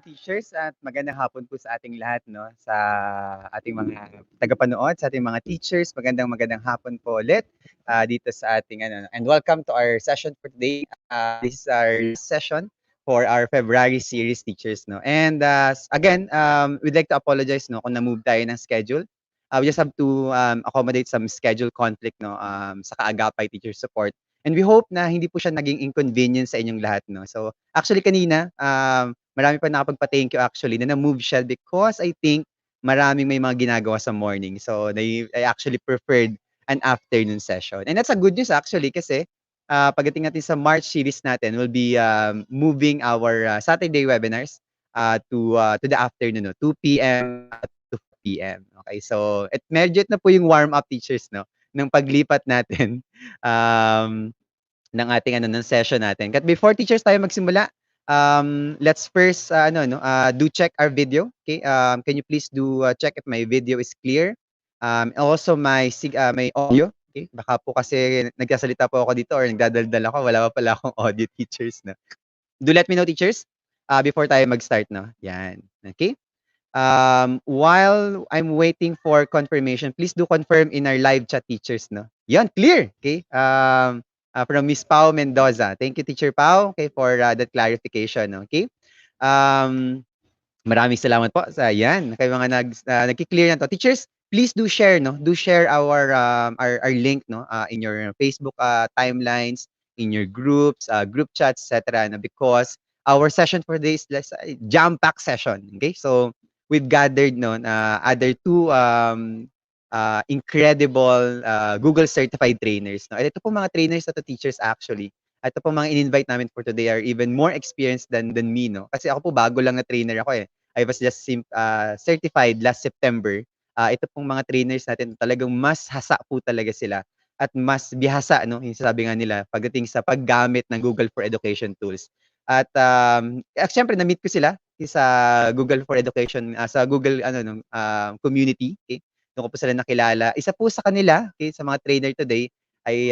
Teachers at magandang hapon po sa ating lahat 'no, sa ating mga tagapanood, sa ating mga teachers. Magandang hapon po ulit, dito sa ating ano and welcome to our session for today. This is our last session for our February series teachers 'no. And, again, we'd like to apologize 'no kung na-move tayo ng schedule. We just have to, accommodate some schedule conflict 'no, sa Kaagapay Teacher Support. And we hope na hindi po siya naging inconvenience sa inyong lahat 'no. So, actually kanina, marami pa nakapagpa-thank you actually na na-move siya because I think maraming may mga ginagawa sa morning. So, I actually preferred an afternoon session. And that's a good news actually kasi, pagdating natin sa March series natin, we'll be, moving our, Saturday webinars, to the afternoon 'no, 2 PM to 4 PM. Okay, so medyo na po yung warm-up teachers 'no, ng paglipat natin, um ng ating ano, ng session natin. But before teachers tayo magsimula, let's first do check our video. Okay? Can you please do check if my video is clear? Also my audio. Okay? Baka po kasi nagsasalita po ako dito or nagdadaldal ako, wala pa pala akong audio teachers na. Do let me know teachers before tayo mag-start no. Yan. Okay? While I'm waiting for confirmation, please do confirm in our live chat teachers, no? Yan, clear. Okay. From Miss Pau Mendoza. Thank you, Teacher Pau, okay, for that clarification. Okay. Um, Maraming salamat po sa yan. Kayo mga nagki-clear na to. Teachers, please do share, no? Do share our link, no? In your Facebook timelines, in your groups, group chats, etc. No? Because our session for this is jam-packed session. Okay? So, we've gathered no other two incredible Google certified trainers. No? Ito po mga trainers na to teachers actually. Ito po mga in-invite namin for today are even more experienced than me, no? Kasi ako po bago lang na trainer ako eh. I was just certified last September. Ito pong mga trainers natin talagang mas hasa po talaga sila at mas bihasa, no? Yung sabi nga nila pagdating sa paggamit ng Google for Education tools. At syempre na-meet ko sila sa Google for Education, sa Google ano no, community. Okay? Doon ko po sila nakilala. Isa po sa kanila, okay, sa mga trainer today ay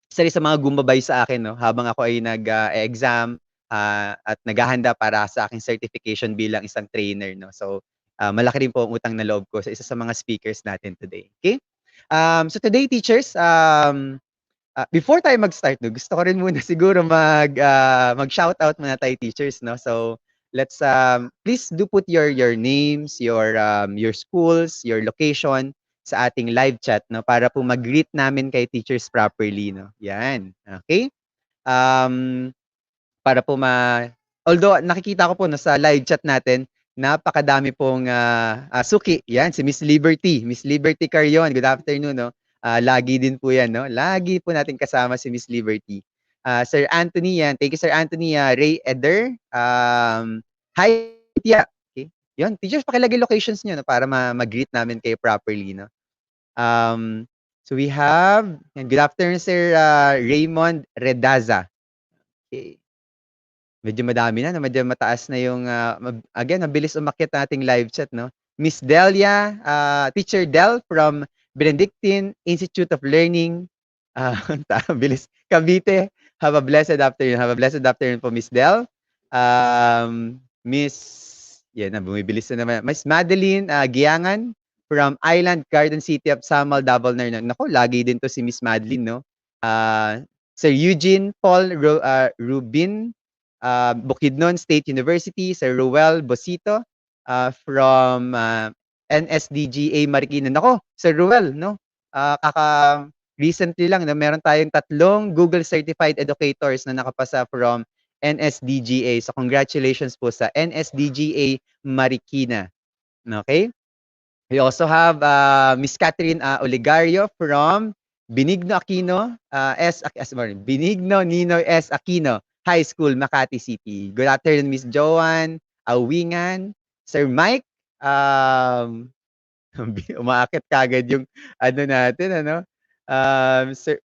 isa rin sa mga gumabay sa akin 'no, habang ako ay nag-exam, at naghahanda para sa aking certification bilang isang trainer 'no. So, malaki rin po ang utang na loob ko sa isa sa mga speakers natin today, okay? So today teachers, before tayo mag-start 'no, gusto ko rin muna siguro mag-shoutout muna tayo teachers 'no. So, let's, please do put your names, your schools, your location sa ating live chat 'no, para po mag-greet namin kay teachers properly 'no, 'yan, okay? Um, para po although nakikita ko po 'no, sa live chat natin, napakadami pong, suki, 'yan si Miss Liberty Carion, good afternoon 'no. Lagi din po 'yan 'no, lagi po natin kasama si Miss Liberty. Sir Anthony 'yan, thank you Sir Anthony, Ray Eder, hi Tia, okay. 'Yun, teachers pakilagay locations niyo 'no, para mag-greet namin kayo properly 'no. So we have good afternoon Sir, Raymond Redaza. Okay. Medyo madami na 'no, medyo mataas na yung, again mabilis umakyat ang ating live chat 'no. Miss Delia, Teacher Del from Benedictine Institute of Learning, bilis, Cavite. Have a blessed afternoon po Miss Del. Miss yan na bumibilis na naman. Miss Madeline, Giangan from Island Garden City of Samal, Davao Norte. Naku, lagi din 'to si Miss Madeline 'no. Sir Eugene Paul Rubin, Bukidnon State University, Sir Ruel Bosito, from NSDGA Marikina. Nako, Sir Ruel, no? Recently lang na meron tayong 3 Google Certified Educators na nakapasa from NSDGA. So congratulations po sa NSDGA Marikina. Okay? We also have Miss Catherine Oligario from Benigno Aquino, Benigno Ninoy S. Aquino High School, Makati City. Good afternoon, Miss Joanne Awingan. Sir Mike, umaakit kagad yung ano natin, ano? Sir,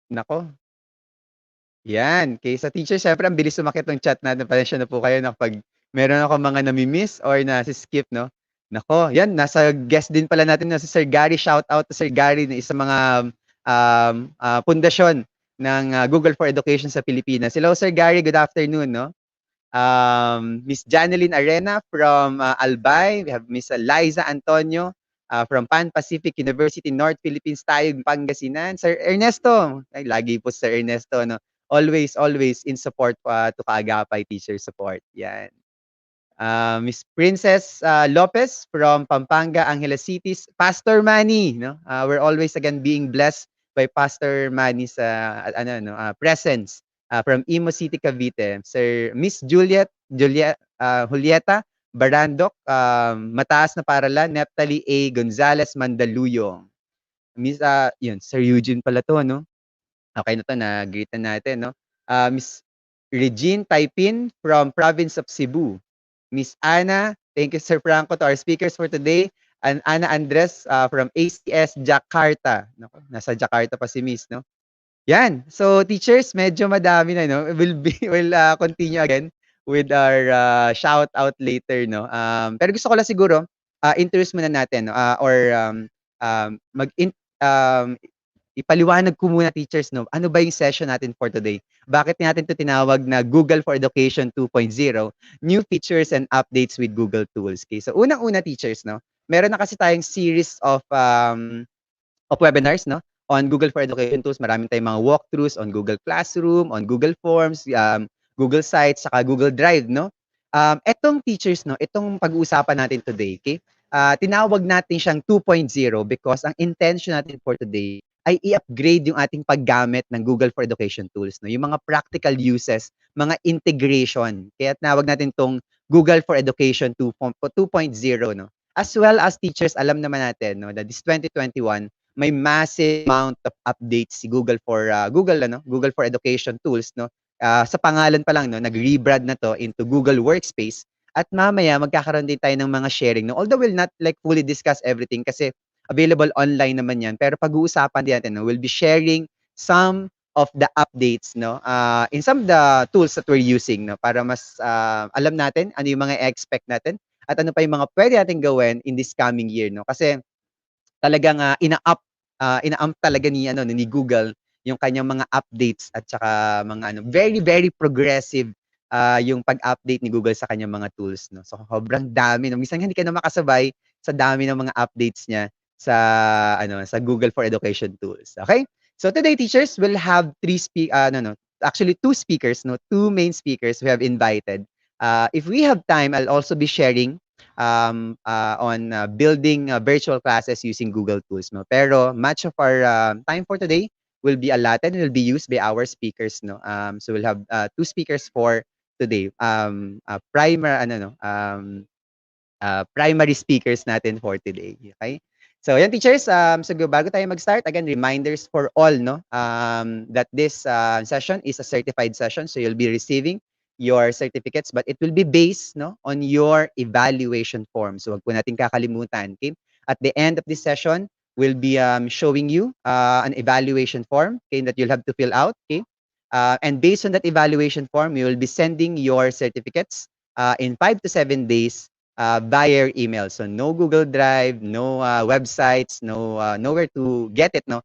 nako. Yan, kay sa teacher siyempre ang bilis sumakit ng chat natin. Pasensya na po kayo na kapag meron ako mga nami-miss or nasi-skip 'no. Nako, yan nasa guest din pala natin na si Sir Gary. Shout out to Sir Gary na isa mga pundasyon ng Google for Education sa Pilipinas. Hello Sir Gary, good afternoon 'no. Miss Janeline Arena from Albay. We have Miss Liza Antonio from Pan Pacific University, North Philippines tayo, Pangasinan. Sir Ernesto, ay, lagi po Sir Ernesto, no? Always, always in support to Kaagapay Teacher Support. Yan. Miss Princess Lopez from Pampanga, Angeles Cities. Pastor Manny, no? We're always again being blessed by Pastor Manny's presence from Imo City, Cavite. Sir Miss Julieta Barandok, Mataas na Paralan, Neptali A. Gonzales Mandaluyong. Miss, yun, Sir Eugene pala to, no? Okay na 'to, na-greet na natin 'no. Miss Regine Taipin from Province of Cebu. Miss Ana, thank you Sir Franco to our speakers for today. And Ana Andres from ACS Jakarta. Naku, nasa Jakarta pa si Miss 'no. Yan. So teachers, medyo madami na 'no. We'll continue again with our shout out later 'no. Pero gusto ko lang siguro introduce muna natin 'no, um, ipaliwanag ko muna teachers 'no, ano ba yung session natin for today? Bakit natin 'to tinawag na Google for Education 2.0, New Features and Updates with Google Tools. Okay, so unang-una teachers 'no, meron na kasi tayong series of webinars 'no, on Google for Education tools. Marami tayong mga walkthroughs on Google Classroom, on Google Forms, Google Sites, saka Google Drive 'no. Etong teachers 'no, itong pag-uusapan natin today, okay? Tinawag natin siyang 2.0 because ang intention natin for today ay i-upgrade yung ating paggamit ng Google for Education tools 'no, yung mga practical uses, mga integration. Kaya tinawag natin 'tong Google for Education 2.0 'no. As well as teachers, alam naman natin 'no, that this 2021 may massive amount of updates si Google for Education tools 'no. Sa pangalan pa lang 'no, nag-rebrand na 'to into Google Workspace at mamaya magkakaroon din tayo ng mga sharing 'no. Although we'll not like fully discuss everything kasi available online naman 'yan, pero pag-uusapan din natin 'no, we'll be sharing some of the updates 'no, in some of the tools that we're using 'no, para mas alam natin ano yung mga expect natin at ano pa yung mga puwede nating gawin in this coming year 'no. Kasi talagang ina-amp talaga ni ano ni Google yung kanyang mga updates at saka mga ano, very, very progressive yung pag-update ni Google sa kanyang mga tools 'no. So sobrang dami 'no, minsan nga hindi ka na makasabay sa dami ng mga updates niya sa ano, sa Google for Education tools, okay? So today teachers, will have actually two speakers 'no, two main speakers we have invited. If we have time, I'll also be sharing on building virtual classes using Google Tools. No? Pero much of our time for today will be allotted and will be used by our speakers. No? So we'll have two speakers for today. Primary speakers natin for today. Okay? So, yan teachers, so bago tayo mag-start, again, reminders for all, no, that this session is a certified session. So, you'll be receiving your certificates, but it will be based, no, on your evaluation form. So, wag po natin kakalimutan, okay? At the end of this session, we'll be showing you an evaluation form, okay, that you'll have to fill out, okay? And based on that evaluation form, you will be sending your certificates in 5 to 7 days via email. So no Google Drive, no websites, no nowhere to get it. No,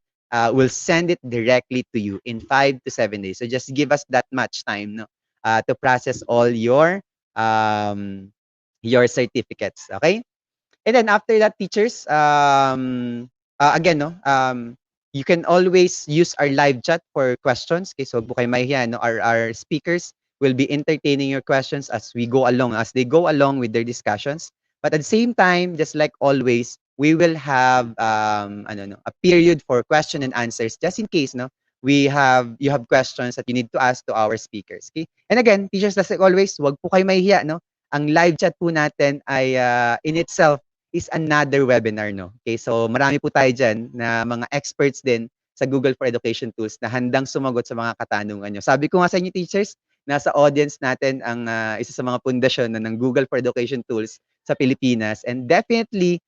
we'll send it directly to you in 5 to 7 days. So just give us that much time, no, to process all your certificates. Okay. And then after that, teachers, again, no, you can always use our live chat for questions. Okay, so huwag po kayo mahihiya, no? Our speakers will be entertaining your questions as we go along, as they go along with their discussions. But at the same time, just like always, we will have a period for question and answers just in case, no, you have questions that you need to ask to our speakers. Okay? And again, teachers, just like always, huwag po kayo mahihiya, no? Ang live chat po natin ay in itself is another webinar, no? Okay, so marami po tayo dyan na mga experts din sa Google for Education tools na handang sumagot sa mga katanungan nyo. Sabi ko nga sa inyo teachers, nasa audience natin ang isa sa mga pundasyon ng Google for Education tools sa Pilipinas, and definitely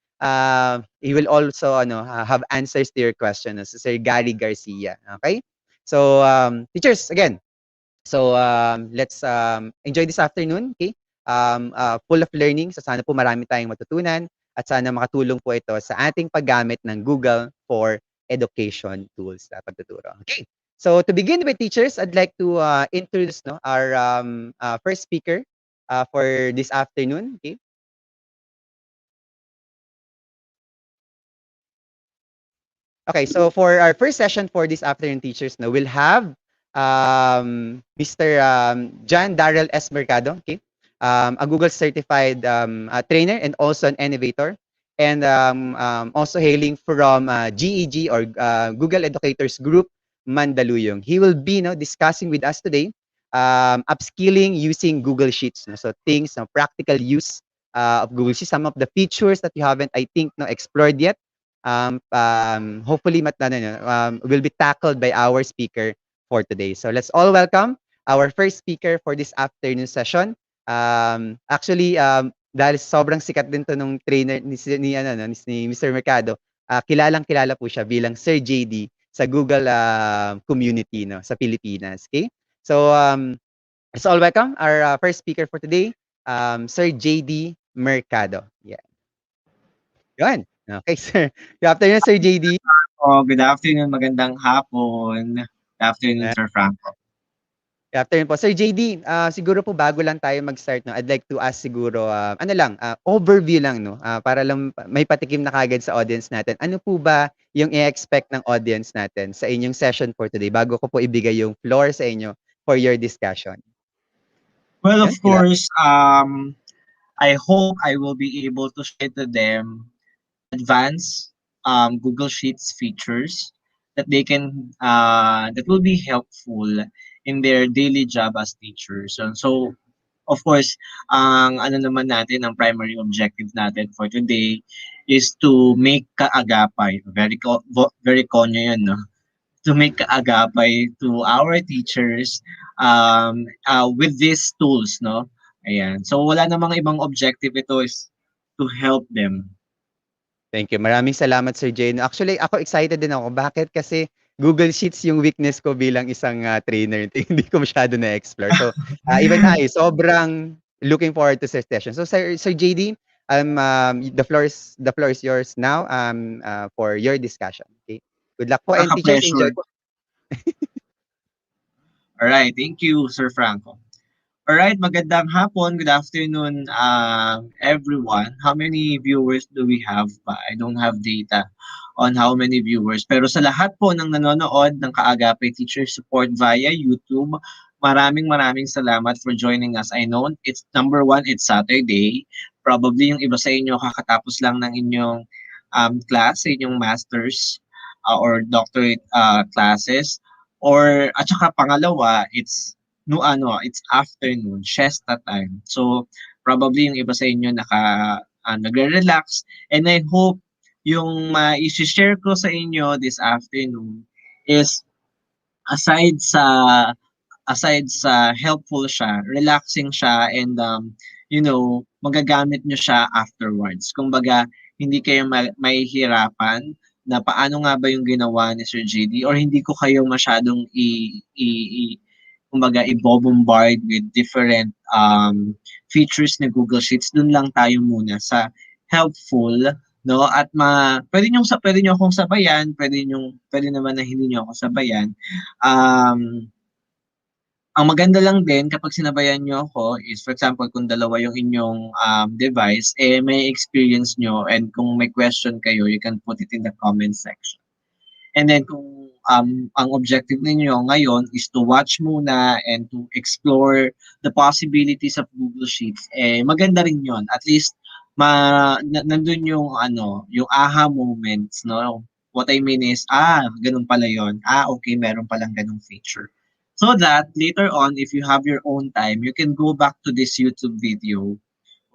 he will also have answers to your question, si Sir Gary Garcia. Okay? So teachers, again, so let's enjoy this afternoon, okay? Full of learning, so sana po marami tayong matutunan at sana makatulong po ito sa ating paggamit ng Google for Education tools na pagtuturo. Okay. So to begin with, teachers, I'd like to introduce no our first speaker for this afternoon. Okay. Okay, so for our first session for this afternoon, teachers, no, we'll have Mr. John Darrell S. Mercado, okay, a Google certified trainer and also an innovator, and also hailing from GEG or Google Educators Group, Mandaluyong. He will be discussing with us today upskilling using Google Sheets. No? So things, no, practical use of Google Sheets, some of the features that you haven't, I think, no, explored yet hopefully will be tackled by our speaker for today. So let's all welcome our first speaker for this afternoon session. Actually, dahil sobrang sikat din to nung trainer ni Mr. Mercado, kilalang-kilala po siya bilang Sir JD sa Google community no sa Pilipinas. Okay? So let's all welcome our first speaker for today, Sir JD Mercado. Yeah. Yun. Okay, sir. Good afternoon, Sir JD. Oh, good afternoon, magandang hapon. Good afternoon, Ah, Sir Franco. good afternoon po. Sir JD, siguro po bago lang tayo mag-start 'no, I'd like to ask siguro, ano lang, overview lang 'no, para lang may patikim na kaagad sa audience natin. Ano po ba yung i-expect ng audience natin sa inyong session for today bago ko po ibigay yung floor sa inyo for your discussion? Well, of Yun, sila course, I hope I will be able to share to them advanced Google Sheets features that they can that will be helpful in their daily job as teachers. So of course, ang ano naman natin, ang primary objective natin for today is to make kaagapay. Very konyo yun, no? To make agapay to our teachers with these tools, no? Ayan. So wala namang ibang objective, ito is to help them. Thank you. Maraming salamat, Sir Jane. Actually, ako excited din ako. Bakit? Kasi Google Sheets yung weakness ko bilang isang trainer. Hindi ko masyado na-explore. So, even I, sobrang looking forward to this session. So, Sir JD, the floor is yours now for your discussion. Okay? Good luck po and teachers enjoy Pleasure. po. All right. Thank you, Sir Franco. Alright, magandang hapon, good afternoon, everyone. How many viewers do we have pa? I don't have data on how many viewers. Pero sa lahat po ng nanonood ng Kaagapay Teacher Support via YouTube, maraming salamat for joining us. I know it's number one, it's Saturday. Probably yung iba sa inyo kakatapos lang ng inyong class, sa inyong masters or doctorate classes. Or at saka pangalawa, no ano, it's afternoon, siesta time. So, probably yung iba sa inyo nagre-relax. And I hope yung ma-share ko sa inyo this afternoon is aside sa aside sa helpful siya, relaxing siya, and magagamit nyo siya afterwards. Kumbaga, hindi kayo mahihirapan na paano nga ba yung ginawa ni Sir JD, or hindi ko kayo masyadong kumbaga i-bombard with different features ni Google Sheets. Dun lang tayo muna sa helpful, no? At pwede niyo akong sabayan, pwede naman na hindi niyo ako sabayan. Ang maganda lang din kapag sinabayan niyo ako is, for example, kung dalawa yung inyong device, may experience niyo, and kung may question kayo, you can put it in the comment section. And then kung ang objective ninyo ngayon is to watch muna and to explore the possibilities of Google Sheets, maganda rin 'yon. At least nandun yung yung aha moments, no? What I mean is, ganun pala 'yon. Okay, meron palang ganung feature. So that later on, if you have your own time, you can go back to this YouTube video.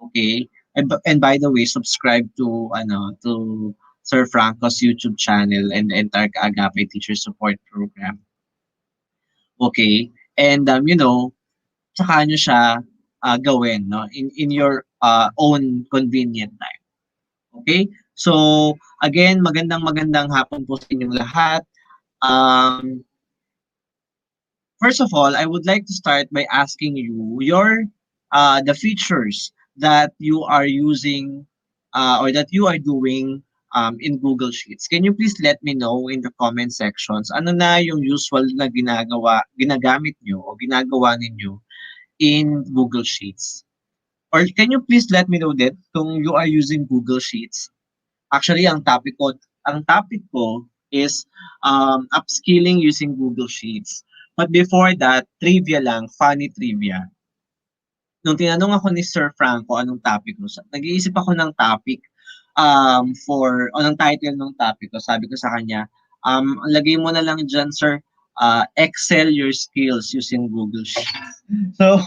Okay? And by the way, subscribe to Sir Franco's YouTube channel and the entire Agape Teacher Support Program. Okay? And tsaka nyo siya gawin, no, in your own convenient time. Okay? So again, magandang hapon po sa inyong lahat. First of all, I would like to start by asking you the features that you are using or that you are doing in Google Sheets. Can you please let me know in the comment sections ano na yung usual na ginagamit nyo o ginagawa ninyo in Google Sheets? Or can you please let me know din kung you are using Google Sheets? Actually, ang topic ko is upskilling using Google Sheets. But before that, trivia lang, funny trivia. Nung tinanong ako ni Sir Franco anong topic ko, nag-iisip ako ng topic o ng title ng topic ko. Sabi ko sa kanya, lagay mo na lang dyan, sir, excel your skills using Google Sheets. So,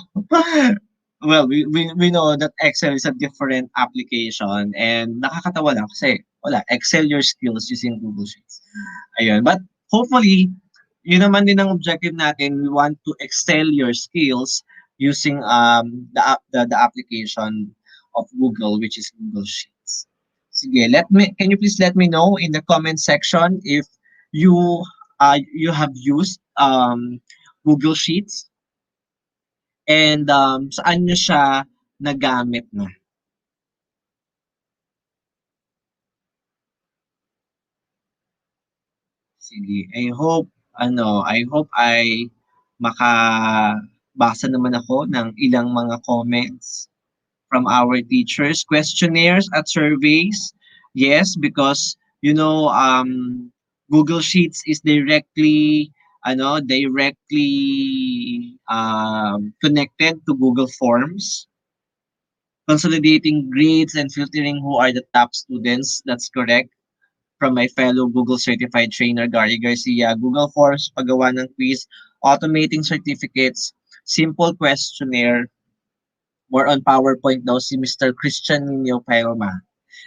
well, we know that Excel is a different application and nakakatawa lang kasi wala, excel your skills using Google Sheets. Ayun. But hopefully, yun naman din ang objective natin. We want to excel your skills using the application of Google, which is Google Sheets. Sige, can you please let me know in the comment section if you have used Google Sheets and saan nyo siya nagamit na. Sige, I hope ay makabasa naman ako ng ilang mga comments from our teachers, questionnaires at surveys. Yes, because Google Sheets is directly connected to Google Forms, consolidating grades and filtering who are the top students. That's correct. From my fellow Google certified trainer Gary Garcia, Google Forms, paggawa ng quiz, automating certificates, simple questionnaire, more on PowerPoint daw si Mr. Christian Nino Pailma.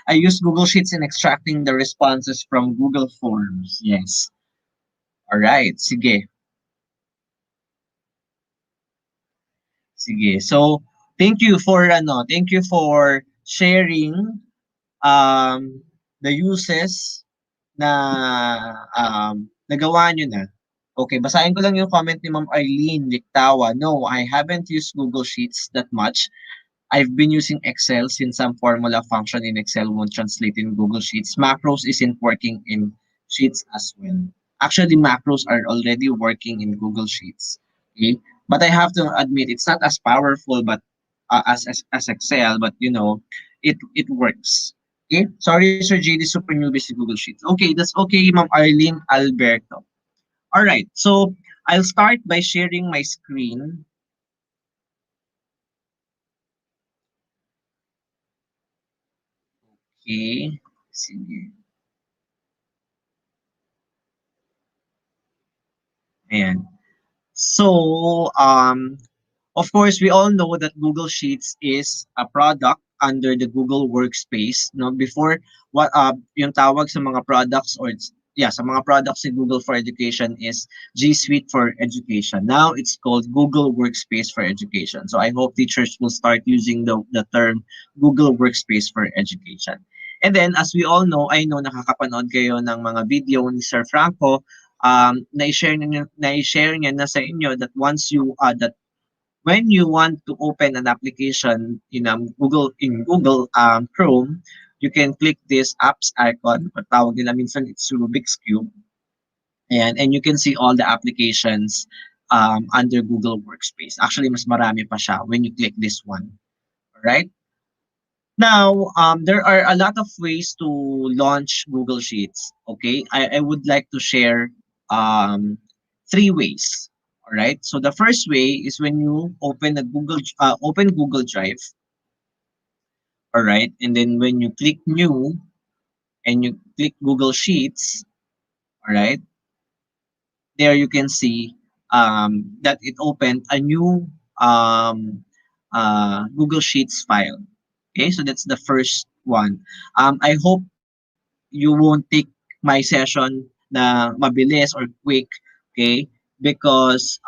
I use Google Sheets in extracting the responses from Google Forms. Yes. Alright, sige. Sige. So, thank you for sharing the uses na nagawa nyo na. Okay, basahin ko lang yung comment ni Ma'am Arlene Lictawa. No, I haven't used Google Sheets that much. I've been using Excel since some formula function in Excel won't translate in Google Sheets. Macros isn't working in Sheets as well. Actually, macros are already working in Google Sheets. Okay, but I have to admit it's not as powerful, but as Excel, but it works. Okay, sorry Sir JD, super newbie si Google Sheets. Okay, that's okay, Ma'am Arlene Alberto. All right, so I'll start by sharing my screen. Okay, sige. Ayan. So, of course, we all know that Google Sheets is a product under the Google Workspace. No, before yung tawag sa mga products sa mga products in Google for Education is G Suite for Education. Now it's called Google Workspace for Education. So I hope teachers will start using the term Google Workspace for Education. And then, as we all know, I know nakakapanood kayo ng mga video ni Sir Franco, na-share niya na sa inyo that that when you want to open an application in Google Chrome, you can click this apps icon, or tawag nila minsan it's Rubik's Cube, and you can see all the applications under Google Workspace. Actually, mas marami pa siya when you click this one. Alright? Now, there are a lot of ways to launch Google Sheets. Okay, I would like to share three ways. All right. So the first way is when you open Google Drive. All right, and then when you click New and you click Google Sheets, all right, there you can see that it opened a new Google Sheets file. Okay, so that's the first one. I hope you won't take my session na mabilis or quick, okay? Because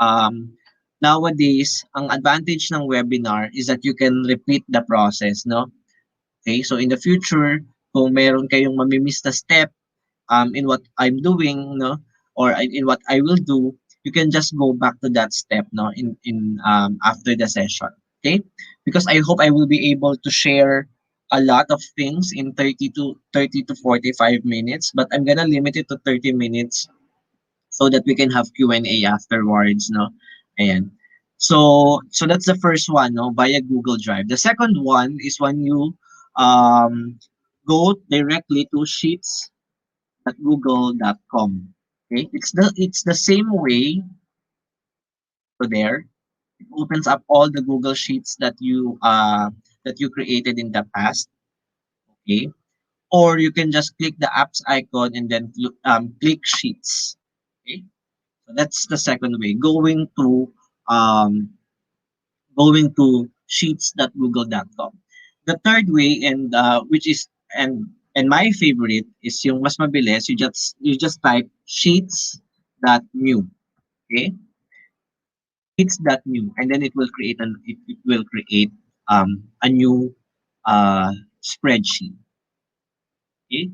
nowadays, ang advantage ng webinar is that you can repeat the process, no? Okay, so in the future, kung meron kayong mamimiss na step in what I'm doing, no, or in what I will do, you can just go back to that step, no, in after the session. Okay, because I hope I will be able to share a lot of things in 30 to 45 minutes, but I'm gonna limit it to 30 minutes so that we can have Q&A afterwards, no? Ayan. So that's the first one, no, via Google Drive. The second one is when you um, go directly to sheets.google.com. Okay, it's the same way to there. It opens up all the Google Sheets that you created in the past. Okay, or you can just click the apps icon and then click Sheets. Okay, so that's the second way. Um, going to sheets.google.com. The third way, and which is and my favorite is yung mas mabilis. You just type sheets.new. Okay, sheets.new, and then it will create a new spreadsheet. Okay.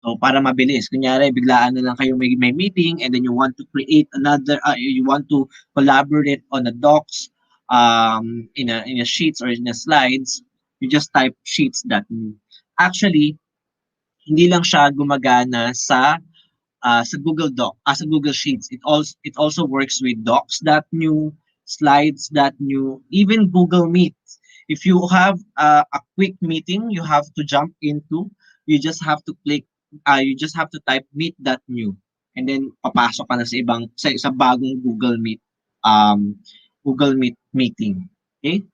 So para mabilis, kunyari biglaan na lang kayo may meeting and then you want to create another you want to collaborate on a docs in a sheets or in a slides, you just type sheets.new. Actually, hindi lang siya gumagana sa Google sa Google Sheets. It also works with docs.new, slides.new, even Google Meet. If you have a quick meeting you have to jump into, you just have to type meet.new, and then papasok ka na sa bagong Google Meet meeting. Okay?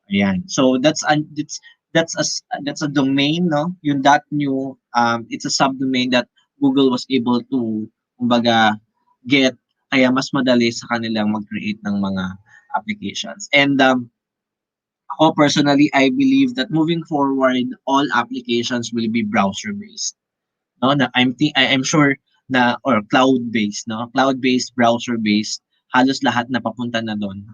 Ayan. So that's a domain, no? Yung .new, it's a subdomain that Google was able to kumbaga get, kaya mas madali sa kanilang mag-create ng mga applications. And ako personally, I believe that moving forward, all applications will be browser-based. No, na I'm sure na, or cloud-based, no? Cloud-based, browser-based, halos lahat na papunta na do'n.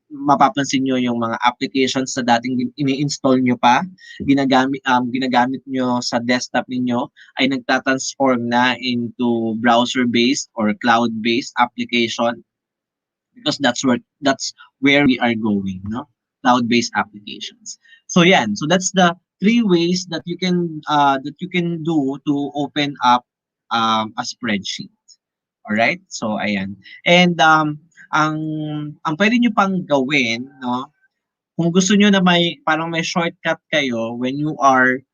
Mapapansin niyo yung mga applications na dating ini-install niyo pa, ginagamit niyo sa desktop ninyo, ay nagta-transform na into browser-based or cloud-based application, because that's where we are going, no? Cloud-based applications. So yan, so that's the three ways that you can do to open up a spreadsheet. All right? So ayan. And ang ang pwede niyo pang gawin, no? Kung gusto niyo na may shortcut kayo when you want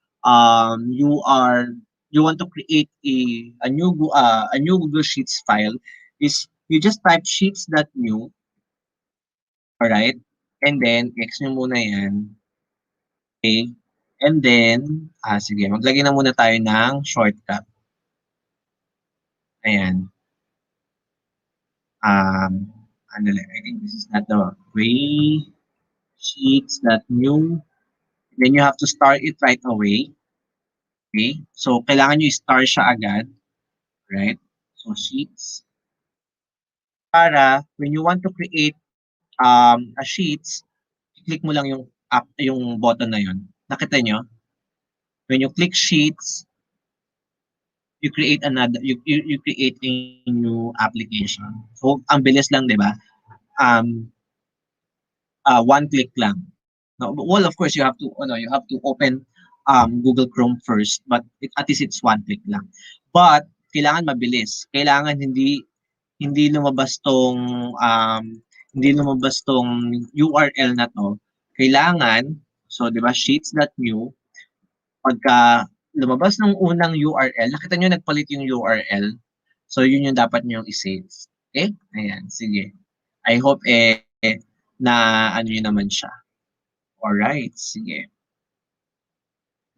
to create a new Google Sheets file, is you just type sheets.new. Alright? And then, X nyo muna yan. Okay? And then, sige, maglagay na muna tayo ng shortcut. Ayan. Ano lang, I think this is not the way. Sheets.new. Then you have to start it right away. Okay? So, kailangan nyo i-start siya agad. Right? So, sheets. Para, when you want to create a sheets, click mo lang yung button na yun. Nakita nyo? When you click sheets, you create a new application. So ang bilis lang, 'di ba? Um one click lang. No, well, of course you have to open Google Chrome first, but at least it's one click lang. But kailangan mabilis. Kailangan hindi lumabas tong um hindi lumabas tong URL na to. Kailangan, so 'di ba, sheets.new, pagka lumabas ng unang URL, nakita niyo nagpalit yung URL. So yun yung dapat niyong i-save. Okay? Ayan, sige. I hope na ano yun naman siya. Alright, sige.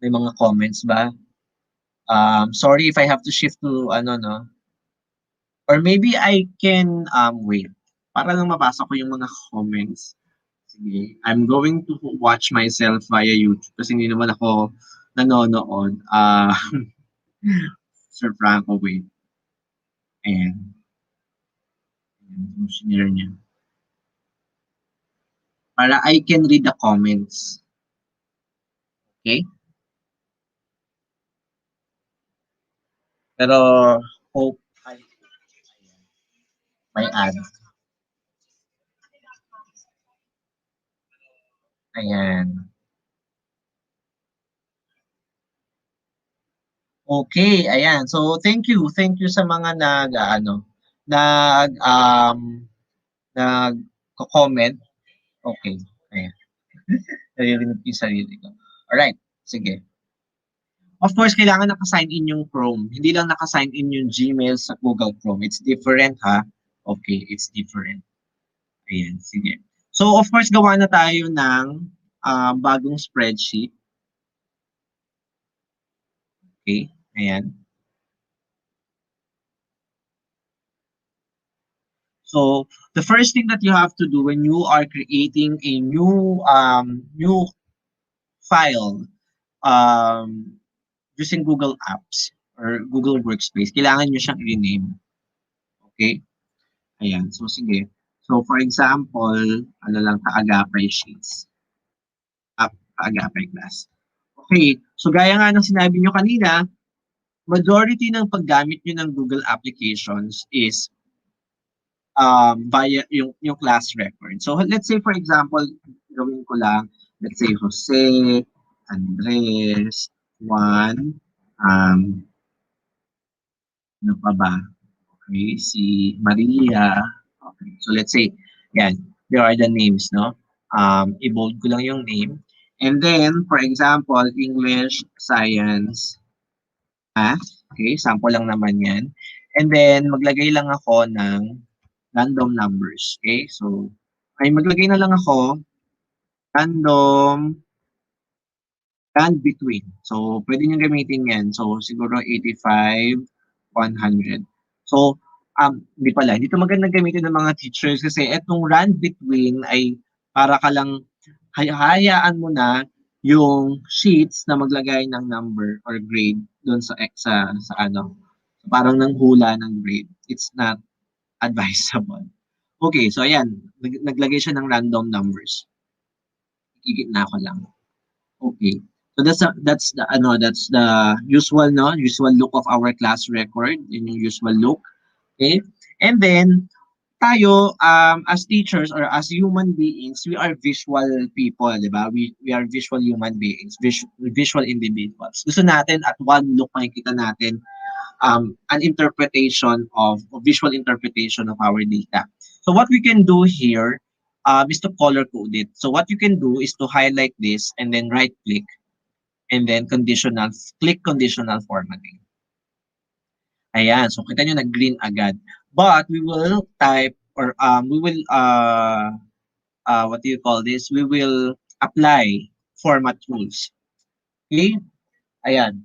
May mga comments ba? Sorry if I have to shift to ano, no? Or maybe I can wait. Para lang mabasa ko yung mga comments. Sige. I'm going to watch myself via YouTube kasi hindi naman ako nanonood. Sir Franco, wait. Ayan. Ayan, yung shinare niya. Para I can read the comments. Okay? Pero hope may ad. Ayan. Okay, ayan. So, thank you. Thank you sa mga nag, nag-comment. Okay, ayan. Naririnig ko yung sarili ko. Alright, sige. Of course, kailangan naka-sign in yung Chrome. Hindi lang naka-sign in yung Gmail sa Google Chrome. It's different, ha? Okay, it's different. Ayan, sige. So, of course, gawa na tayo ng bagong spreadsheet. Okay, ayan. So, the first thing that you have to do when you are creating a new file using Google Apps or Google Workspace, kailangan nyo siyang i-rename. Okay? Ayan. So, sige. So, for example, ano lang, Kaagapay Sheets. Kaagapay class. Okay. So, gaya nga ng sinabi nyo kanina, majority ng paggamit nyo ng Google applications is via yung class record. So, let's say, for example, gawin ko lang, let's say, Jose, Andres, Juan, ano pa ba? Okay, si Maria. Okay. So let's say, yan, there are the names, no? I-bold ko lang yung name. And then, for example, English, Science, Math. Okay, sample lang naman yan. And then, maglagay lang ako ng random numbers. Okay, so, ay maglagay na lang ako random and between. So, pwede nyo gamitin yan. So, siguro 85, 100. So, hindi pala. Hindi ito magandang gamitin ng mga teachers kasi etong rand between ay para ka lang hayaan mo na yung sheets na maglagay ng number or grade doon sa ano. Parang nang hula ng grade. It's not advisable. Okay, so ayan. Naglagay siya ng random numbers. Igit na ako lang. Okay. So that's the usual no, usual look of our class record, yun yung usual look. Okay? And then tayo as teachers or as human beings, we are visual people, di ba? We are visual human beings, visual individuals. Gusto natin at one look makikita natin an interpretation of visual interpretation of our data. So what we can do here is to color code it. So what you can do is to highlight this and then right click and then click conditional formatting. Ayan, so kita nyo nag-green agad. But we will type or what do you call this? We will apply format rules. Okay? Ayan.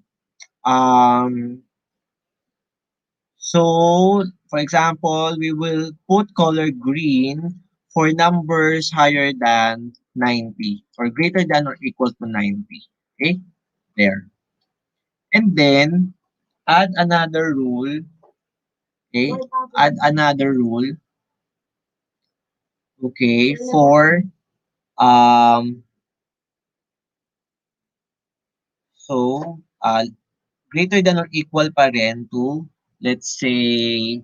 So, for example, we will put color green for numbers higher than 90 or greater than or equal to 90. Okay? There. And then, add another rule. Okay? Add another rule. Okay? For, so, greater than or equal pa rin to, let's say,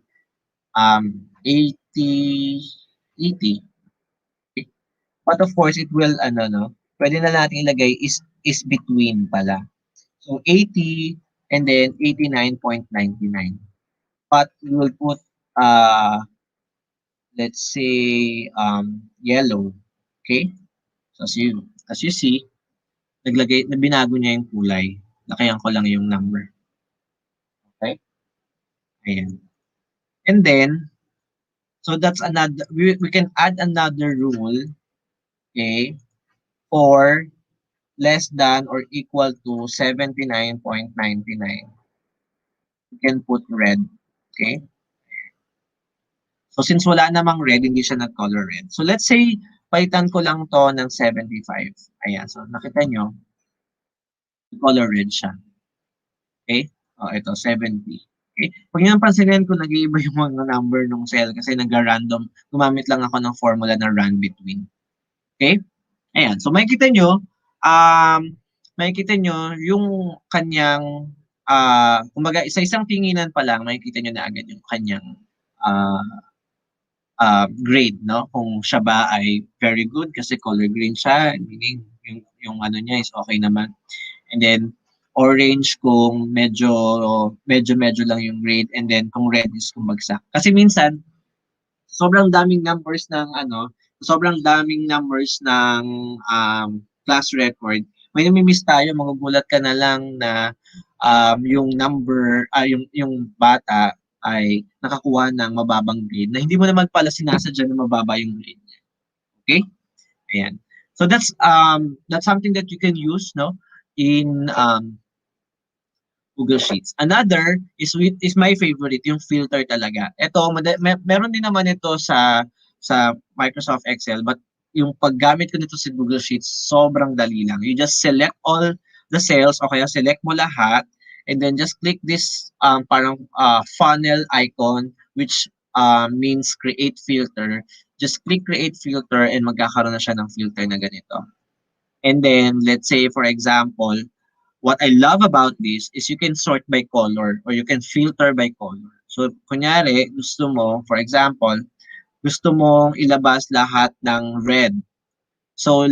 80, 80. Okay? But of course, it will, ano, no? Pwede na natin ilagay is between pala. So, 80 and then 89.99. But we will put, let's say, yellow. Okay? So, as you see, binago niya yung kulay. Lakayan ko lang yung number. Okay? Ayan. And then, so that's another, we can add another rule, okay, for less than or equal to 79.99. You can put red, okay? So since wala namang red, hindi siya nag-color red. So let's say, palitan ko lang to ng 75. Ayan, so nakita nyo, color red siya. Okay? O, ito, 70. Okay? Pag nyo napansinin ko, nag-iiba yung mga number ng cell kasi nag-random. Gumamit lang ako ng formula na run between. Okay? Ayan. So, makikita nyo yung kanyang, kumbaga, isang tinginan pa lang, makikita nyo na agad yung kanyang uh, grade, no? Kung siya ba ay very good kasi color green siya, meaning yung ano niya is okay naman. And then, orange kung medyo lang yung grade, and then kung red is kung bagsak. Kasi minsan sobrang daming numbers ng sobrang daming numbers ng class record, may nami-miss tayo, magugulat ka na lang na yung yung bata ay nakakuha ng mababang grade na hindi mo naman pala sinasadya na mababa yung grade niya. Okay? Ayan. So that's something that you can use, no, in Google Sheets. Another is my favorite, yung filter talaga. Ito, meron din naman ito sa Microsoft Excel, but yung paggamit ko nito sa Google Sheets, sobrang dali lang. You just select all the cells, o kaya select mo lahat, and then just click this parang funnel icon, which means create filter. Just click create filter and magkakaroon na siya ng filter na ganito. And then, let's say, for example, what I love about this is you can sort by color or you can filter by color. So, kunyari, gusto mo, for example, gusto mong ilabas lahat ng red. So,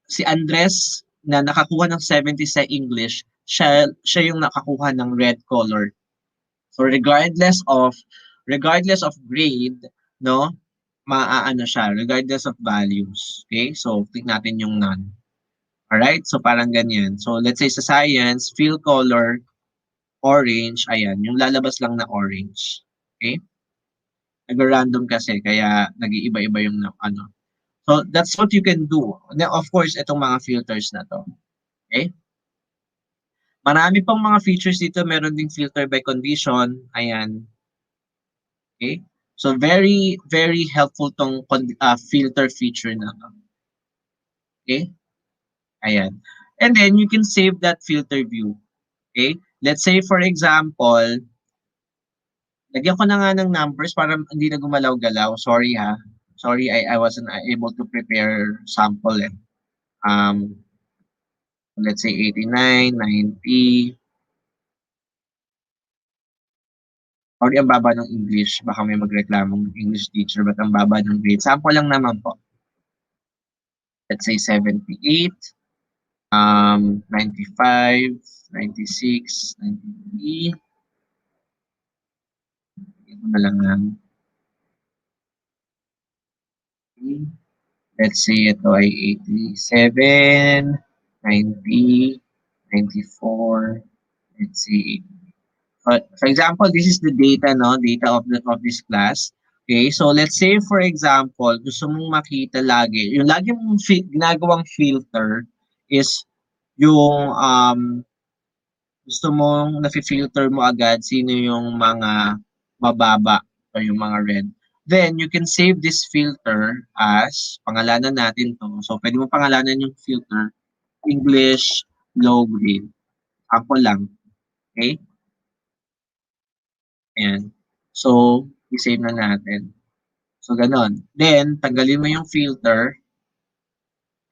si Andres na nakakuha ng 70 sa English, siya yung nakakuha ng red color. So, regardless of grade, no, maaano siya, regardless of values. Okay? So, click natin yung none. Alright? So, parang ganyan. So, let's say sa science, fill color, orange, ayan, yung lalabas lang na orange. Okay? Nag-random kasi, kaya nag-iiba-iba yung ano. So, that's what you can do. Now, of course, itong mga filters na to. Okay? Marami pang mga features dito. Meron ding filter by condition. Ayan. Okay? So, very, very helpful tong filter feature na to. Okay? Ayan. And then, you can save that filter view. Okay? Let's say, for example, lagyan ko na nga ng numbers para hindi na gumalaw-galaw. Sorry ha. Sorry, I wasn't able to prepare sample eh. Let's say 89, 90. Sorry, ang baba ng English. Baka may magreklamong English teacher, but ang baba ng grade. Sample lang naman po. Let's say 78, 95, 96, 93. Ito na lang lang. Let's say ito ay 87, 90, 94, let's say. For example, this is the data, no? Data of this class. Okay, so let's say for example, gusto mong makita lagi, yung lagi mong ginagawang filter is yung gusto mong nafi-filter mo agad sino yung mga mababa o yung mga red. Then, you can save this filter as, pangalanan natin to. So, pwede mo pangalanan yung filter, English low grade. Ako lang. Okay? Ayan. So, i-save na natin. So, ganon. Then, tanggalin mo yung filter.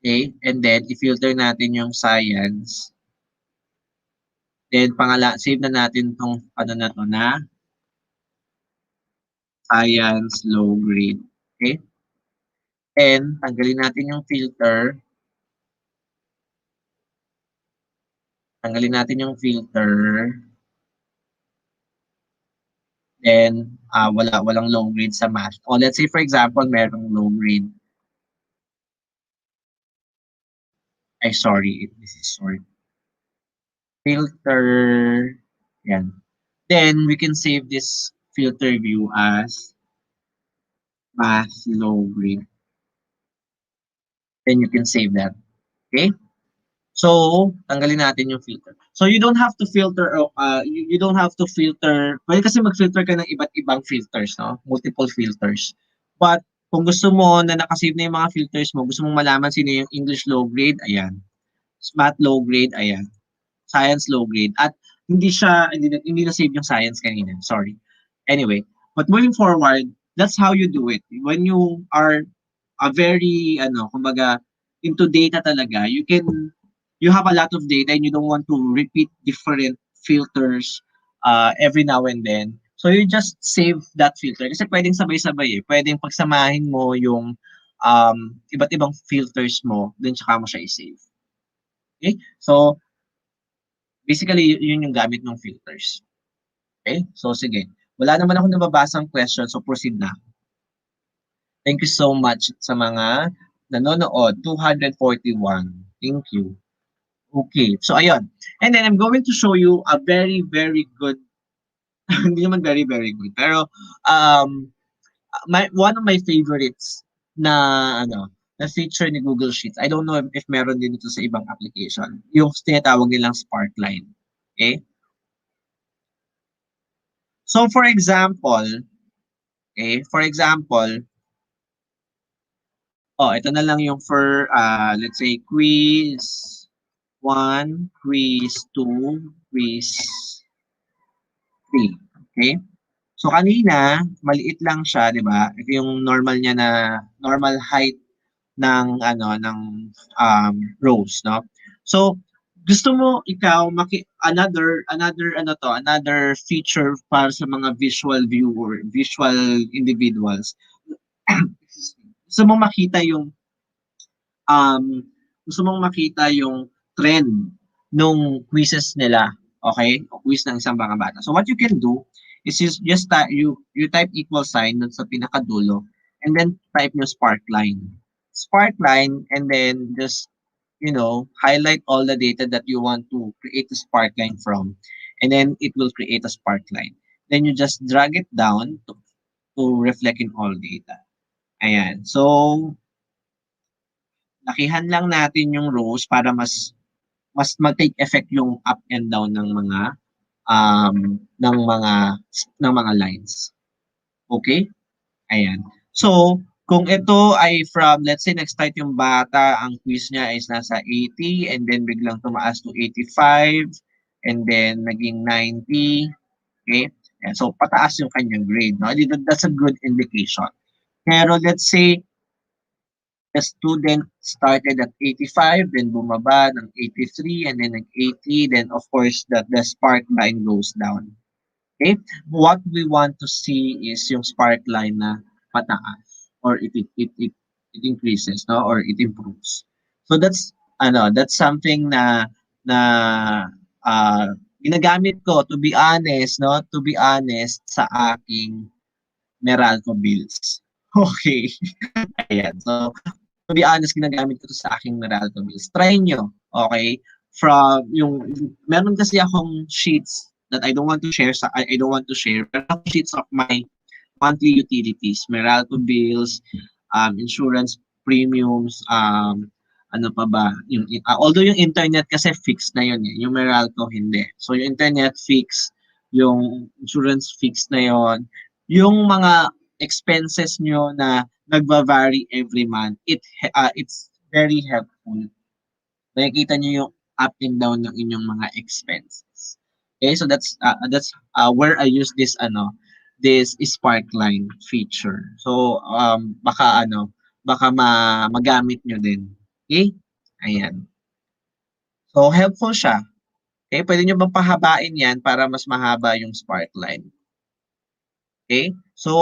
Okay? And then, i-filter natin yung science. Then, save na natin tong ano na to na science low grade. Okay? And, tanggalin natin yung filter. Tanggalin natin yung filter. Then, walang low grade sa math. O, let's say, for example, merong low grade. Ay, sorry. This is sorry. Filter. Yan. Then, we can save this filter view as math low grade. Then, you can save that. Okay? So, tanggalin natin yung filter. So, you don't have to filter, you don't have to filter, pwede kasi mag-filter ka ng iba't ibang filters, no? Multiple filters. But, kung gusto mo na nakasave na yung mga filters mo, gusto mong malaman sino yung English low grade, ayan. Math low grade, ayan. Science low grade. At hindi na save yung science kanina. Sorry. Anyway, but moving forward, that's how you do it. When you are a very, kumbaga, into data talaga, you have a lot of data and you don't want to repeat different filters every now and then. So you just save that filter. Kasi pwedeng sabay-sabay eh. Pwedeng pagsamahin mo yung iba't ibang filters mo, then tsaka mo siya i-save. Okay? So, Basically, yun yung gamit ng filters. Okay? So, sige. Wala naman ako nababasang question, so proceed na. Thank you so much sa mga nanonood. 241. Thank you. Okay. So, ayun. And then, I'm going to show you a very, very good, hindi naman very, very good, pero one of my favorites na na feature ni Google Sheets. I don't know if meron din ito sa ibang application. Yung tinatawag nilang Sparkline. Okay? So for example, ito na lang yung for let's say quiz 1, quiz 2, quiz 3. Okay? So kanina, maliit lang siya, 'di ba? Ito yung normal niya na normal height ng rows, no? So gusto mo ikaw another feature para sa mga visual individuals. Gusto mo makita yung um, trend nung quizzes nila, okay? O quiz ng isang mga bata. So what you can do is you type equal sign dun sa pinakadulo and then type yung Sparkline. Sparkline and then just highlight all the data that you want to create a Sparkline from and then it will create a Sparkline. Then you just drag it down to reflect in all data. Ayan. So, lakihan lang natin yung rows para mas mag-take effect yung up and down um ng mga ng mga lines. Okay? Ayan. So, kung ito ay from, let's say, nag-start yung bata, ang quiz niya is nasa 80, and then biglang tumaas to 85, and then naging 90, okay? And so, pataas yung kanyang grade, no? That's a good indication. Pero let's say, the student started at 85, then bumaba ng 83, and then nag-80, then of course, the spark line goes down. Okay? What we want to see is yung spark line na pataas or it increases, no? Or it improves. So that's something na ginagamit ko to be honest, no? To be honest sa aking Meralco bills. Okay. Ayan. So to be honest, ginagamit ko to sa aking Meralco bills. Try nyo, okay? Meron kasi akong sheets that I don't want to share I don't want to share. Meron akong sheets of my monthly utilities, Meralco bills, insurance premiums, ano pa ba, although yung internet kasi fixed na yun eh, yung Meralco hindi. So yung internet fixed, yung insurance fixed na yun, yung mga expenses nyo na nagva-vary every month, it's very helpful. Nakikita nyo yung up and down ng inyong mga expenses. Okay, so that's where I use this Sparkline feature. So baka magamit nyo din. Okay? Ayan. So helpful siya. Okay, pwede nyo bang pahabain yan para mas mahaba yung Sparkline. Okay? So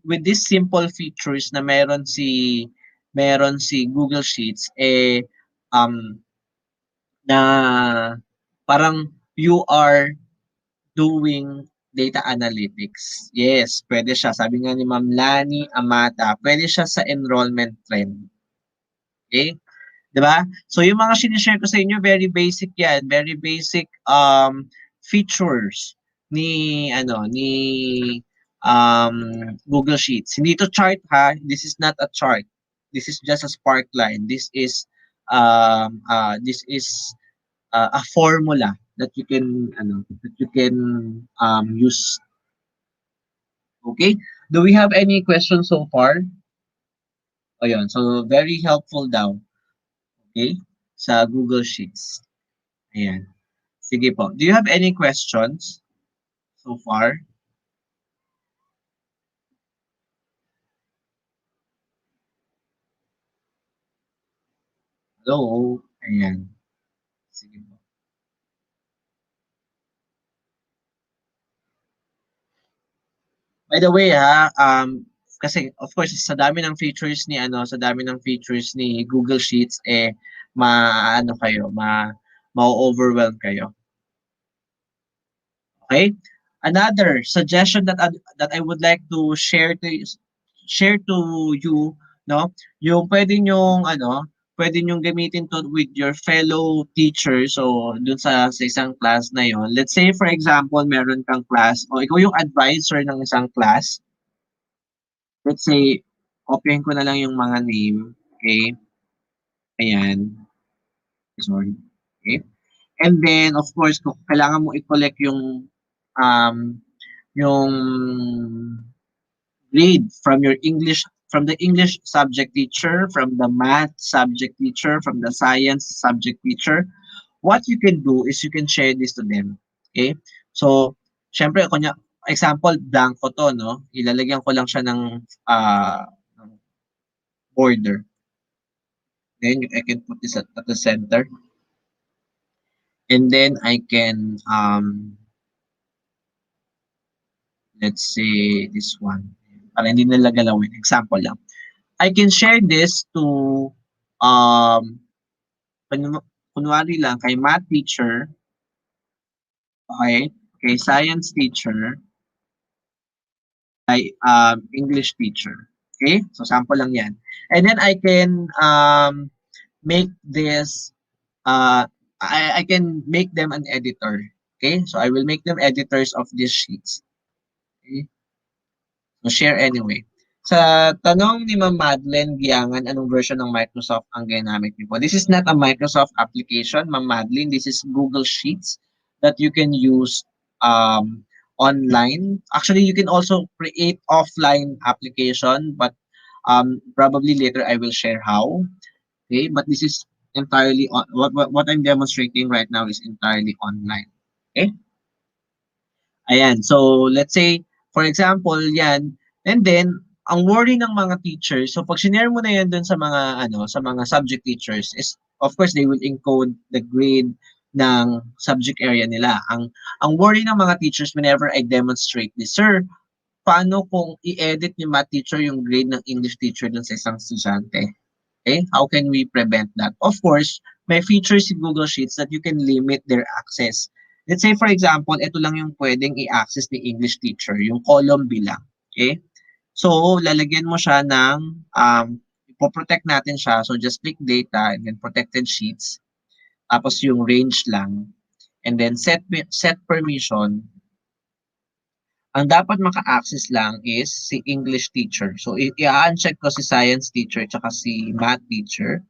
with these simple features na meron si Google Sheets na parang you are doing data analytics. Yes, pwede siya. Sabi nga ni Ma'am Lani Amata, pwede siya sa enrollment trend. Okay? 'Di ba? So yung mga sinishare ko sa inyo, very basic 'yan, very basic features ni Google Sheets. Hindi to chart ha. This is not a chart. This is just a Sparkline. This is a formula that you can use. Okay? Do we have any questions so far? Ayun, so very helpful daw. Okay? Sa Google Sheets. Ayan. Sige po. Do you have any questions so far? Hello? Ayan. Sige po. By the way kasi of course sa dami ng features ni Google Sheets ma-overwhelm kayo. Okay? Another suggestion that I would like to share to you, no? Yung pwede nyong gamitin to with your fellow teachers o dun sa isang class na yon. Let's say for example, meron kang class o ikaw yung advisor ng isang class. Let's say, copyahin ko na lang yung mga name. Okay? Ayan. Sorry. Okay? And then, of course, kung kailangan mo i-collect um, yung grade from the English subject teacher, from the math subject teacher, from the science subject teacher, what you can do is you can share this to them. Okay? So, syempre, example, blanco to, no? Ilalagyan ko lang siya ng border. Then, I can put this at the center. And then, I can, let's say, this one. Para hindi nila galawin. Example lang. I can share this to, um, kunwari lang, kay math teacher, okay, kay science teacher, kay English teacher. Okay? So, sample lang yan. And then, I can make this, I can make them an editor. Okay? So, I will make them editors of these sheets. Okay? So, share anyway. Sa tanong ni Ma'am Madeline Giangan, anong version ng Microsoft ang ginamit niyo po? This is not a Microsoft application, Ma'am Madeline. This is Google Sheets that you can use online. Actually, you can also create offline application, but probably later I will share how. Okay, but this is entirely on what I'm demonstrating right now is entirely online. Okay? Ayan. So, let's say, for example, yan. And then, ang worry ng mga teachers, so pag sinare mo na yan dun sa mga subject teachers, is, of course, they will encode the grade ng subject area nila. Ang worry ng mga teachers whenever I demonstrate this, sir, paano kung i-edit ni math teacher yung grade ng English teacher dun sa isang estudyante? Okay? How can we prevent that? Of course, may features in Google Sheets that you can limit their access. Let's say, for example, ito lang yung pwedeng i-access ni English teacher, yung column bilang. Okay? So, lalagyan mo siya ng, ipoprotect natin siya. So, just click data and then protected sheets. Tapos yung range lang. And then set permission. Ang dapat maka-access lang is si English teacher. So, i-uncheck ko si science teacher tsaka si math teacher.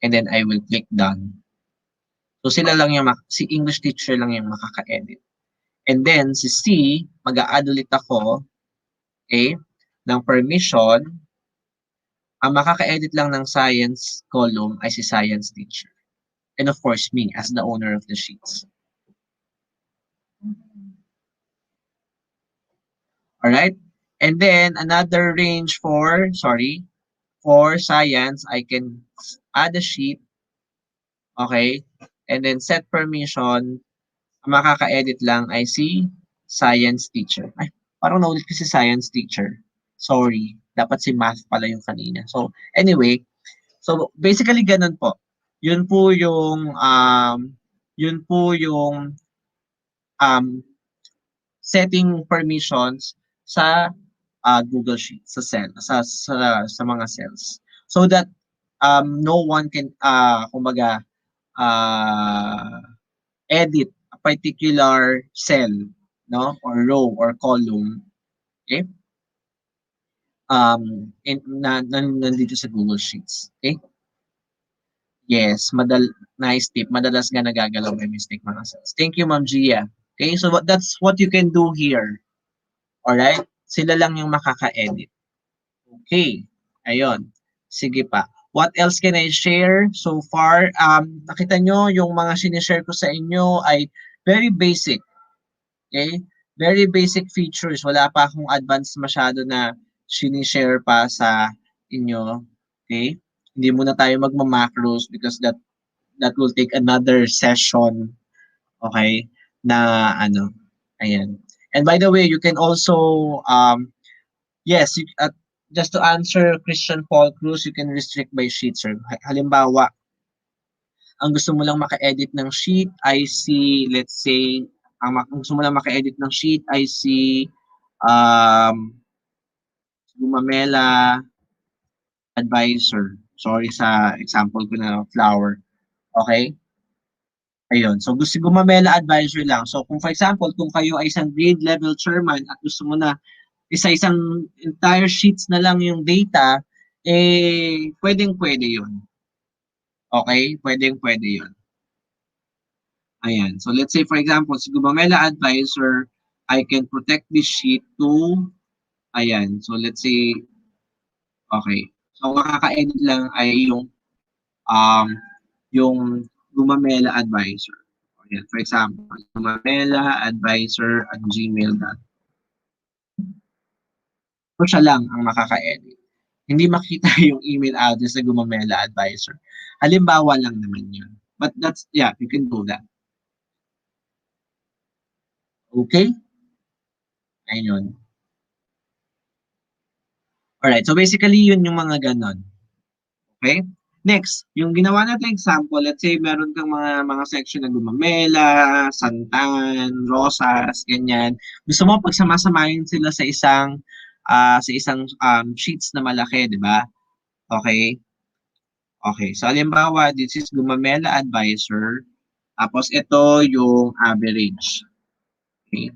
And then, I will click done. So, si English teacher lang yung makaka-edit. And then, si C, mag-a-add ulit ako, okay, ng permission. Ang makaka-edit lang ng science column ay si science teacher. And of course, me as the owner of the sheets. Alright? And then, another range for science, I can add a sheet. Okay? And then, set permission. Ang makaka-edit lang ay si science teacher. Ay, parang naulit ko si science teacher. Sorry. Dapat si math pala yung kanina. So, anyway. So, basically, ganun po. Yun po yung, um, setting permissions sa Google Sheets, sa mga cells. So that no one can, kumbaga, edit a particular cell, no, or row or column, okay? Nandito sa Google Sheets, okay? Yes, nice tip. Madalas nga nagagalaw by mistake mga cells. Thank you, Ma'am Gia. Okay, so that's what you can do here. Alright? Sila lang yung makaka-edit. Okay. Ayun. Sige pa. What else can I share so far? Nakita nyo yung mga sinishare ko sa inyo ay very basic. Okay? Very basic features. Wala pa akong advanced masyado na sinishare pa sa inyo. Okay? Hindi muna tayo magma-macros because that will take another session. Okay? Na ayan. And by the way, you can also yes, just to answer Christian Paul Cruz, you can restrict by sheet, sir. Halimbawa, ang gusto mo lang maka-edit ng sheet ay si, let's say, gusto mo lang maka-edit ng sheet ay si Gumamela Advisor. Sorry sa example ko na flower. Okay? Ayun. So, gusto Gumamela Advisor lang. So, kung for example, kung kayo ay isang grade level chairman at gusto mo na isa-isang entire sheets na lang yung data, eh, pwedeng-pwede yun. Okay? Pwedeng-pwede yun. Ayan. So, let's say, for example, si Gumamela Advisor, I can protect this sheet to, ayan. So, let's say, okay. So, makaka-edit lang ay um, yung Gumamela Advisor. Ayan. For example, Gumamela Advisor at gmail.com. So, siya lang ang makaka-edit. Hindi makita yung email address na Gumamela Advisor. Halimbawa lang naman yun. But that's, yeah, you can do that. Okay? Ayun. Alright, so basically yun yung mga ganon. Okay? Next, yung ginawa natin example, let's say meron kang mga section na Gumamela, Santan, Rosas, ganyan. Gusto mo pagsamasamahin sila sa isang sheets na malaki, di ba? Okay? Okay. So halimbawa, this is Gumamela Advisor. Tapos ito yung average. Okay?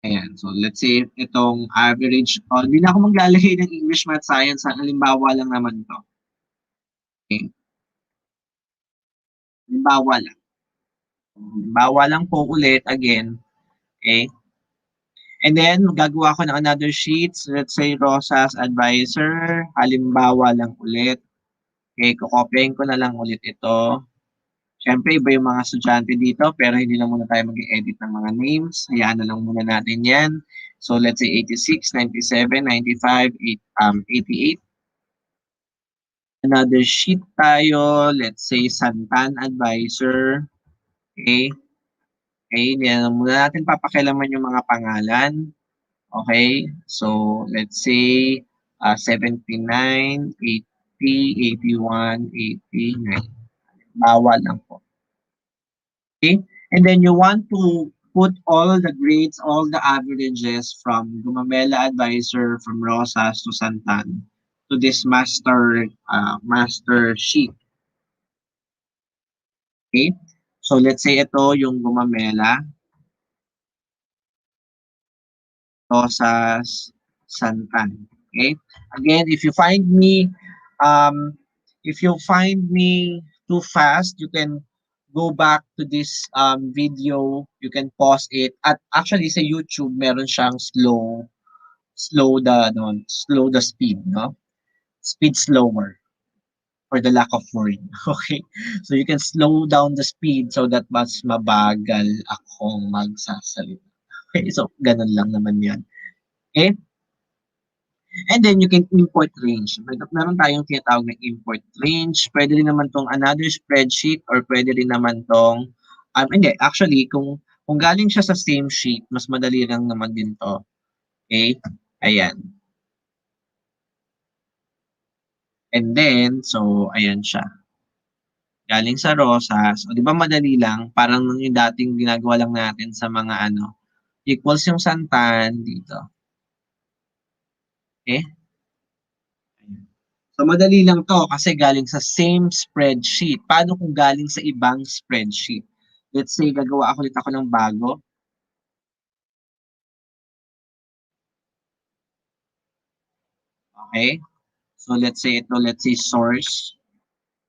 Ayan. So, let's say itong average. Oh, hindi na ako maglalagay ng English, Math, Science. Halimbawa lang naman to. Okay? Halimbawa lang. Halimbawa lang po ulit again. Okay? And then, gagawa ko ng another sheet. So, let's say Rosas Advisor. Halimbawa lang ulit. Okay? Kukopyahin ko na lang ulit ito. Siyempre, iba yung mga estudyante dito, pero hindi na muna tayo mag-edit ng mga names. Hayaan na lang muna natin yan. So, let's say 86, 97, 95, 88. Another sheet tayo. Let's say Santan Advisor. Okay. Okay, hindi na muna natin papakialaman yung mga pangalan. Okay. So, let's say 79, 80, 81, 89. Bawal lang po. Okay? And then you want to put all the grades, all the averages from Gumamela Advisor, from Rosas to Santan to this master sheet. Okay? So let's say ito yung Gumamela, Rosas, Santan. Okay? Again, um, if you find me too fast, you can go back to this video. You can pause it. At actually sa YouTube, meron siyang slow the speed, no? Speed slower for the lack of word. Okay? So you can slow down the speed so that mas mabagal akong magsasalita. Okay? So ganun lang naman 'yan. Okay? And then you can import range. Meron tayong tinatawag na import range. Pwede rin naman tong another spreadsheet or pwede rin naman tong hindi, actually kung galing siya sa same sheet, mas madali lang naman din to. Okay? Ayan. And then, so ayan siya. Galing sa Rosas. O di ba madali lang? Parang yung dating ginagawa lang natin sa mga equals yung Santan dito. Okay? So, madali lang to kasi galing sa same spreadsheet. Paano kung galing sa ibang spreadsheet? Let's say, gagawa ulit ako ng bago. Okay? So, let's say source.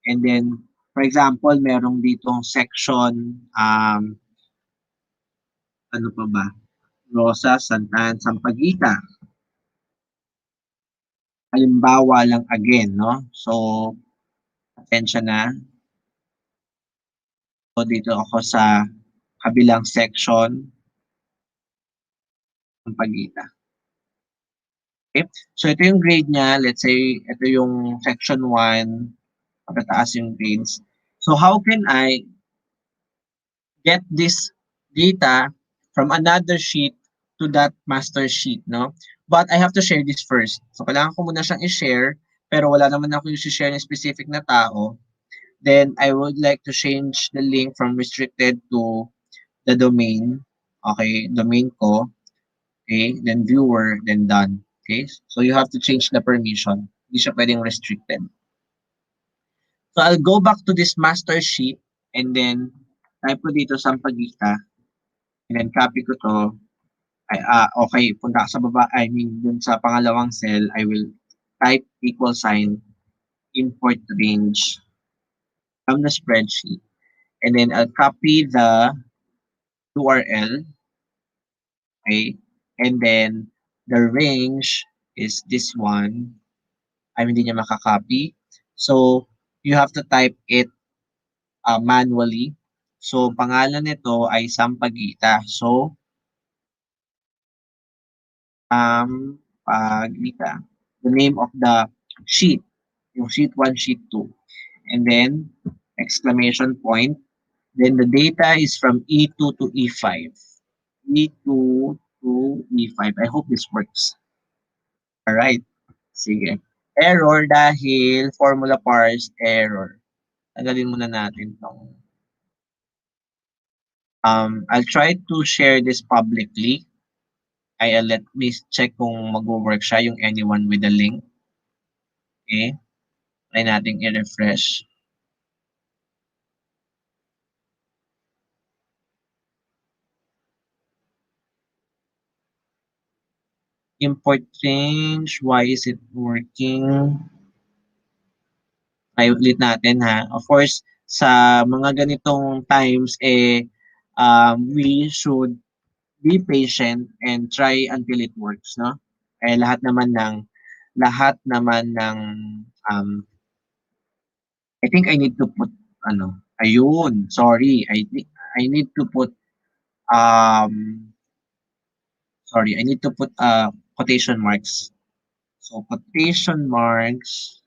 And then, for example, merong ditong section, ano pa ba? Rosa, Santan, Sampaguita. Halimbawa lang again, no? So, atensya na. So, dito ako sa kabilang section ng Pagita. Okay? So, ito yung grade niya. Let's say, ito yung section 1. Patataas yung grades. So, how can I get this data from another sheet to that master sheet, no? But I have to share this first. So, kailangan ko muna siyang i-share, pero wala naman ako yung i-share ng specific na tao. Then I would like to change the link from restricted to the domain. Okay, domain ko. Okay, then viewer, then done. Okay, so you have to change the permission. Hindi siya pwedeng restricted. So I'll go back to this master sheet and then type ko dito Sampaguita and then copy ko to. Okay, punta ka sa baba, I mean dun sa pangalawang cell, I will type equal sign import range from the spreadsheet and then I'll copy the URL, okay, and then the range is this one. I mean, hindi niya makakopy. So, you have to type it manually. So, pangalan nito ay Sampaguita. So, Sampaguita. The name of the sheet. Yung sheet 1, sheet 2. And then, exclamation point. Then, the data is from E2 to E5. E2 to E5. I hope this works. Alright. Sige. Error dahil formula parse error. Tanggalin muna natin tong I'll try to share this publicly. Let me check kung mag-work siya yung anyone with the link. Okay. Try natin i-refresh. Import range. Why is it working? Try ulit natin ha. Of course, sa mga ganitong times, we should be patient and try until it works, no? Lahat naman ng um, I think I need to put ayun, sorry. I need to put um I need to put quotation marks. So quotation marks.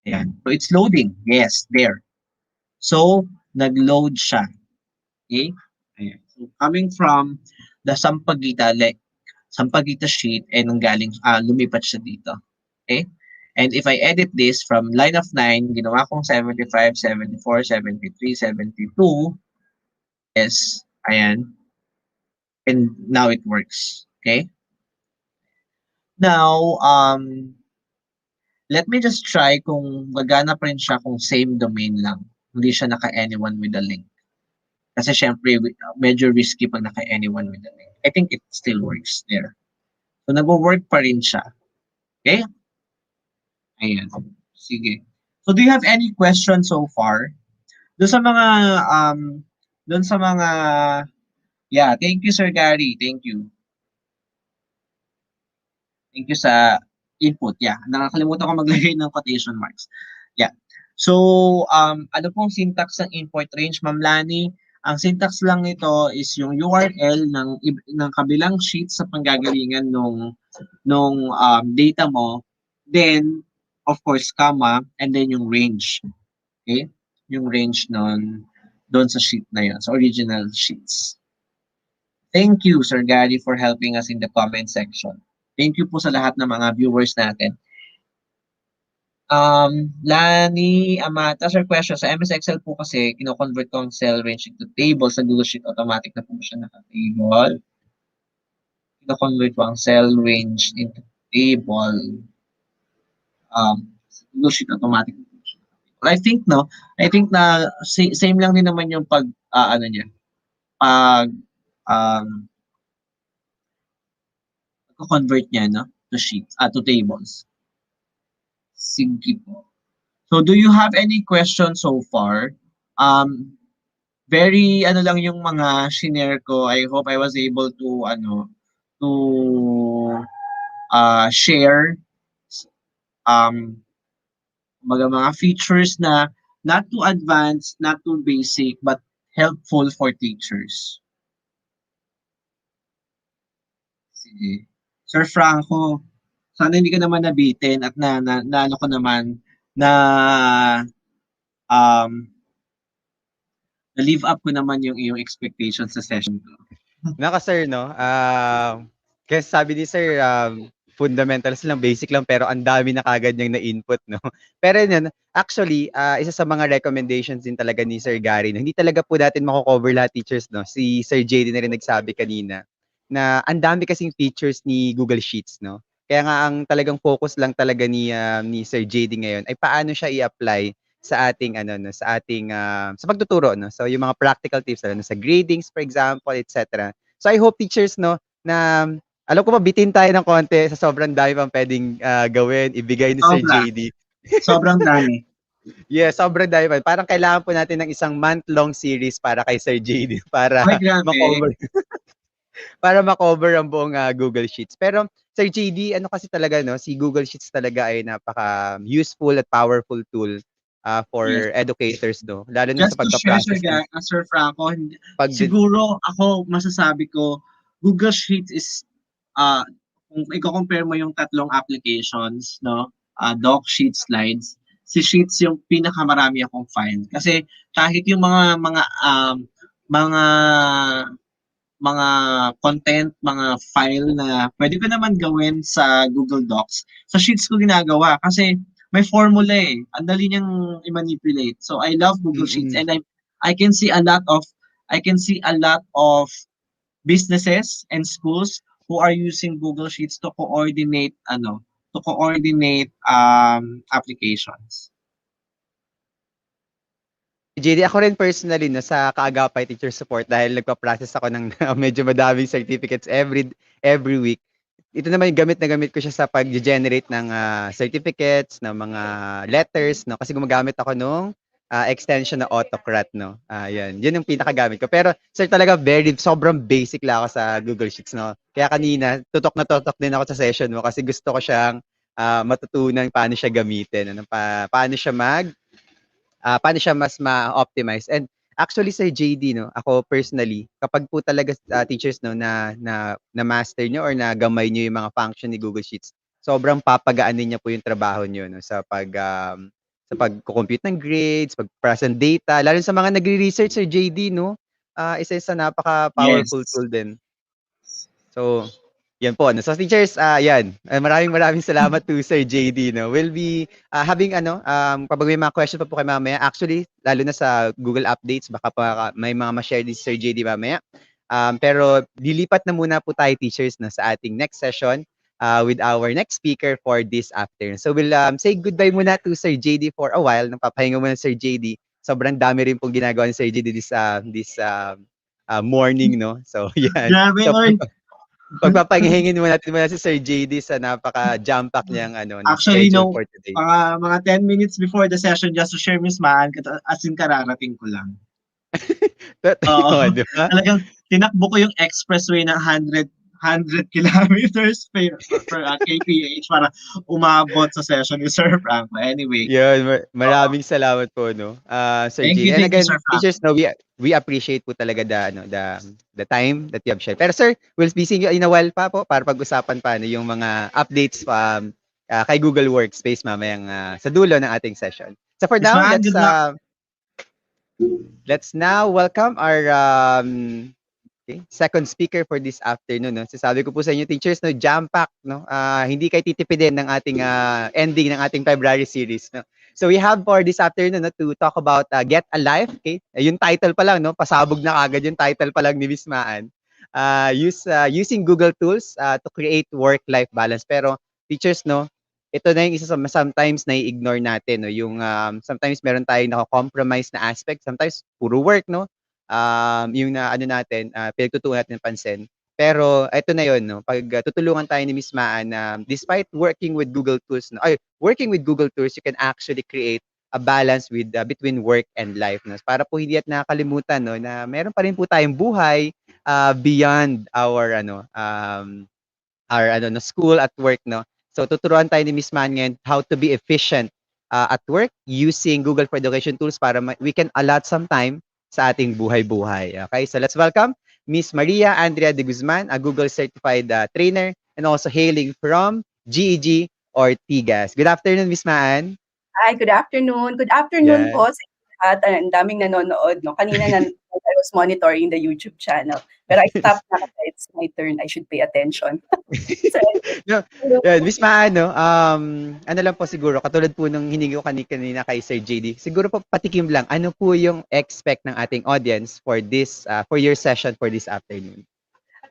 Ayan. So it's loading. Yes, there. So nag-load siya. Okay? Ayan. So coming from the Sampaguita sheet and nanggaling lumipat siya dito. Okay? And if I edit this from line of 9, ginawa kong 75, 74, 73, 72. Yes, ayan. And now it works. Okay? Now, let me just try kung gagana pa rin siya kung same domain lang. Hindi siya naka-anyone with a link. Kasi syempre, medyo risky pag naka-anyone with a link. I think it still works there. So, nag-work pa rin siya. Okay? Ayan. Sige. So, do you have any questions so far? Doon sa mga, doon sa mga, yeah, thank you, Sir Gary. Thank you. Thank you sa input. Yeah, nakakalimutan ko maglagay ng quotation marks. Yeah. So, ano pong syntax ng import range, Ma'am Lani? Ang syntax lang nito is yung URL ng kabilang sheet sa panggagalingan nung data mo. Then, of course, comma, and then yung range. Okay? Yung range doon sa sheet na yun, sa original sheets. Thank you, Sir Gary, for helping us in the comment section. Thank you po sa lahat ng mga viewers natin. Lani Amata, sir, question. Sa MS Excel po kasi, kino-convert ko ang cell range into table. Sa Google Sheet, automatic na po siya naka-table. Kino-convert ko ang cell range into table. Sa Google Sheet, automatic na po siya. I think, no? I think na same lang din naman yung niya. Convert niya, no? To sheets, to tables. Sige po. So, do you have any questions so far? Very lang yung mga shinare ko. I hope I was able to share mga features na not too advanced, not too basic, but helpful for teachers. Sige. Sir Franco, sana hindi ka naman nabitin at na ano ko naman na na-live up ko naman yung iyong expectations sa session ko. Naka sir 'no, kasi sabi ni sir, fundamentals lang, basic lang, pero ang dami na kaagad niyang na-input 'no. Pero yun, actually, isa sa mga recommendations din talaga ni Sir Gary 'no, hindi talaga po natin mako-cover lahat teachers 'no. Si Sir JD na rin nagsabi kanina na ang dami kasing features ni Google Sheets 'no. Kaya nga ang talagang focus lang talaga ni Sir JD ngayon ay paano siya i-apply sa ating ano 'no, sa ating, sa pagtuturo 'no. So yung mga practical tips lalo na sa gradings for example, et cetera. So I hope teachers 'no, na alam ko mabitin tayo ng konti sa sobrang dami pang puwedeng, gawin, ibigay ni Sir Sobra, JD. sobrang dami. Yes, sobrang dami pa. Parang kailangan po natin ng isang month-long series para kay Sir JD Ay, para grabe. ma-cover ang buong, Google Sheets. Pero Sir JD, ano kasi talaga 'no, si Google Sheets talaga ay napaka-useful at powerful tool, Yes. for educators 'no, lalo na sa Just to share, pagpa-process ng Sir Franco, pag siguro ako masasabi ko, Google Sheets is, ah, kung iko-compare mo yung tatlong applications, no, Doc, Sheets, Slides, si Sheets yung pinakamarami akong file. Kasi kahit yung mga mga content, mga file na pwede ko naman gawin sa Google Docs, sa Sheets ko ginagawa kasi may formula eh. Ang dali niyang i-manipulate. So I love Google Sheets mm. and I can see a lot of businesses and schools who are using Google Sheets to coordinate applications. JD, ako rin personally 'no, sa kaagapay teacher support dahil nagpa-process ako ng medyo madaming certificates every week. Ito naman yung gamit na gamit ko siya sa pagge-generate ng, certificates, ng mga letters 'no, kasi gumagamit ako nung, extension na Autocrat 'no, 'yun yung pinakagamit ko. Pero sir talaga sobrang basic lang ako sa Google Sheets 'no. Kaya kanina tutok na tutok din ako sa session mo kasi gusto ko siyang, matutunan paano siya gamitin ano, paano siya mas ma-optimize. And actually Sir JD 'no, ako personally, kapag po talaga, teachers 'no na-master niyo or nagamay niyo yung mga function ni Google Sheets, sobrang papagaanin niya po yung trabaho niyo 'no sa pagko-compute ng grades, pag-process ng data, lalo sa mga nagre-research Sir JD 'no, isa sa napaka-powerful Yes. tool din. So, yan po 'no. So teachers, yan, maraming salamat to Sir JD 'no. We'll be, having ano, kapag may mga question pa po kayo mamaya, actually lalo na sa Google Updates baka pa may mga ma-share din si Sir JD mamaya. Pero lilipat na muna po tayo teachers 'no sa ating next session, with our next speaker for this afternoon. So we'll, say goodbye muna to Sir JD for a while, nagpapahinga muna Sir JD. Sobrang dami rin pong ginagawa ni Sir JD morning 'no. So yan. Grabe, So oy. pagpapahingin muna natin si Sir JD sa napaka-jam pack niyang ano 'no, Actually, schedule no, for today. mga 10 minutes before the session just to share Miss Maan, as in kararating ko lang. Oo, Oh, 'di ba? talagang tinakbo ko yung expressway ng 100 kilometers per kph para umabot sa session ni Sir Franco. Anyway, 'Yun, oo. maraming salamat po 'no, Sir Thank you, JD. And again, Sir Franco. teachers 'no, we appreciate po talaga the time that you have shared. Pero sir, we'll be seeing you in a while pa po para pag-usapan pa ano yung mga updates kay Google Workspace mamayang, sa dulo ng ating session. So for Miss now, Maan, good luck. let's now welcome our, okay, second speaker for this afternoon 'no. Sasabi ko po sa inyo teachers 'no, jam-packed 'no, hindi kayo titipidin ng ating, ending ng ating February series 'no. So we have for this afternoon 'no, to talk about, Get a Life, okay? Yung title pa lang 'no, pasabog na kaagad yung title pa lang ni Miss Maan. Using Google tools, to create work-life balance. Pero teachers 'no, ito na yung isa sa sometimes nai-ignore natin 'no, yung, sometimes meron tayong nako-compromise na aspect, sometimes puro work 'no, yung na ano natin, pinagtutuunan natin ng pansin. Pero eto na yun 'no, 'pag, tutulungan tayo ni Miss Maan na despite working with Google Tools, you can actually create a balance between work and life 'no. Para po hindi at nakakalimutan 'no, na meron pa rin po tayong buhay, beyond our no, school at work 'no. So tuturuan tayo ni Miss Man ngayon how to be efficient, at work using Google for Education tools para we can allot some time sa ating buhay-buhay. Okay, so let's welcome Miss Maria Andrea de Guzman, a Google certified, trainer and also hailing from GEG Ortigas. Good afternoon, Miss Maan. Hi, good afternoon. Good afternoon Yeah. po sa lahat, ang daming nanonood 'no. Kanina I was monitoring the YouTube channel, pero I stopped na kasi it's my turn, I should pay attention. So, No, hello. yun, Miss Maa, ano lang po siguro, katulad po nung hiningi ko kanina kay Sir JD, siguro po patikim lang, ano po yung expect ng ating audience for this, for your session for this afternoon?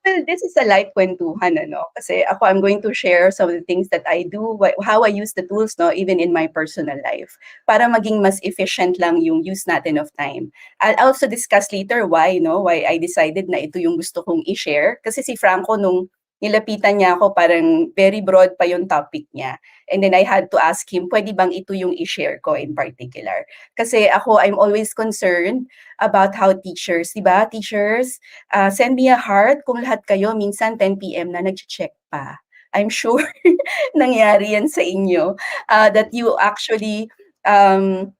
Well, this is a light kwentuhan ano, kasi ako I'm going to share some of the things that I do, how I use the tools 'no, even in my personal life, para maging mas efficient lang yung use natin of time. I'll also discuss later why 'no, why I decided na ito yung gusto kong i-share. Kasi si Franco nung nilapitan niya ako parang very broad pa yung topic niya. And then I had to ask him, puwede bang ito yung i-share ko in particular? Kasi ako, I'm always concerned about how teachers, 'di ba, teachers, send me a heart kung lahat kayo minsan 10 PM na nagche-check pa. I'm sure nangyari yan sa inyo, that you actually, um,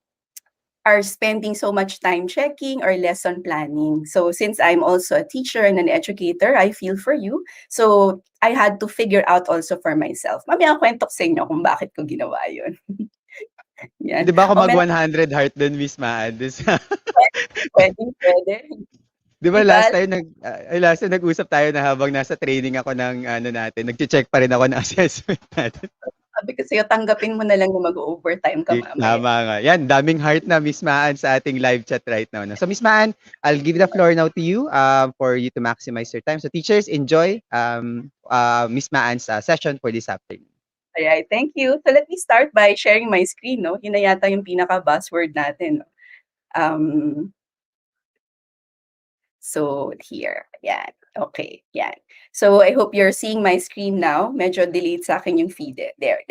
are spending so much time checking or lesson planning. So since I'm also a teacher and an educator, I feel for you. So I had to figure out also for myself. Mamaya kuwento ko sa inyo kung bakit ko ginawa yun. Puwede Yan. ba ako O mag meron 100 heart dun, Miss Maa, dun sa puwedeng-puwede, 'di ba 'di ba? last time nag-usap tayo na habang nasa training ako ng ano natin, nagche-check pa rin ako ng assessment natin. Sabi ko sa'yo tanggapin mo na lang na mag-o-overtime ka mamaya. Tama nga. Yan, daming heart na Miss Maan sa ating live chat right now. No? So Miss Maan, I'll give the floor now to you for you to maximize your time. So teachers, enjoy Miss Maan's session for this afternoon. Alright, thank you. So let me start by sharing my screen 'no, yun na yata yung pinaka-buzzword natin 'no. Um So here, yan. Okay, yan. So I hope you're seeing my screen now. Medyo delayed sa akin yung feed eh. There.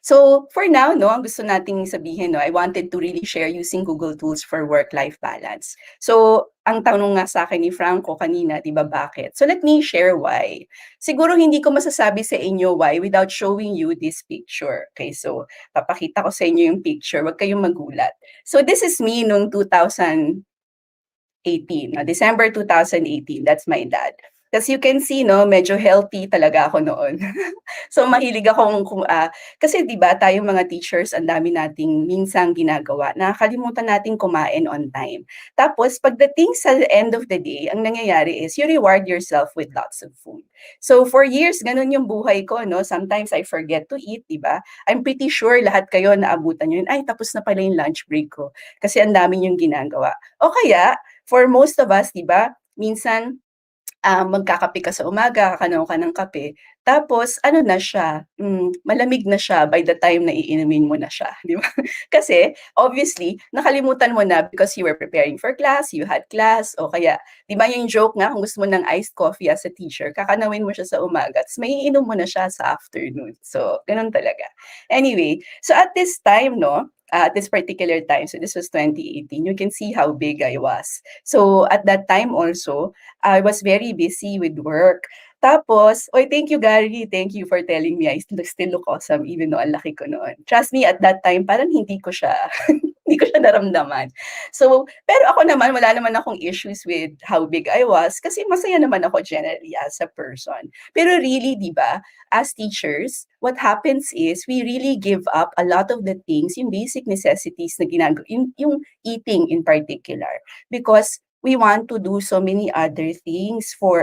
So for now, no, ang gusto nating sabihin, no, I wanted to really share using Google Tools for work-life balance. So ang tanong nga sa akin ni Franco kanina, di ba bakit? So let me share why. Siguro hindi ko masasabi sa inyo why without showing you this picture. Okay, so papakita ko sa inyo yung picture. Huwag kayong magulat. So this is me nung 2018, December 2018, that's my dad. As you can see 'no, medyo healthy talaga ako noon. So mahilig akong kasi 'di ba tayong mga teachers ang dami nating minsang ginagawa, nakakalimutan nating kumain on time. Tapos pagdating sa end of the day, ang nangyayari is you reward yourself with lots of food. So for years gano'n yung buhay ko 'no, sometimes I forget to eat 'di ba? I'm pretty sure lahat kayo naabutan niyo yun, "Ay tapos na pala yung lunch break ko." Kasi ang dami niyong ginagawa. O kaya for most of us 'di ba, minsan magkakape ka sa umaga, kakanaw ka ng kape, tapos ano na siya, malamig na siya by the time na iinumin mo na siya, 'di ba? Kasi obviously nakalimutan mo na because you were preparing for class, you had class, o kaya 'di ba yung joke nga kung gusto mo ng iced coffee as a teacher, kakanawin mo siya sa umaga, ta's maiinom mo na siya sa afternoon. So, gano'n talaga. Anyway, so at this time 'no, at this particular time, so this was 2018, you can see how big I was. So at that time also, I was very busy with work. Tapos, oy, thank you Gary, thank you for telling me I still look awesome even though ang laki ko noon. Trust me, at that time parang hindi ko siya hindi ko siya naramdaman. So, pero ako naman wala naman akong issues with how big I was kasi masaya naman ako generally as a person. Pero really, 'di ba, as teachers, what happens is we really give up a lot of the things, yung basic necessities na yung eating in particular, because we want to do so many other things for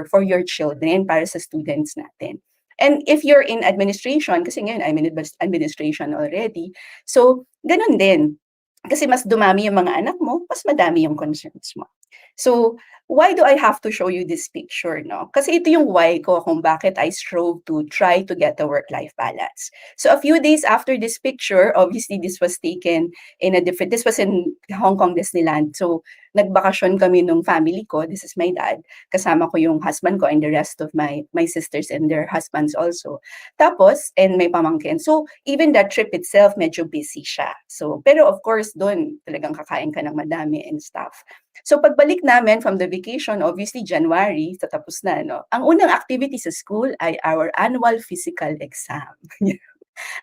for your children, para sa students natin. And if you're in administration, kasi ngayon I'm in administration already, so ganun din. Kasi mas dumami yung mga anak mo, mas madami yung concerns mo. So, why do I have to show you this picture, no? Kasi ito yung why ko kung bakit I strove to try to get a work-life balance. So, a few days after this picture, obviously this was taken this was in Hong Kong Disneyland. So, nagbakasyon kami nung family ko, this is my dad, kasama ko yung husband ko and the rest of my sisters and their husbands also. Tapos, and may pamangkin. So, even that trip itself, medyo busy siya. So, pero of course, doon talagang kakain ka ng madami and stuff. So pagbalik namin from the vacation, obviously January, tatapos na, no? Ang unang activity sa school ay our annual physical exam.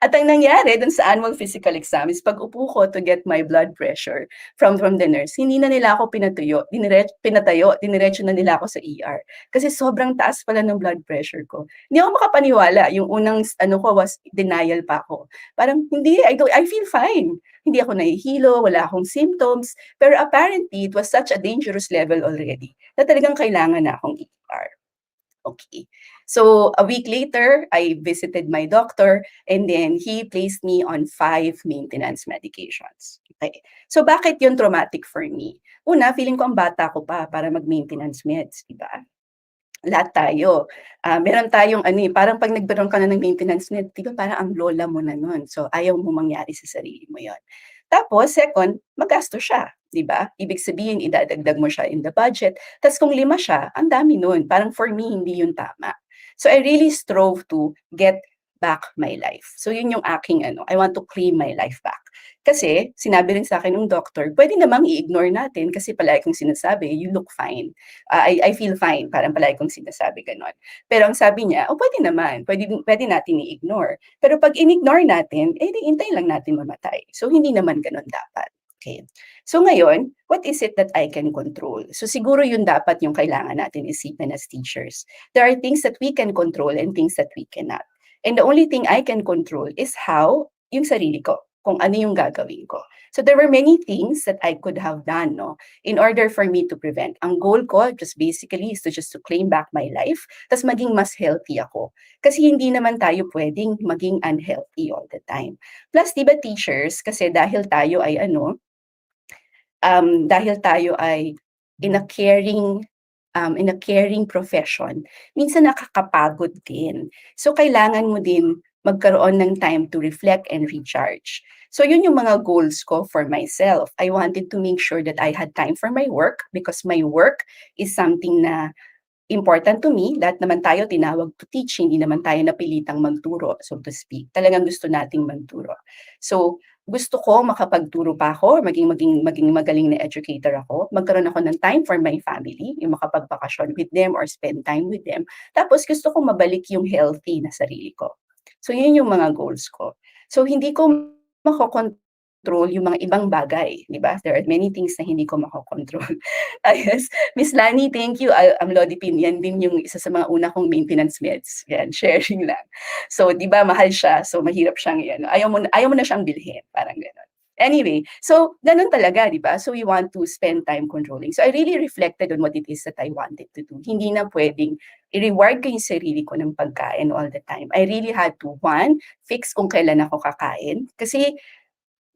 At ang nangyari dun sa annual physical exam is pag-upo ko to get my blood pressure from the nurse, hindi na nila ako pinatayo, diniretso na nila ako sa ER. Kasi sobrang taas pala ng blood pressure ko. Hindi ako makapaniwala. Yung unang ano ko was denial pa ako. Parang hindi, I feel fine. Hindi ako nahihilo, wala akong symptoms. Pero apparently, it was such a dangerous level already na talagang kailangan na akong ER. Okay. So a week later, I visited my doctor and then he placed me on 5 maintenance medications. Okay. So bakit yun traumatic for me? Una, feeling ko ang bata ko pa para mag-maintenance meds, di ba? Lahat tayo. Meron tayong ano parang pag nagkaroon ka na ng maintenance med, di ba parang ang lola mo na nun. So ayaw mo mangyari sa sarili mo yon. Tapos second, magasto siya, di ba? Ibig sabihin, idadagdag mo siya in the budget. Tapos kung 5 siya, ang dami nun. Parang for me, hindi yun tama. So I really strove to get back my life. So yun yung aking ano, I want to claim my life back. Kasi sinabi rin sa akin ng doctor, pwede namang i-ignore natin kasi palagi kong sinasabi, you look fine. I feel fine, parang palagi kong sinasabi ganon. Pero ang sabi niya, pwede naman, pwede natin i-ignore. Pero pag in-ignore natin, di hintay lang natin mamatay. So hindi naman ganon dapat. Okay. So ngayon, what is it that I can control? So siguro yun dapat yung kailangan natin isipin as teachers. There are things that we can control and things that we cannot. And the only thing I can control is how yung sarili ko, kung ano yung gagawin ko. So there were many things that I could have done, no, in order for me to prevent. Ang goal ko just basically is to claim back my life, tas maging mas healthy ako. Kasi hindi naman tayo pwedeng maging unhealthy all the time. Plus, di ba teachers, kasi dahil tayo ay in a caring profession, minsan nakakapagod din. So kailangan mo din magkaroon ng time to reflect and recharge. So yun yung mga goals ko for myself. I wanted to make sure that I had time for my work because my work is something na important to me. Lahat naman tayo tinawag to teach, hindi naman tayo napilitang magturo, so to speak. Talagang gusto nating magturo. So gusto ko makapagturo pa ako, maging magaling na educator ako, magkaroon ako ng time for my family, yung makapagbakasyon with them or spend time with them. Tapos gusto ko mabalik yung healthy na sarili ko. So yun yung mga goals ko. So hindi ko makokontrol yung mga ibang bagay, di ba? There are many things na hindi ko makokontrol. Ayos. Miss Lani, thank you. Amlodipine, yan din yung isa sa mga una kong maintenance meds. Yan, sharing lang. So, di ba, mahal siya. So, mahirap siyang yan. Ayaw mo na siyang bilhin. Parang gano'n. Anyway, so, ganun talaga, di ba? So, we want to spend time controlling. So, I really reflected on what it is that I wanted to do. Hindi na pwedeng i-reward ko yung sarili ko ng pagkain all the time. I really had to, one, fix kung kailan ako kakain. Kasi,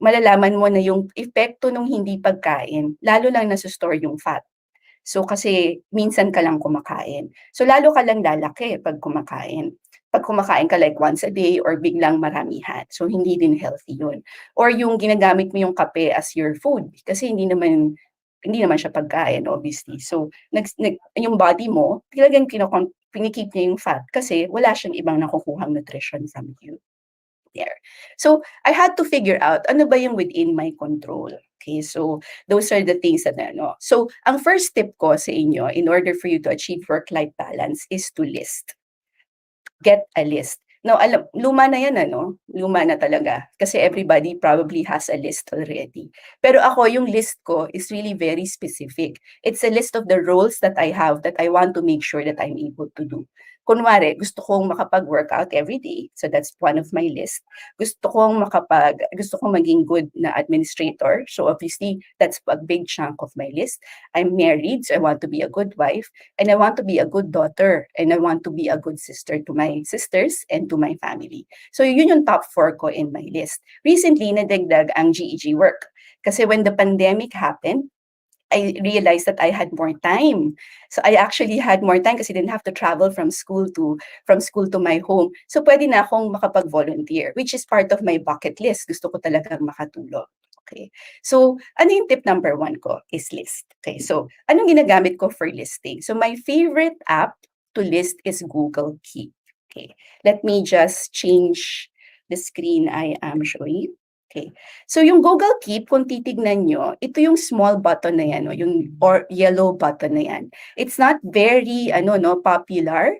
malalaman mo na yung epekto ng hindi pagkain, lalo lang nasa-store yung fat. So, kasi minsan ka lang kumakain. So, lalo ka lang lalaki pag kumakain. Pag kumakain ka like once a day or biglang maramihan. So, hindi din healthy yun. Or yung ginagamit mo yung kape as your food. Kasi hindi naman siya pagkain, obviously. So, yung body mo, talagang pinikip niya yung fat kasi wala siyang ibang nakukuhang nutrition from you. There. So, I had to figure out ano ba yung within my control. Okay, so those are the things that ano. So, ang first tip ko sa inyo in order for you to achieve work-life balance is to list. Get a list. Now, luma na yan luma na talaga. Kasi everybody probably has a list already. Pero ako, yung list ko is really very specific. It's a list of the roles that I have that I want to make sure that I'm able to do. Kunwari, gusto kong makapag-workout every day. So that's one of my list. Gusto kong maging good na administrator. So obviously, that's a big chunk of my list. I'm married, so I want to be a good wife. And I want to be a good daughter. And I want to be a good sister to my sisters and to my family. So yun yung top 4 ko in my list. Recently, nadagdag ang GEG work. Kasi when the pandemic happened, I realized that I had more time. So I actually had more time kasi I didn't have to travel from school to my home. So pwede na akong makapag-volunteer, which is part of my bucket list. Gusto ko talagang makatulong. Okay. So, ano yung tip number 1 ko is list. Okay. So, anong ginagamit ko for listing? So, my favorite app to list is Google Keep. Okay. Let me just change the screen I am showing you. Okay. So, yung Google Keep, kung titignan nyo, ito yung small button na yan, yung yellow button na yan. It's not very, popular.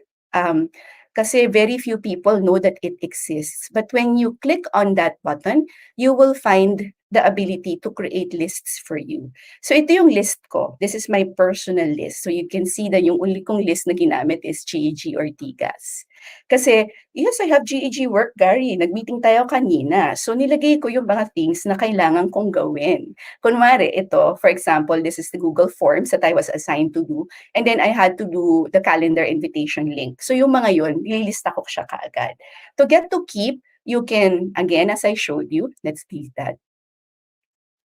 kasi very few people know that it exists. But when you click on that button, you will find the ability to create lists for you. So ito yung list ko. This is my personal list. So you can see that yung uli kong list na ginamit is GEG or TGAS. Kasi, yes, I have GEG work, Gary. Nag-meeting tayo kanina. So nilagay ko yung mga things na kailangan kong gawin. Kunwari, ito, for example, this is the Google Forms that I was assigned to do. And then I had to do the calendar invitation link. So yung mga yun, nililista ko siya kaagad. To get to keep, you can, again, as I showed you, let's do that.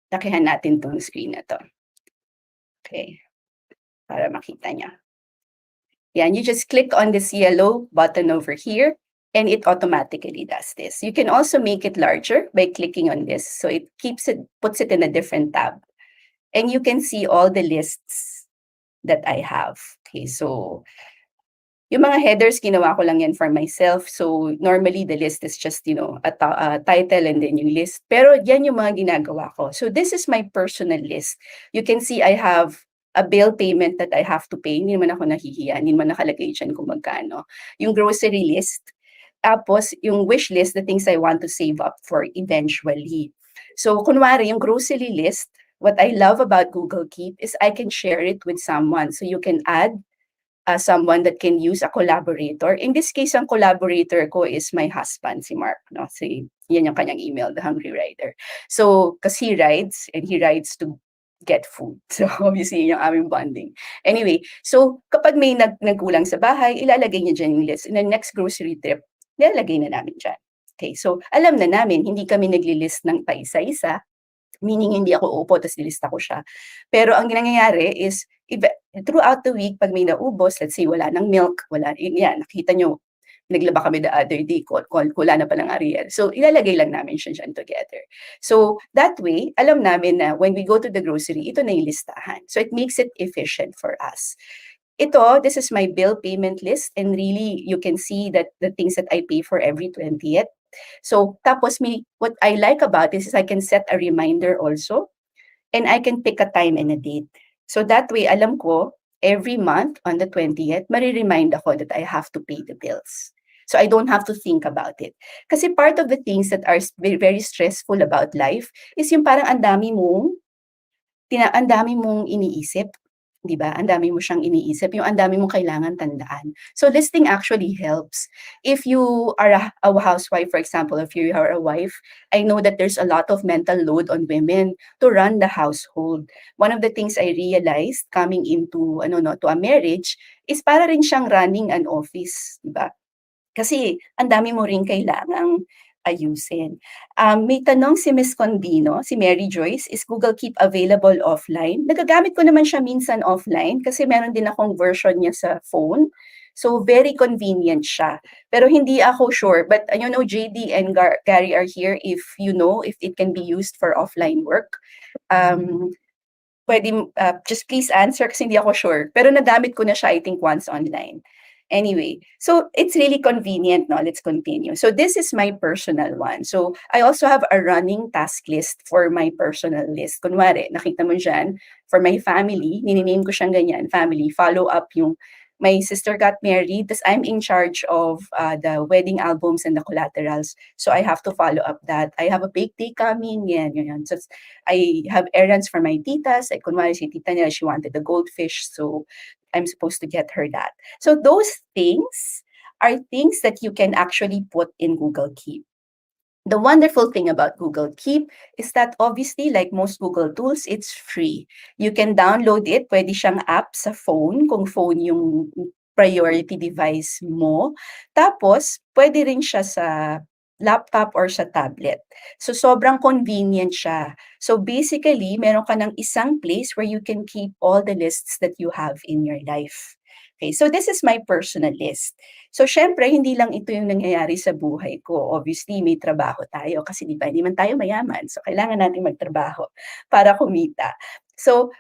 Lakihan natin tong screen na to. Okay. Para makita niya. Yan, you just click on this yellow button over here, and it automatically does this. You can also make it larger by clicking on this. So it puts it in a different tab. And you can see all the lists that I have. Okay, so yung mga headers, ginawa ko lang yan for myself. So normally the list is just, a title and then yung list. Pero yan yung mga ginagawa ko. So this is my personal list. You can see I have a bill payment that I have to pay. Hindi naman ako nahihiya. Hindi naman nakalagay dyan kung magkano. Yung grocery list. Tapos yung wish list, the things I want to save up for eventually. So kunwari, yung grocery list, what I love about Google Keep is I can share it with someone. So you can add someone that can use a collaborator. In this case, ang collaborator ko is my husband, si Mark. No? Yan yung kanyang email, The Hungry Rider. So, because he rides, and he rides to get food. So, obviously, yun yung aming bonding. Anyway, so kapag may nagkulang sa bahay, ilalagay niya dyan yung list. In the next grocery trip, nilalagay na namin dyan. Okay, so alam na namin, hindi kami naglilist ng paisa-isa, meaning hindi ako uupo, tapos nilista ko siya. Pero ang nangyayari is, throughout the week, pag may naubos, let's say wala ng milk, yan, nakita nyo, naglaba kami the other day, wala na palang Ariel. So, ilalagay lang namin siya dyan together. So, that way, alam namin na when we go to the grocery, ito na yung listahan. So, it makes it efficient for us. This is my bill payment list, and really, you can see that the things that I pay for every 20th. So, tapos what I like about this is I can set a reminder also, and I can pick a time and a date. So that way, alam ko, every month on the 20th, mariremind ako that I have to pay the bills. So I don't have to think about it. Kasi part of the things that are very stressful about life is yung parang ang dami mong iniisip. Diba? Ang dami mo siyang iniisip, yung ang dami mong kailangan tandaan. So listing actually helps. If you are a housewife, for example, if you are a wife, I know that there's a lot of mental load on women to run the household. One of the things I realized coming into to a marriage is para rin siyang running an office, diba? Kasi ang dami mo rin kailangang ayusin. May tanong si Miss Condino, si Mary Joyce, is Google Keep available offline? Nagagamit ko naman siya minsan offline kasi meron din akong version niya sa phone. So very convenient siya. Pero hindi ako sure. But JD and Gary are here if you know if it can be used for offline work. Pwede, just please answer kasi hindi ako sure. Pero nagamit ko na siya, I think, once online. Anyway, so it's really convenient. No? Let's continue. So this is my personal one. So I also have a running task list for my personal list. Kunwari, nakita mo dyan, for my family, nininame ko siyang ganyan, family, follow up yung my sister got married, thus I'm in charge of the wedding albums and the collaterals. So I have to follow up that. I have a bake day coming, yan. So I have errands for my titas. Like, kunwari si tita niya, she wanted the goldfish, so I'm supposed to get her that. So those things are things that you can actually put in Google Keep. The wonderful thing about Google Keep is that obviously, like most Google tools, it's free. You can download it. Pwede siyang app sa phone, kung phone yung priority device mo. Tapos, pwede rin siya sa laptop or sa tablet. So, sobrang convenient siya. So, basically, meron ka ng isang place where you can keep all the lists that you have in your life. Okay, so this is my personal list. So, syempre, hindi lang ito yung nangyayari sa buhay ko. Obviously, may trabaho tayo kasi di ba, hindi man tayo mayaman. So, kailangan natin magtrabaho para kumita. So,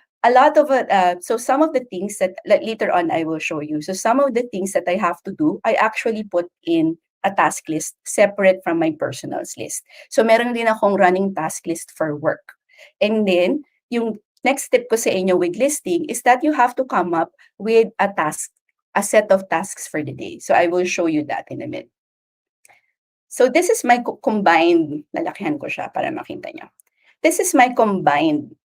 some of the things that later on I will show you. So, some of the things that I have to do, I actually put in a task list separate from my personals list. So, meron din akong running task list for work. And then, yung next step ko sa inyo with listing is that you have to come up with a task a set of tasks for the day. So I will show you that in a minute. So this is my combined, lalakihan ko siya para makita niyo. This is my combined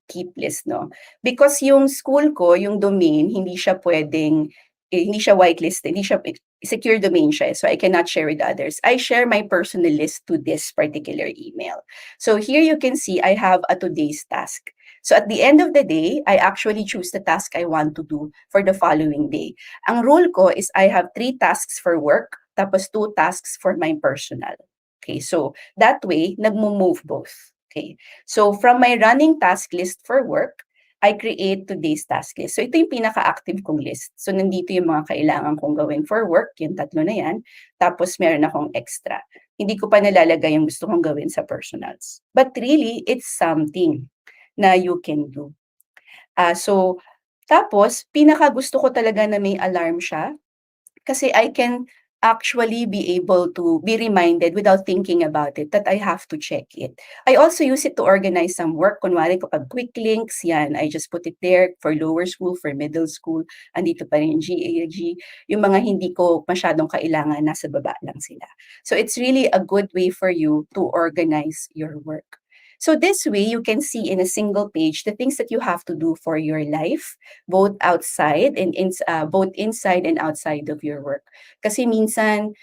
keep list, no? Because yung school ko, yung domain, hindi siya pwedeng, hindi siya whitelist, hindi siya secure domain siya. So I cannot share with others. I share my personal list to this particular email. So here you can see I have a today's task. So at the end of the day, I actually choose the task I want to do for the following day. Ang rule ko is I have 3 tasks for work, tapos 2 tasks for my personal. Okay, so that way, nagmo-move both. Okay, so from my running task list for work, I create today's task list. So ito yung pinaka-active kong list. So nandito yung mga kailangan kong gawin for work, yung 3 na yan. Tapos meron akong extra. Hindi ko pa nalalagay yung gusto kong gawin sa personals. But really, it's something na you can do. So, tapos, pinaka-gusto ko talaga na may alarm siya kasi I can actually be able to be reminded without thinking about it that I have to check it. I also use it to organize some work. Kunwari kapag quick links, yan, I just put it there for lower school, for middle school, andito pa rin yung GAG. Yung mga hindi ko masyadong kailangan, nasa baba lang sila. So it's really a good way for you to organize your work. So this way, you can see in a single page the things that you have to do for your life, both outside and both inside and outside of your work. Kasi minsan,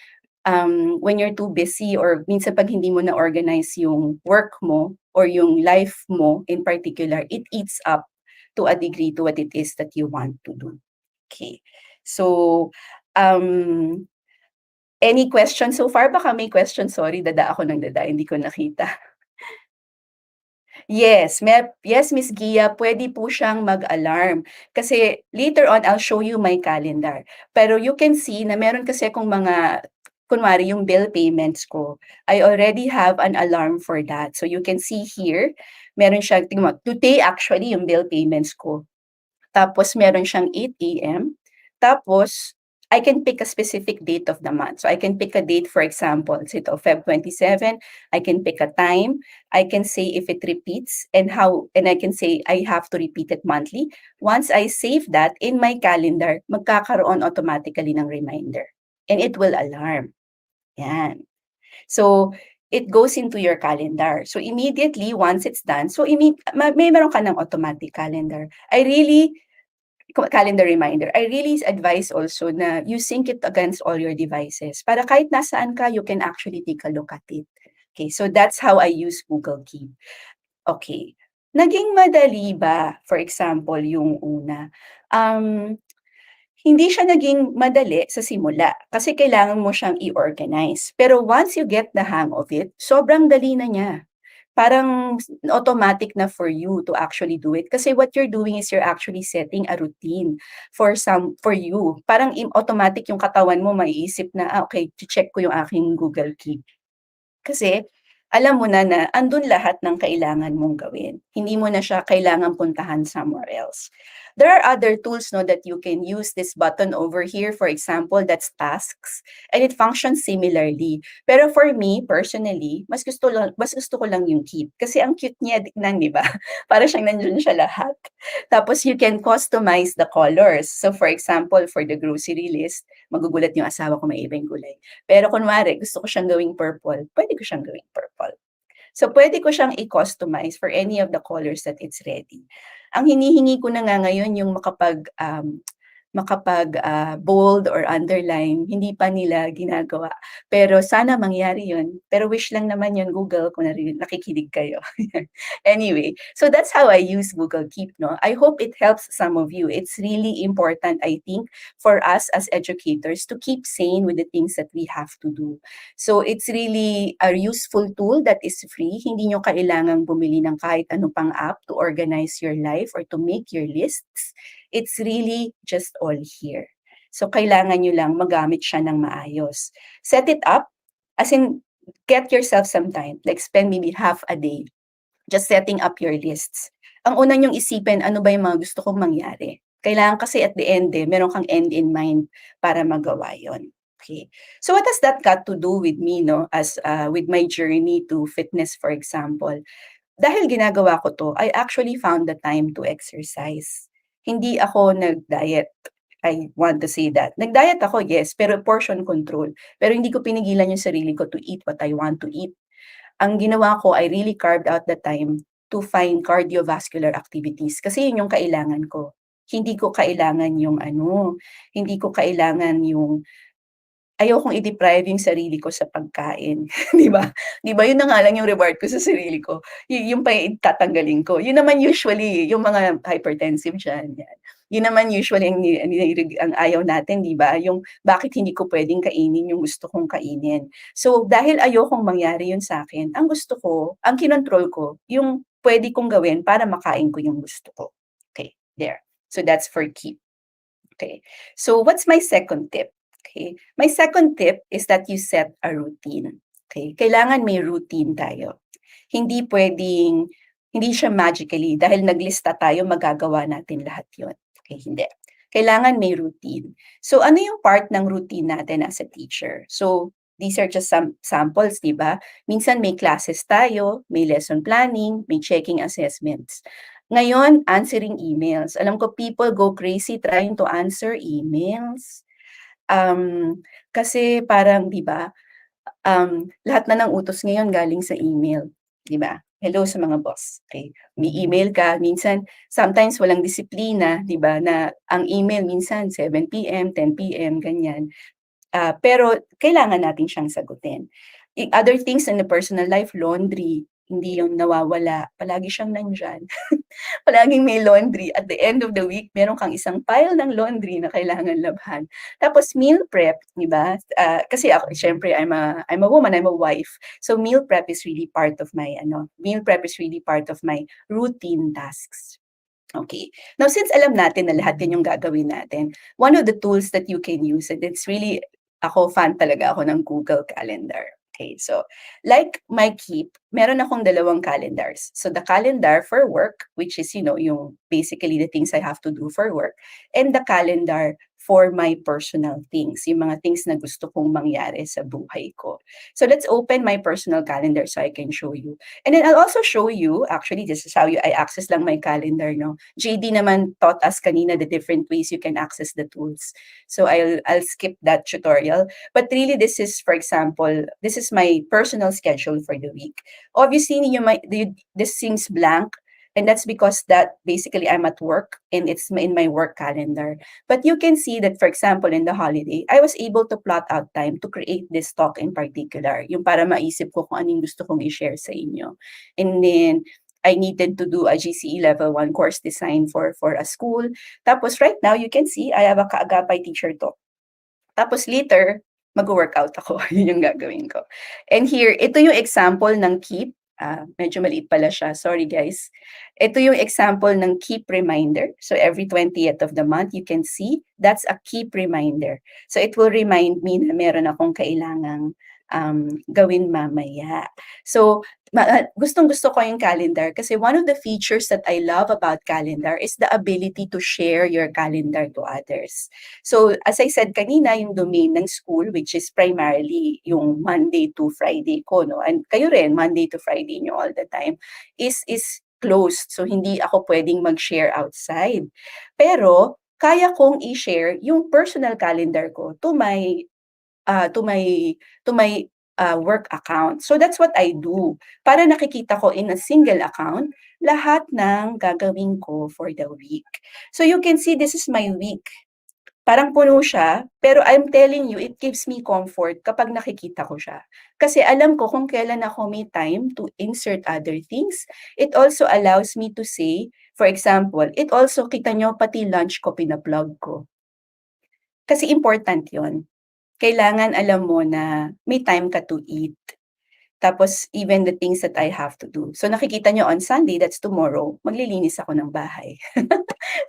when you're too busy or minsan pag hindi mo na-organize yung work mo or yung life mo in particular, it eats up to a degree to what it is that you want to do. Okay. So, any questions so far? Baka may question. Sorry, dada ako ng dada. Hindi ko nakita. Yes, yes, Miss Gia, pwede po siyang mag-alarm. Kasi later on, I'll show you my calendar. Pero you can see na meron kasi akong mga, kunwari yung bill payments ko, I already have an alarm for that. So you can see here, meron siya, tingnan mo, today actually yung bill payments ko. Tapos meron siyang 8 a.m. Tapos, I can pick a specific date of the month. So I can pick a date, for example, so ito, Feb 27, I can pick a time, I can say if it repeats and I can say I have to repeat it monthly. Once I save that in my calendar, magkakaroon automatically ng reminder. And it will alarm. Yan. So, it goes into your calendar. So immediately, once it's done, so may meron ka ng automatic calendar. Calendar reminder. I really advise also na you sync it against all your devices para kahit nasaan ka, you can actually take a look at it. Okay, so that's how I use Google Keep. Okay. Naging madali ba, for example, yung una? Hindi siya naging madali sa simula kasi kailangan mo siyang i-organize. Pero once you get the hang of it, sobrang dali na niya. Parang automatic na for you to actually do it. Kasi what you're doing is you're actually setting a routine for you. Parang automatic yung katawan mo maiisip na, okay, check ko yung aking Google Keep. Kasi alam mo na andun lahat ng kailangan mong gawin. Hindi mo na siya kailangan puntahan somewhere else. There are other tools that you can use this button over here. For example, that's tasks. And it functions similarly. Pero for me, personally, mas gusto ko lang yung Keep. Kasi ang cute niya, tignan, di ba? Para siyang nandun siya lahat. Tapos you can customize the colors. So for example, for the grocery list, magugulat yung asawa ko may ibang gulay. Pero kunwari, gusto ko siyang gawing purple, pwede ko siyang gawing purple. So pwede ko siyang i-customize for any of the colors that it's ready. Ang hinihingi ko na nga ngayon yung makapag bold or underline, hindi pa nila ginagawa. Pero sana mangyari yun. Pero wish lang naman yun, Google, kung nakikinig kayo. Anyway, so that's how I use Google Keep, no? I hope it helps some of you. It's really important, I think, for us as educators to keep sane with the things that we have to do. So it's really a useful tool that is free. Hindi nyo kailangang bumili ng kahit anong pang app to organize your life or to make your lists. It's really just all here. So kailangan nyo lang magamit siya ng maayos. Set it up, as in, get yourself some time, like spend maybe half a day just setting up your lists. Ang una nyong isipin, ano ba yung mga gusto kong mangyari? Kailangan kasi at the end, meron kang end in mind para magawa yon. Okay. So what has that got to do with me, no? As with my journey to fitness, for example? Dahil ginagawa ko to, I actually found the time to exercise. Hindi ako nag-diet. I want to say that. Nag-diet ako, yes, pero portion control. Pero hindi ko pinigilan yung sarili ko to eat what I want to eat. Ang ginawa ko, I really carved out the time to find cardiovascular activities kasi yun yung kailangan ko. Hindi ko kailangan yung hindi ko kailangan yung ayokong i-deprive yung sarili ko sa pagkain, 'di ba? 'Di ba yun na nga lang yung reward ko sa sarili ko, yung pa tatanggalin ko. Yun naman usually yung mga hypertensive diyan, yan. Yun naman usually ang ayaw natin, 'di ba? Yung bakit hindi ko puwedeng kainin yung gusto kong kainin. So, dahil ayokong mangyari yun sa'kin, ang gusto ko, ang kinontrol ko, yung puwede kong gawin para makain ko yung gusto ko. Okay, there. So, that's for keep. Okay. So what's my second tip? Okay. My second tip is that you set a routine. Okay. Kailangan may routine tayo. Hindi pwedeng, hindi siya magically dahil naglista tayo, magagawa natin lahat yun. Okay, hindi. Kailangan may routine. So ano yung part ng routine natin as a teacher? So these are just some samples, di ba? Minsan may classes tayo, may lesson planning, may checking assessments. Ngayon, answering emails. Alam ko people go crazy trying to answer emails. Kasi parang 'di ba, lahat na ng utos ngayon galing sa email, 'di ba? Hello sa mga boss, okay? May email ka, minsan sometimes walang disiplina, 'di ba, na ang email minsan 7 PM, 10 PM, ganyan. Pero kailangan natin siyang sagutin. Other things in the personal life, laundry, hindi yung nawawala, palagi siyang nandiyan. Palaging may laundry. At the end of the week, meron kang isang pile ng laundry na kailangan labhan. Tapos meal prep, 'di ba? Kasi ako, syempre, I'm a woman, I'm a wife. So meal prep is really part of my meal prep is really part of my routine tasks. Okay. Now, since alam natin na lahat din yung gagawin natin, one of the tools that you can use, and it's really, fan talaga ako ng Google Calendar. Okay, so like my Keep, meron akong dalawang calendars. So the calendar for work, which is, yung basically the things I have to do for work, and the calendar for my personal things, yung mga things na gusto kong mangyari sa buhay ko. So let's open my personal calendar so I can show you. And then I'll also show you, actually, this is how I access lang my calendar, no? JD naman taught us kanina the different ways you can access the tools. So I'll skip that tutorial. But really, this is, for example, this is my personal schedule for the week. Obviously, this seems blank, and that's because that basically I'm at work and it's in my work calendar. But you can see that, for example, in the holiday, I was able to plot out time to create this talk in particular, yung para maisip ko kung anong gusto kong i-share sa inyo. And then, I needed to do a GCE Level 1 course design for a school. Tapos right now, you can see, I have a kaagapay teacher talk. Tapos later, mag-workout ako. Yun yung gagawin ko. And here, ito yung example ng Keep. Medyo maliit pala siya. Sorry, guys. Ito yung example ng Keep reminder. So every 20th of the month, you can see that's a Keep reminder. So it will remind me na meron akong kailangang gawin mamaya. So gustong-gusto ko yung calendar kasi one of the features that I love about calendar is the ability to share your calendar to others. So as I said kanina, yung domain ng school, which is primarily yung Monday to Friday ko, no? And kayo rin, Monday to Friday nyo all the time, is closed. So hindi ako pwedeng mag-share outside. Pero kaya kong i-share yung personal calendar ko to my work account. So that's what I do. Para nakikita ko in a single account lahat ng gagawin ko for the week. So you can see this is my week. Parang puno siya, pero I'm telling you, it gives me comfort kapag nakikita ko siya. Kasi alam ko kung kailan ako may time to insert other things. It also allows me to say, for example, it also, kita nyo, pati lunch ko pina-plug ko. Kasi important yon. Kailangan alam mo na may time ka to eat. Tapos even the things that I have to do. So nakikita nyo on Sunday, that's tomorrow, maglilinis ako ng bahay.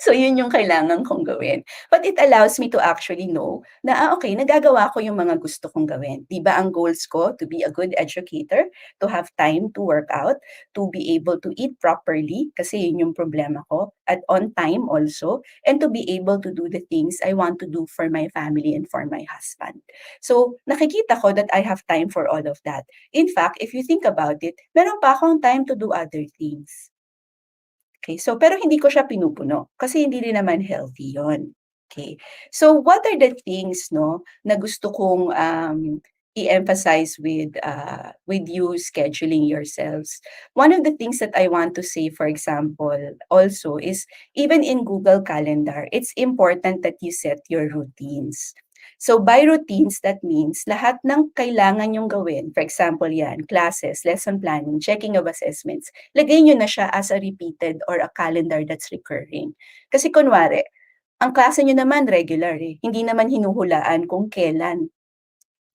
So yun yung kailangan kong gawin. But it allows me to actually know na, okay, nagagawa ko yung mga gusto kong gawin. Diba ang goals ko? To be a good educator, to have time to work out, to be able to eat properly, kasi yun yung problema ko, at on time also, and to be able to do the things I want to do for my family and for my husband. So nakikita ko that I have time for all of that. In fact, if you think about it, meron pa akong time to do other things. Okay, so pero hindi ko siya pinupuno kasi hindi rin naman healthy yon. Okay. So what are the things, no, na gusto kong i-emphasize with you scheduling yourselves? One of the things that I want to say, for example, also is even in Google Calendar, it's important that you set your routines. So by routines, that means lahat ng kailangan yung gawin, for example yan, classes, lesson planning, checking of assessments, lagay nyo na siya as a repeated or a calendar that's recurring. Kasi kunwari, ang klase niyo naman regular eh, hindi naman hinuhulaan kung kailan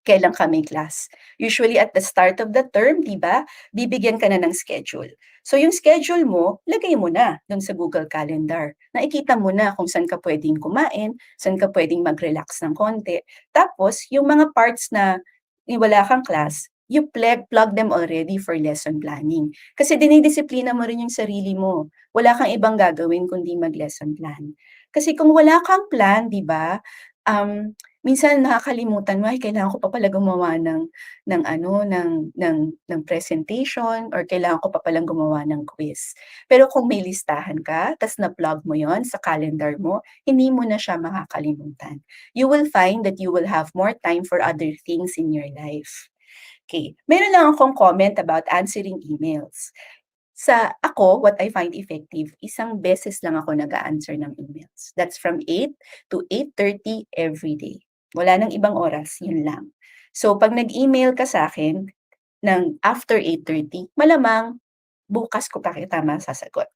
ka may class. Usually at the start of the term, 'di ba, bibigyan ka na ng schedule. So yung schedule mo, lagay mo na dun sa Google Calendar. Nakikita mo na kung saan ka puwedeng kumain, saan ka puwedeng mag-relax ng konti. Tapos yung mga parts na wala kang class, you plug them already for lesson planning. Kasi dinidisiplina mo rin yung sarili mo. Wala kang ibang gagawin kundi mag-lesson plan. Kasi kung wala kang plan, 'di ba, minsan nakakalimutan mo, "Ay kailangan ko pa pala gumawa ng ano, ng presentation or kailangan ko pa palang gumawa ng quiz." Pero kung may listahan ka ta's na-plug mo 'yun sa calendar mo, hindi mo na siya makakalimutan. You will find that you will have more time for other things in your life. Okay, meron lang akong comment about answering emails. Sa ako, what I find effective, isang beses lang ako nag-a-answer ng emails. That's from 8 to 8:30 every day. Wala ng ibang oras, yun lang. So 'pag nag-email ka sa'kin ng after 8:30, malamang bukas ko pa kita masasagot.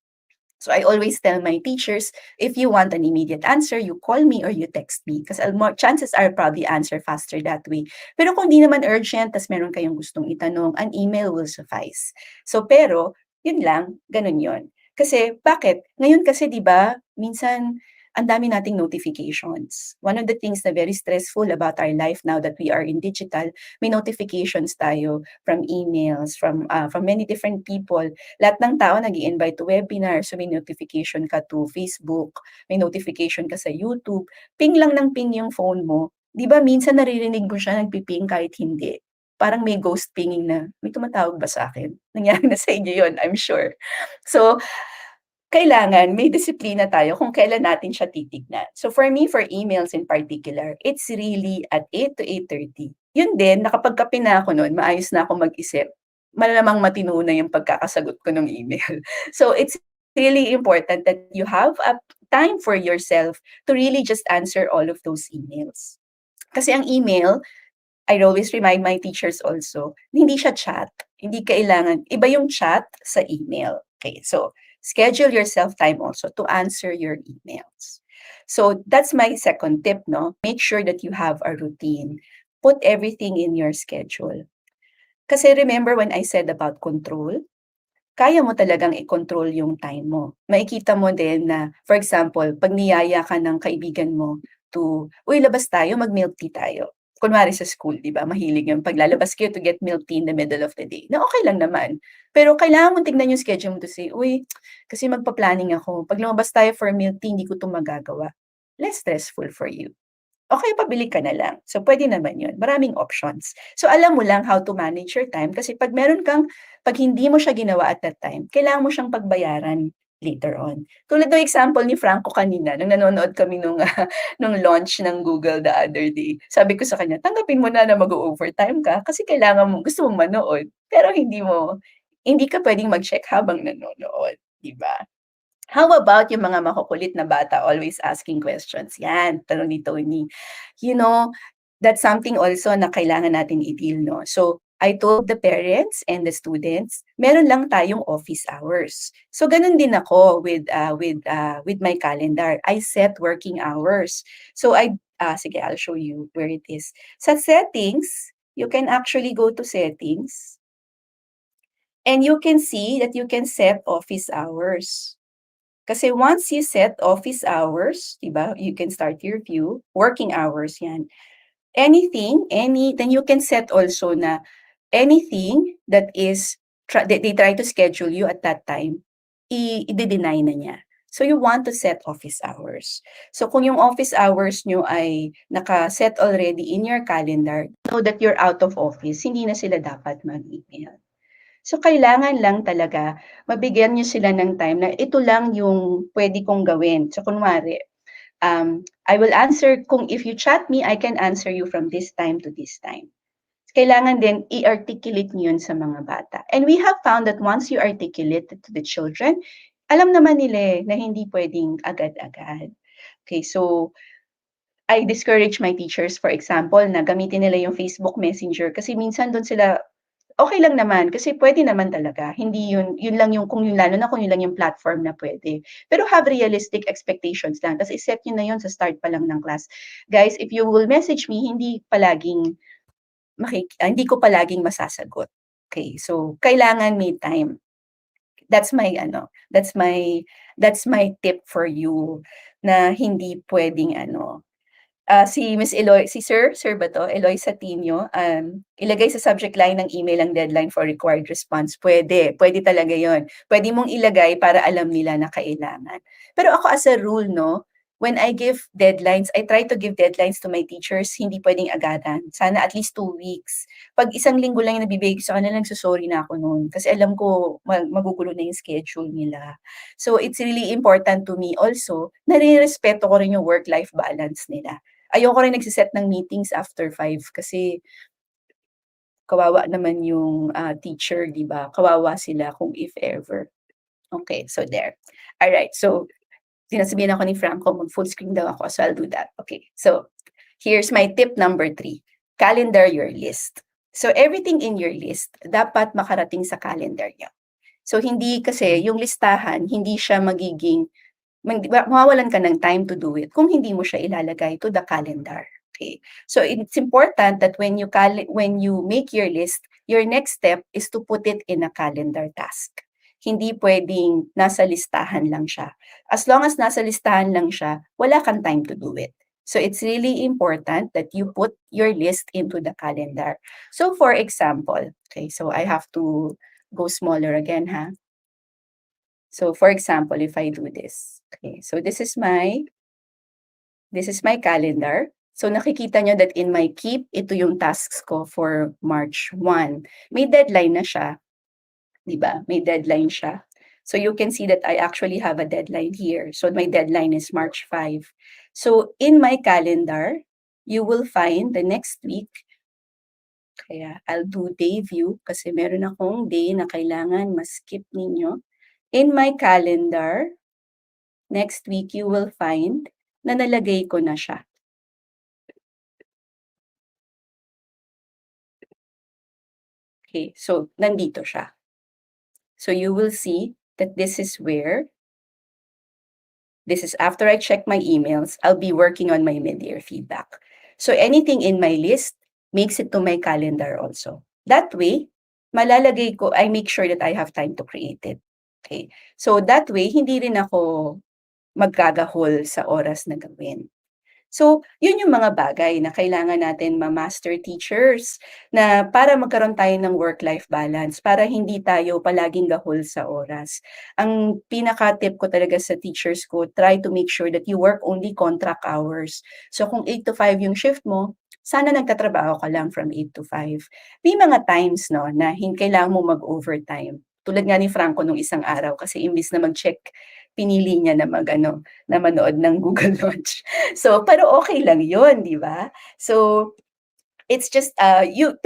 So I always tell my teachers, if you want an immediate answer, you call me or you text me because more chances are probably answer faster that way. Pero kung di naman urgent, tas meron kayong gustong itanong, an email will suffice. So pero, yun lang, ganun yun. Kasi bakit? Ngayon kasi 'di ba, minsan ang dami nating notifications. One of the things na very stressful about our life now that we are in digital, may notifications tayo from emails, from many different people. Lahat ng tao nag-i-invite to webinar, so may notification ka to Facebook, may notification ka sa YouTube, ping lang ng ping yung phone mo. 'Di ba minsan naririnig mo siya nagpi-ping kahit hindi. Parang may ghost pinging na, "May tumatawag ba sa akin?" Nangyari na sa inyo yun, I'm sure. So, kailangan may disiplina tayo kung kailan natin siya titignan. So for me, for emails in particular, it's really at 8 to 8:30. Yun din, nakapagkape na ako nun, maayos na ako mag-isip. Malamang matino na yung pagkakasagot ko ng email. So it's really important that you have a time for yourself to really just answer all of those emails. Kasi ang email, I always remind my teachers also, hindi siya chat. Hindi kailangan, iba yung chat sa email. Okay, so schedule yourself time also to answer your emails. So that's my second tip, no? Make sure that you have a routine. Put everything in your schedule. Kasi remember when I said about control? Kaya mo talagang i-control yung time mo. Makikita mo din na, for example, 'pag niyaya ka ng kaibigan mo to, "Uy, labas tayo, mag-milk tea tayo." Kunwari sa school, 'di ba, mahilig yung paglalabas kayo to get milk tea in the middle of the day, na okey lang naman. Pero kailangan mong tignan yung schedule mo to say, "Uy, kasi magpa-planning ako. 'Pag lumabas tayo for milk tea, hindi ko 'to magagawa." Less stressful for you. O kaya pabili ka na lang. So, puwede naman yun, maraming options. So, alam mo lang how to manage your time kasi 'pag hindi mo siya ginawa at that time, kailangan mo siyang pagbayaran later on. Tulad ng example ni Franco kanina nung nanonood kami nung, nung launch ng Google the other day. Sabi ko sa kanya, "Tanggapin mo na mag-o-overtime ka kasi kailangan mo gusto mong manood, pero hindi ka puwedeng mag-check habang nanonood." 'Di ba? How about yung mga makukulit na bata always asking questions? Yan, tanong ni Tony. You know, that's something also na kailangan natin i-deal, no? So, I told the parents and the students, meron lang tayong office hours. So, ganun din ako with my calendar. I set working hours. So, sige, I'll show you where it is. Sa settings, you can actually go to settings and you can see that you can set office hours. Kasi once you set office hours, 'di ba, you can start your view, working hours 'yan. Then you can set also na anything that is they try to schedule you at that time, ide-deny na niya. So you want to set office hours. So kung yung office hours niyo ay naka-set already in your calendar, know that you're out of office, hindi na sila dapat mag-email. So, kailangan lang talaga mabigyan niyo sila ng time na ito lang yung puwede kong gawin. So, kunwari, I will answer, kung if you chat me, I can answer you from this time to this time. Kailangan din i-articulate niyo yun sa mga bata. And we have found that once you articulate it to the children, alam naman nila na hindi pwedeng agad-agad. Okay, so I discourage my teachers, for example, na gamitin nila yung Facebook Messenger kasi minsan doon sila okay lang naman kasi pwede naman talaga. Hindi yun lang yung kung yun lalo na kung yun lang yung platform na pwede. Pero have realistic expectations lang. Tapos i-set niyo na yun sa start pa lang ng class. Guys, if you will message me, hindi ko palaging masasagot. Okay, so kailangan may time. That's my ano, that's my tip for you na hindi pwedeng si Miss Eloy, Sir ba 'to? Eloy Satinio, ilagay sa subject line ng email ang deadline for required response. Pwede talaga 'yon. Pwede mong ilagay para alam nila na kailangan. Pero ako as a rule 'no, when I give deadlines, I try to give deadlines to my teachers, hindi pwedeng agaran. Sana at least 2 weeks. 'Pag isang linggo lang yung nabibigay ko sa kanila, nagso-sorry na ako no'n. Kasi alam ko magugulo na yung schedule nila. So, it's really important to me also, nare-respeto ko rin yung work-life balance nila. Ayoko rin nagse-set ng meetings after 5 kasi kawawa naman yung, teacher, 'di ba? Kawawa sila kung if ever. Okay, so there. Alright, so sinasabihan ako ni Franco mag-full screen daw ako, so I'll do that. Okay, so here's my tip number 3, calendar your list. So everything in your list dapat makarating sa calendar niyo. So hindi kasi yung listahan, hindi siya magiging mawawalan ka ng time to do it kung hindi mo siya ilalagay to the calendar. Okay. So it's important that when you make your list, your next step is to put it in a calendar task. Hindi pwedeng nasa listahan lang siya. As long as nasa listahan lang siya, wala kang time to do it. So it's really important that you put your list into the calendar. So for example, okay, so I have to go smaller again, ha? So for example, if I do this, okay, so this is my calendar. So nakikita nyo that in my keep, ito yung tasks ko for March 1. May deadline na siya, di ba? May deadline siya. So you can see that I actually have a deadline here. So my deadline is March 5. So in my calendar, you will find the next week, kaya I'll do day view kasi meron akong day na kailangan ma-skip ninyo. In my calendar, next week you will find na nalagay ko na siya. Okay, so nandito siya. So you will see that this is after I check my emails, I'll be working on my mid-year feedback. So anything in my list makes it to my calendar also. That way, I make sure that I have time to create it. Okay, so that way, hindi rin ako magkagahol sa oras na gawin. So, yun yung mga bagay na kailangan natin ma-master teachers na para magkaroon tayo ng work-life balance, para hindi tayo palaging gahol sa oras. Ang pinaka-tip ko talaga sa teachers ko, try to make sure that you work only contract hours. So, kung 8 to 5 yung shift mo, sana nagtatrabaho ka lang from 8 to 5. May mga times no, na kailangan mo mag-overtime. Tulad nga ni Franco nung isang araw kasi imbis na mag-check, pinili niya na na manood ng Google Launch. So, pero okay lang yun, di ba? So, it's just,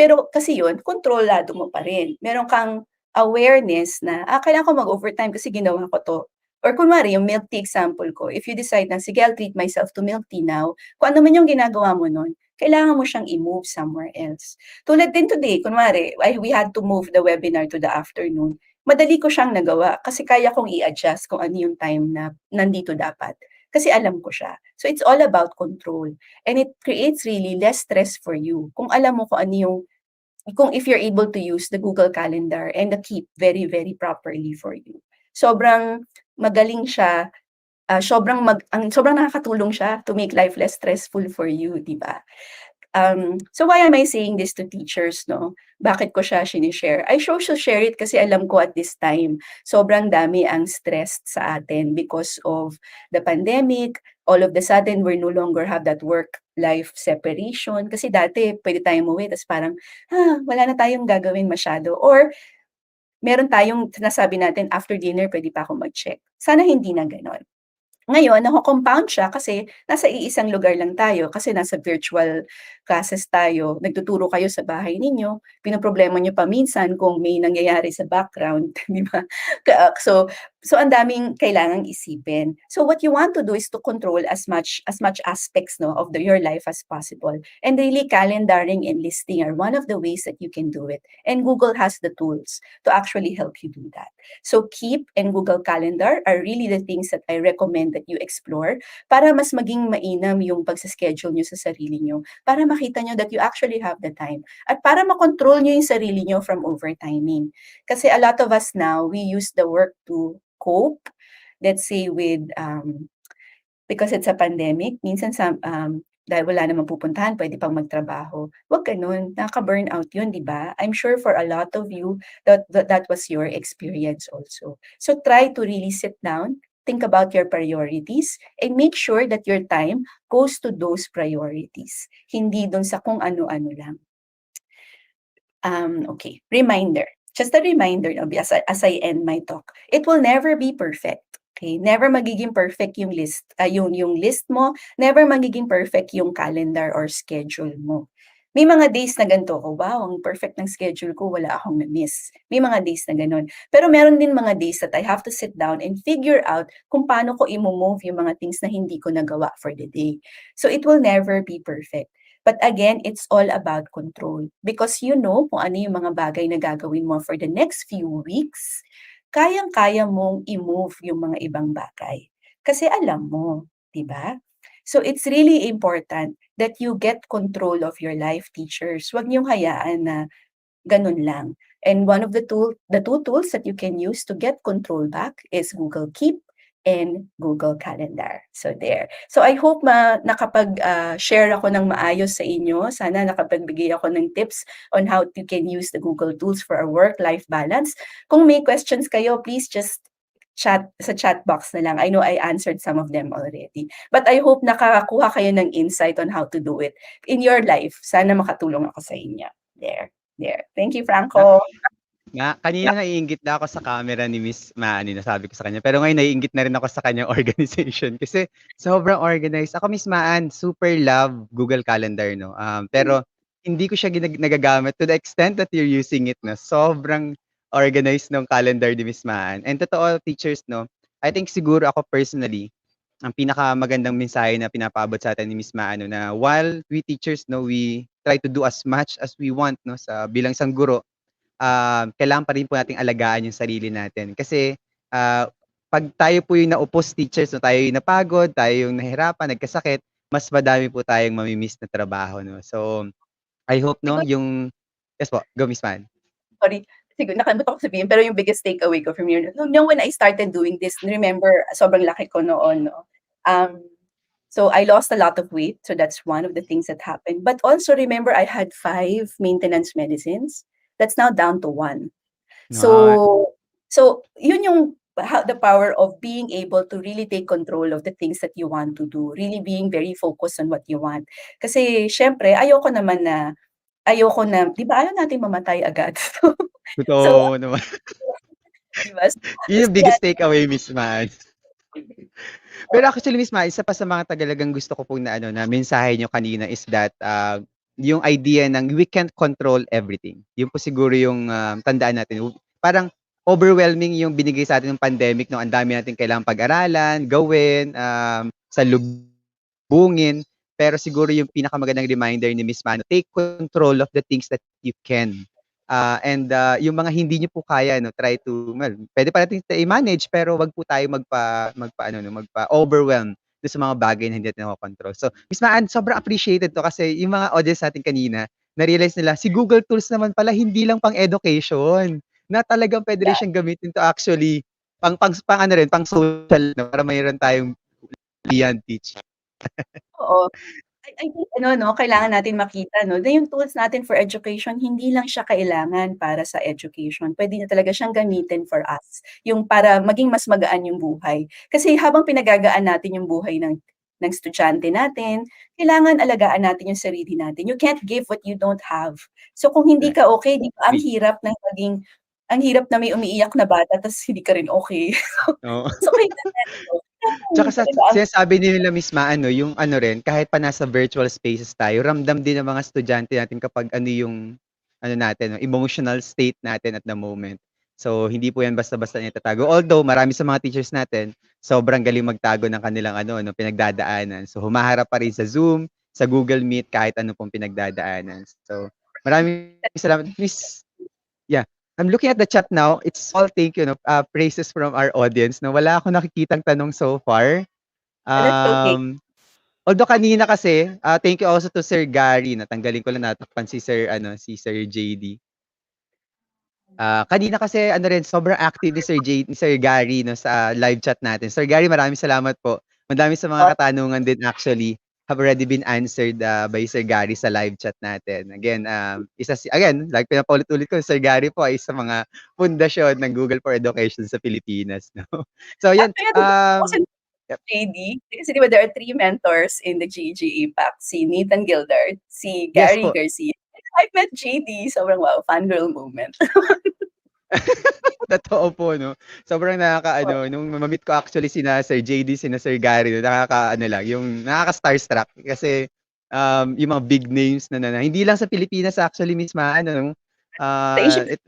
pero kasi yun, kontrolado mo pa rin. Meron kang awareness na, kailangan ko mag-overtime kasi ginawa ko to. Or kunwari, yung milk tea example ko, if you decide na, sige, I'll treat myself to milk tea now, kung ano man yung ginagawa mo nun, kailangan mo siyang i-move somewhere else. Tulad din today, kunwari, we had to move the webinar to the afternoon. Madali ko siyang nagawa kasi kaya kong i-adjust kung ano yung time na nandito dapat. Kasi alam ko siya. So it's all about control. And it creates really less stress for you. Kung alam mo kung if you're able to use the Google Calendar and the Keep very, very properly for you. Sobrang magaling siya. Sobrang nakakatulong siya to make life less stressful for you, di ba? So why am I saying this to teachers, no? Bakit ko siya sinishare? I also share it kasi alam ko at this time, sobrang dami ang stressed sa atin because of the pandemic. All of the sudden, we no longer have that work-life separation. Kasi dati, pwede tayong umuwi, tapos parang, wala na tayong gagawin masyado. Or, meron tayong sinasabi natin, after dinner, pwede pa ako mag-check. Sana hindi na ganon. Ngayon nako-compound siya kasi nasa iisang lugar lang tayo, kasi nasa virtual classes tayo, nagtuturo kayo sa bahay ninyo, pinoproblema niyo pa minsan kung may nangyayari sa background, 'di ba? So ang daming kailangang isipin. So what you want to do is to control as much aspects, 'no, of your life as possible. And really calendaring and listing are one of the ways that you can do it. And Google has the tools to actually help you do that. So Keep and Google Calendar are really the things that I recommend that you explore para mas maging mainam yung pagsa-schedule niyo sa sarili niyo, para makita niyo that you actually have the time at para makontrol niyo yung sarili niyo from overtiming. Kasi a lot of us now, we use the work to cope, let's say with, because it's a pandemic, minsan dahil wala namang pupuntahan, pwede pang magtrabaho. Wag gano'n, nakaka-burnout yun, 'di ba? I'm sure for a lot of you that was your experience also. So try to really sit down, think about your priorities, and make sure that your time goes to those priorities, hindi dun sa kung ano-ano lang. Okay, reminder. Just a reminder, no, as I end my talk. It will never be perfect. Okay, never magiging perfect yung list, yung list mo, never magiging perfect yung calendar or schedule mo. May mga days na ganito, oh wow, ang perfect ng schedule ko, wala akong na-miss. May mga days na gano'n. Pero meron din mga days that I have to sit down and figure out kung paano ko i-move yung mga things na hindi ko nagawa for the day. So it will never be perfect. But again, it's all about control. Because you know kung ano yung mga bagay na gagawin mo for the next few weeks, kayang-kaya mong i-move yung mga ibang bagay. Kasi alam mo, 'di ba? So it's really important that you get control of your life, teachers. Huwag niyong hayaan na ganun lang. And one of the two tools that you can use to get control back is Google Keep and Google Calendar. So there. So I hope nakapag-share ako ng maayos sa inyo. Sana nakapagbigay ako ng tips on how you can use the Google tools for a work-life balance. Kung may questions kayo, please just chat sa chat box na lang. I know I answered some of them already. But I hope nakakakuha kayo ng insight on how to do it in your life. Sana makatulong ako sa inyo. There. Thank you, Franco. Kanina naiinggit na ako sa camera ni Miss Maani, nasabi ko sa kanya. Pero ngayon naiinggit na rin ako sa kanyang organization kasi sobrang organized. Ako, Miss Maan, super love Google Calendar, no? Pero hindi ko siya nagagamit to the extent that you're using it, no? Sobrang organized ng calendar ni Miss Maan. And totoo, teachers, no? I think siguro ako personally, ang pinakamagandang mensahe na pinapaabot sa atin ni Miss Maan, no, na while we teachers, no, we try to do as much as we want, no, sa bilang isang guro, kailangan pa rin po nating alagaan yung sarili natin. Kasi, 'pag tayo po yung naupos teachers, no, tayo yung napagod, tayo yung nahirapan, nagkasakit, mas madami po tayong mami-miss na trabaho, no. So, I hope, no, Siguro yung yes po, go Miss Man. sorry, siguro nakalimutan ko sabihin, pero yung biggest takeaway ko from your when I started doing this, remember, sobrang laki ko noon, no? So I lost a lot of weight, so that's one of the things that happened. But also remember, I had 5 maintenance medicines. That's now down to 1. Na So yun yung the power of being able to really take control of the things that you want to do, really being very focused on what you want. Kasi siyempre ayoko na 'di ba ayaw nating mamatay agad. So totoo naman. 'di ba? Yun yung Kaya biggest takeaway, Miss Man. Pero actually, Miss Ma, isa pa sa mga tagalagang gusto ko pong na mensahe niyo kanina is that, yung idea ng we can't control everything. Yun po siguro yung, tandaan natin. Parang overwhelming yung binigay sa atin ng pandemic 'no, ang dami nating kailangang pag-aralan, gawin, salubungin. Pero siguro yung pinakamagandang reminder ni Miss Ma, take control of the things that you can. Yung mga hindi niyo po kaya, no, try to, well, pwede pa natin i-manage pero wag po tayo magpa-ano, no, magpa-overwhelm do'n sa mga bagay na hindi natin nakokontrol. So, Miss Maan, sobrang appreciated 'to kasi yung mga audience natin kanina, na-realize nila si Google Tools naman pala hindi lang pang education, na talagang puwede rin siyang gamitin to actually pang ano rin, pang social, no, para mayroon tayong beyond teaching. oo. I think ano 'no, kailangan natin makita 'no, na yung tools natin for education hindi lang siya kailangan para sa education, puwede na talaga siyang gamitin for us, yung para maging mas magaan yung buhay. Kasi habang pinagagaan natin yung buhay ng estudyante natin, kailangan alagaan natin yung sarili natin. You can't give what you don't have. So kung hindi Correct. ka okey, 'di ba Agree. ang hirap na may umiiyak na bata ta's hindi ka rin okey. Oo. So kailangan ano Tsaka sa Talaga ang sinasabi din nila misma ano, yung ano rin, kahit pa nasa virtual spaces tayo, ramdam din ng mga estudyante natin kapag ano yung ano natin 'no, emotional state natin at the moment. So, hindi po yan basta-basta naitatago. Although marami sa mga teachers natin, sobrang galing magtago ng kanilang ano 'no, pinagdadaanan. So, humaharap pa rin sa Zoom, sa Google Meet, kahit ano pong pinagdadaanan. So, maraming salamat Miss. Yeah. I'm looking at the chat now. It's all thank you 'no, praises from our audience 'no. Wala akong nakikitang tanong so far. that's okay. Although kanina kasi, thank you also to Sir Gary, natanggalin ko lang, natakpan si Sir ano, si Sir JD. Kanina kasi ano rin, sobrang active ni Sir Gary 'no, sa live chat natin. Sir Gary, maraming salamat po. Madami sa mga Oh, katanungan din actually have already been answered, by Sir Gary sa live chat natin. Again, like pinapaulit-ulit ko, Sir Gary po ay isa mga pundasyon ng Google for Education sa Pilipinas 'no. So 'yun, actually natutuwa ako sa yep, JD, kasi 'di ba there are 3 mentors in the GG APAC, si Nathan Gildart, si yes Gary po. Garcia. I've met JD, sobrang wow, fangirl moment. Totoo po 'no. Sobrang Oo, nakakaano, nung ma-meet ko actually sina Sir JD, sina Sir Gary, nakakaano lang, yung nakaka-starstruck kasi, yung mga big names na hindi lang sa Pilipinas actually mismo ano, sa Asia it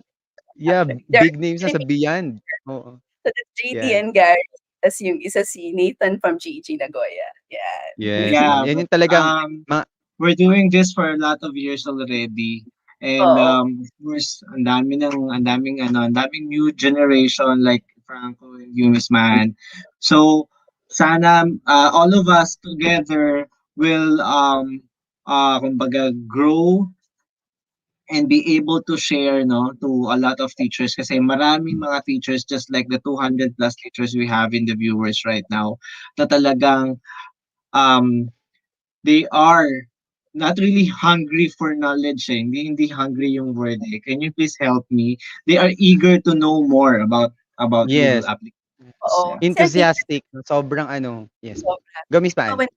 yeah, actually. There are big names na sa beyond. Oo, so that's JD yan. and Gary, tas yung isa si Nathan from GG Nagoya, yan. Yes, Yeah, ma'am. Yan but, yung talagang ma we're doing this for a lot of years already. And Oo, of course, ang daming new generation like Franco and you, Miss Man. So sana all of us together will kumbaga grow and be able to share no to a lot of teachers kasi maraming mga teachers just like the 200 plus teachers we have in the viewers right now na talagang um they are not really hungry for knowledge eh. Hindi hungry yung word eh. Can you please help me? They are eager to know more about Google yes, applications. oo. Yeah. Kasi I think enthusiastic, sobrang ano, yes po. sobra. Go Miss 'Di ba Paan.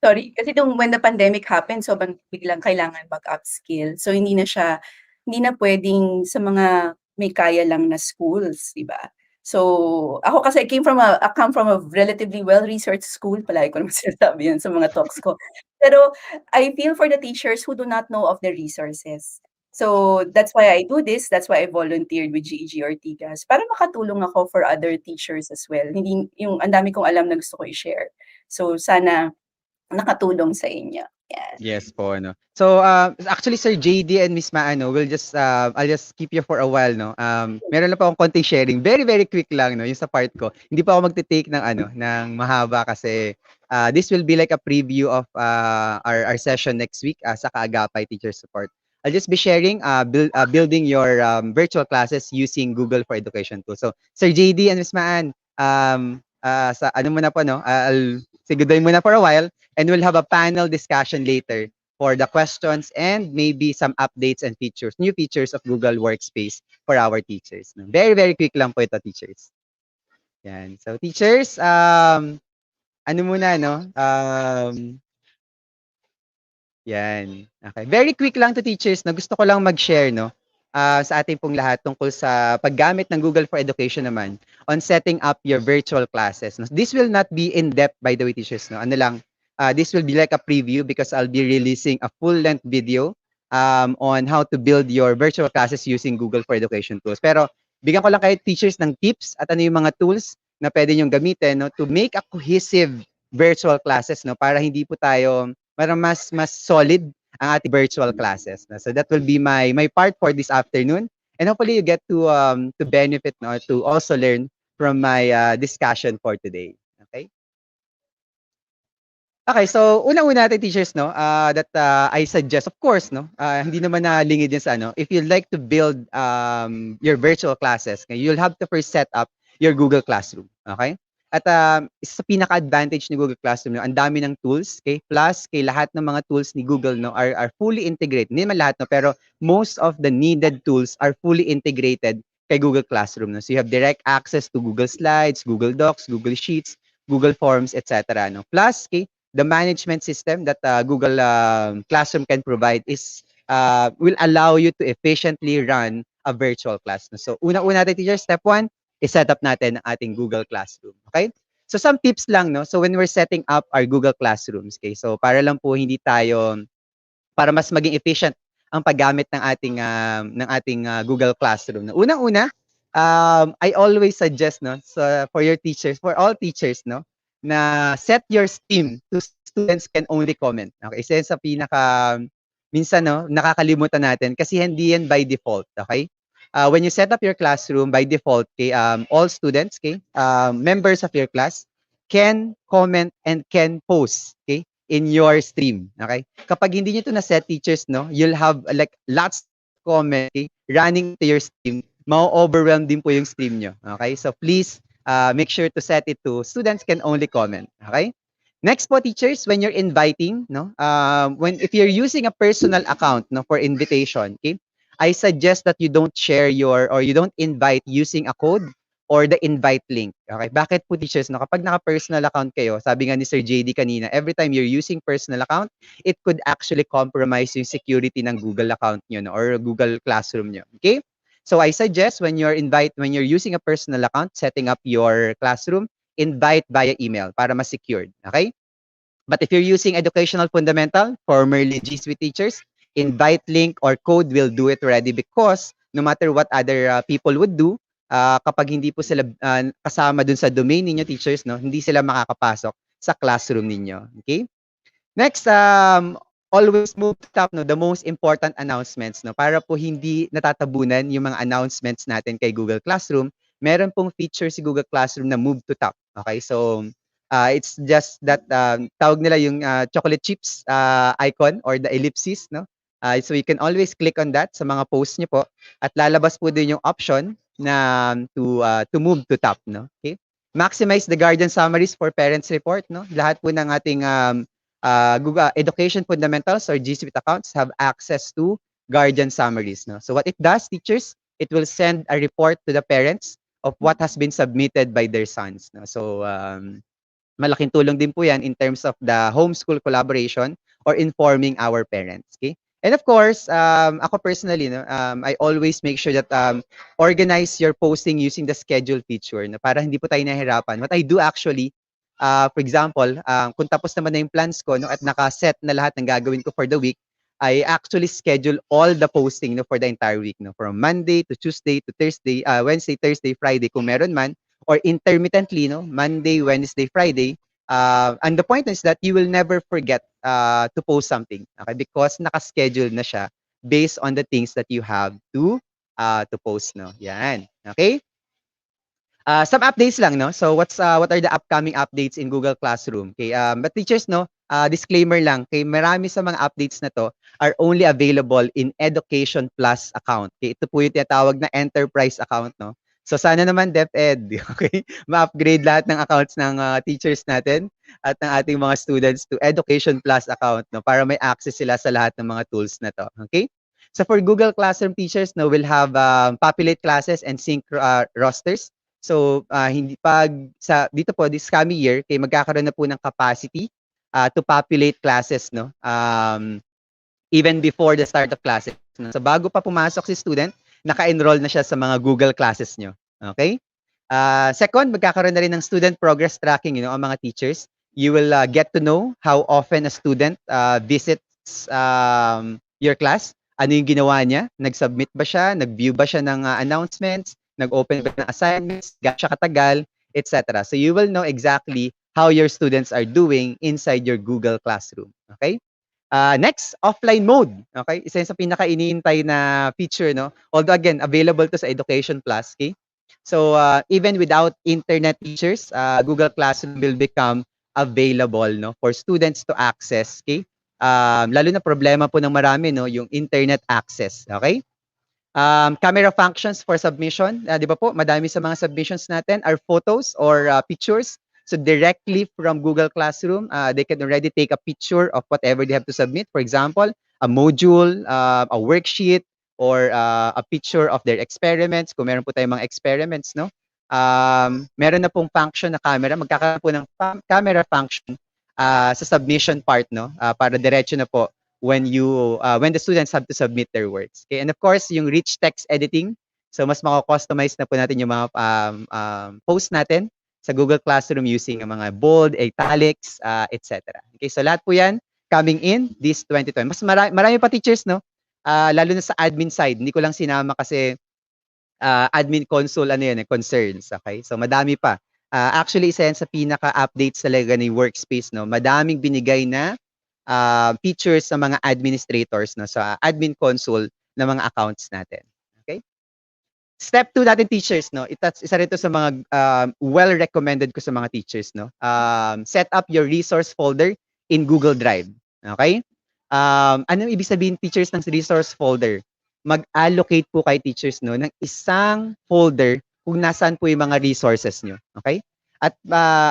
sorry, kasi when the pandemic happened, sobrang biglang kailangan mag-upskill. So hindi na puwedeng sa mga may kaya lang na schools, 'di ba? So, ako kasi I come from a relatively well-researched school, palagi ko naman sinasabi 'yan sa mga talks ko. Pero I feel for the teachers who do not know of the resources. So, that's why I do this, that's why I volunteered with GEG Ortigas para makatulong ako for other teachers as well. Hindi yung ang dami kong alam na gusto ko i-share. So, sana nakatulong sa inyo, yan. Yes po ano. So, actually Sir JD and Miss Maano, I'll just keep you for a while 'no. Meron lang po akong konting sharing, very, very quick lang 'no, yung sa part ko. Hindi pa ako magte-take ng ano, ng mahaba kasi, this will be like a preview of, our session next week, sa Kaagapay Teacher Support. I'll just be sharing, building your, virtual classes using Google for Education tools. So, Sir JD and Miss Maan, sa ano muna po 'no, I'll say goodbye muna for a while. And we'll have a panel discussion later for the questions and maybe some updates and new features of Google Workspace for our teachers. No? Very, very quick lang po ito, teachers. Yan. So, teachers, ano muna, no? Yan. Okay. Very quick lang to teachers na gusto ko lang mag-share, no? Sa ating pong lahat tungkol sa paggamit ng Google for Education naman on setting up your virtual classes. No? This will not be in-depth, by the way, teachers. No? Ano lang, this will be like a preview because I'll be releasing a full-length video on how to build your virtual classes using Google for Education tools. Pero bigyan ko lang kayo teachers ng tips at ano yung mga tools na pwede nyong gamitin no, to make a cohesive virtual classes no para hindi po tayo para mas solid ang ating virtual classes. No? So that will be my part for this afternoon. And hopefully you get to benefit no, to also learn from my discussion for today. Okay? Okay, so unang-una natin teachers no, that I suggest of course no, hindi naman nalingid yan sa ano, if you'd like to build your virtual classes, okay, you'll have to first set up your Google Classroom, okay? At isa sa pinaka-advantage ni Google Classroom no, ang dami ng tools, okay? Plus kay lahat ng mga tools ni Google no are fully integrated. Hindi naman lahat no, pero most of the needed tools are fully integrated kay Google Classroom no. So you have direct access to Google Slides, Google Docs, Google Sheets, Google Forms, etc. no. Plus, okay, the management system that Google Classroom can provide will allow you to efficiently run a virtual class. No? So, una-una natin teacher, step one, is set up natin ang ating Google Classroom. Okay? So some tips lang, no? So when we're setting up our Google Classrooms, okay? So para lang po hindi tayo para mas maging efficient ang paggamit ng ating Google Classroom. No? Unang-una, I always suggest no for your teachers, for all teachers no, na set your stream to students can only comment. Okay? Isa yan sa pinaka minsan no nakakalimutan natin kasi hindi yan by default, okay? When you set up your classroom by default, okay, all students, okay, members of your class can comment and can post, okay, in your stream. Okay? Kapag hindi niyo 'to na-set teachers, no, you'll have like lots of comment, okay, running to your stream. Ma-overwhelm din po yung stream niyo. Okay? So please make sure to set it to students can only comment. Okay? Next po teachers, when you're inviting, no, when if you're using a personal account, no, for invitation, okay, I suggest that you don't share your or you don't invite using a code or the invite link. Okay? Bakit po teachers, no? Kapag naka-personal account kayo, sabi nga ni Sir JD kanina, every time you're using personal account, it could actually compromise yung security ng Google account nyo, no? Or Google Classroom nyo. Okay? So I suggest when you're using a personal account, setting up your classroom, invite via email para mas secured. Okay? But if you're using Educational Fundamental, formerly G Suite teachers, invite link or code will do it already because no matter what other people would do, kapag hindi po sila kasama dun sa domain ninyo teachers, no, hindi sila makakapasok sa classroom ninyo. Okay? Next, always move to top, no, the most important announcements, no, para po hindi natatabunan yung mga announcements natin kay Google Classroom. Meron pong feature si Google Classroom na move to top. Okay, so it's just that tawag nila yung chocolate chips icon or the ellipsis, no. So you can always click on that sa mga posts niyo po at lalabas po din yung option na to move to top, no. Okay? Maximize the guardian summaries for parents report, no. Lahat po ng ating Google Education Fundamentals or G Suite accounts have access to guardian summaries. No? So what it does, teachers, it will send a report to the parents of what has been submitted by their sons. No? So malaking tulong din po yan in terms of the homeschool collaboration or informing our parents. Okay? And of course, ako personally, no, I always make sure that organize your posting using the schedule feature no, para hindi po tayo nahihirapan. What I do actually, for example, kung tapos naman na yung plans ko no, at nakaset na lahat ng gagawin ko for the week, I actually schedule all the posting no, for the entire week. No, from Monday to Tuesday to Thursday, Wednesday, Thursday, Friday kung meron man, or intermittently, no, Monday, Wednesday, Friday. And the point is that you will never forget to post something, okay? Because naka-schedule na siya based on the things that you have to post, no? Yan. Okay? Some updates lang, no? So what are the upcoming updates in Google Classroom? Okay, but teachers, no, disclaimer lang, okay, marami sa mga updates na to are only available in Education Plus account. Okay, ito po yung tinatawag na enterprise account, no? So sana naman DepEd, okay, ma-upgrade lahat ng accounts ng teachers natin at ng ating mga students to Education Plus account, no, para may access sila sa lahat ng mga tools na to. Okay? So for Google Classroom teachers, no, we'll have populate classes and sync rosters. So hindi pag sa dito po this coming year, kay magkakaroon na po ng capacity to populate classes, no. Even before the start of classes. No? So bago pa pumasok si student, naka-enroll na siya sa mga Google classes nyo. Okay? Second, magkakaroon na rin ng student progress tracking, ang mga teachers. You will get to know how often a student visits your class. Ano yung ginawa niya? Nag-submit ba siya? Nag-view ba siya ng announcements? Nag-open ba ng assignments? Gaano siya katagal? Etc. So you will know exactly how your students are doing inside your Google Classroom. Okay? Next, offline mode. Okay? Isa yun sa pinaka-iniintay na feature, no? Although again, available to sa Education Plus. Okay? So, even without internet teachers, Google Classroom will become available, no, for students to access. Okay? Lalo na problema po ng marami, no, yung internet access. Okay? Camera functions for submission. Di ba po, madami sa mga submissions natin are photos or pictures. So directly from Google Classroom, they can already take a picture of whatever they have to submit. For example, a module, a worksheet, or a picture of their experiments. Kung meron po tayong mga experiments, no? Meron na pong function na camera. Magkakaroon po ng camera function sa submission part, no? Para diretso na po when the students have to submit their works. Okay? And of course, yung rich text editing. So mas mako-customize na po natin yung mga post natin sa Google Classroom using ang mga bold, italics, etc. Okay, so lahat po yan coming in this 2020. Mas marami pa teachers, no? Lalo na sa admin side. Hindi ko lang sinama kasi admin console ano yan, concerns. Okay? So madami pa. Actually, isa yan sa pinaka-updates talaga ni Workspace, no? Madaming binigay na features sa mga administrators, no, sa admin console ng mga accounts natin. Okay? Step 2 natin teachers, no? Isa rin to sa mga well recommended ko sa mga teachers, no? Set up your resource folder in Google Drive. Okay? Anong ibig sabihin teachers ng resource folder? Mag-allocate po kay teachers, no, ng isang folder kung nasaan po yung mga resources nyo. Okay? At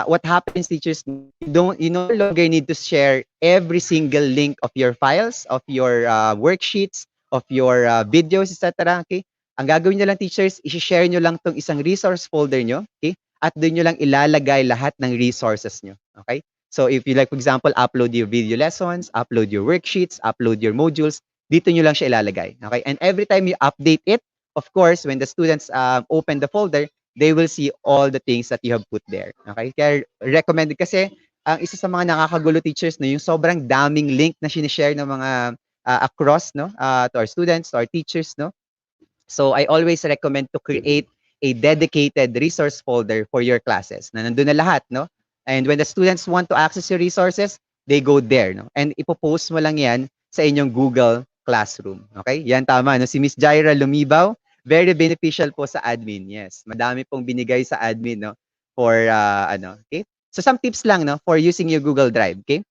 what happens teachers, you no longer need to share every single link of your files, of your worksheets, of your videos, etc. Okay? Ang gagawin nyo lang teachers, i-share nyo lang tong isang resource folder nyo, okay? At doon nyo lang ilalagay lahat ng resources nyo, okay? So if you like, for example, upload your video lessons, upload your worksheets, upload your modules, dito nyo lang siya ilalagay, okay? And every time you update it, of course, when the students open the folder, they will see all the things that you have put there, okay? Kaya recommended kasi, ang isa sa mga nakakagulo teachers, no, yung sobrang daming link na sinishare ng mga across, no, to our students, to our teachers, no? So I always recommend to create a dedicated resource folder for your classes na nandun na lahat, no? And when the students want to access your resources, they go there, no? And ipopost mo lang yan sa inyong Google Classroom. Okay? Yan tama, no? Si Miss Jaira Lumibaw, very beneficial po sa admin. Yes, madami pong binigay sa admin, no? For, okay? So some tips lang, no? For using your Google Drive, okay?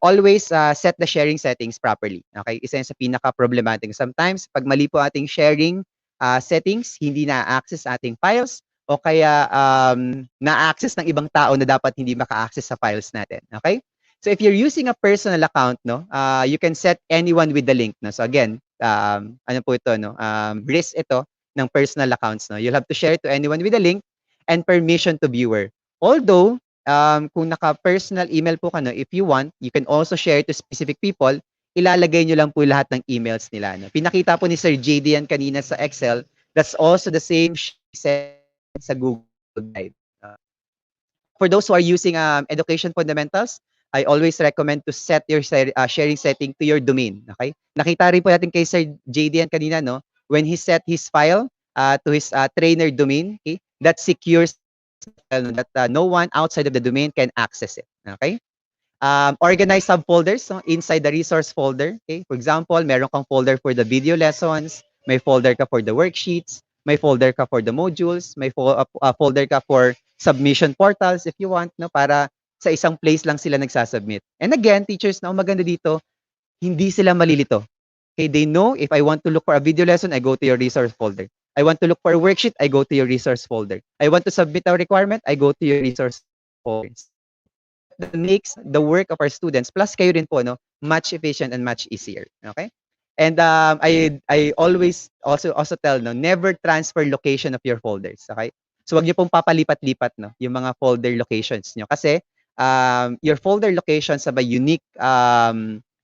Always set the sharing settings properly. Okay? Isa yan sa pinaka-problematic. Sometimes, pag mali po ating sharing settings, hindi na-access ating files o kaya na-access ng ibang tao na dapat hindi maka-access sa files natin. Okay? So if you're using a personal account, no, you can set anyone with the link. No? So again, ano po ito, no? Risk ito ng personal accounts. No? You'll have to share it to anyone with a link and permission to viewer. Although, kung naka-personal email po ka, no, if you want, you can also share to specific people. Ilalagay nyo lang po lahat ng emails nila. No? Pinakita po ni Sir JD yan kanina sa Excel. That's also the same set sa Google Drive. For those who are using education fundamentals, I always recommend to set your sharing setting to your domain. Okay? Nakita rin po natin kay Sir JD yan kanina, no? When he set his file to his trainer domain, okay? That secures that no one outside of the domain can access it. Okay? Organize subfolders, so inside the resource folder. Okay? For example, meron kang folder for the video lessons, may folder ka for the worksheets, may folder ka for the modules, may folder ka for submission portals if you want, no, para sa isang place lang sila nagsasubmit. And again, teachers, na maganda dito, hindi sila malilito. Okay, they know if I want to look for a video lesson, I go to your resource folder. I want to look for a worksheet, I go to your resource folder. I want to submit a requirement, I go to your resource folder. That makes the work of our students, plus kayo rin po, no, much efficient and much easier. Okay? And I always also tell, no, never transfer location of your folders. Okay? So wag niyo pong papalipat-lipat, no, yung mga folder locations niyo kasi your folder locations have a unique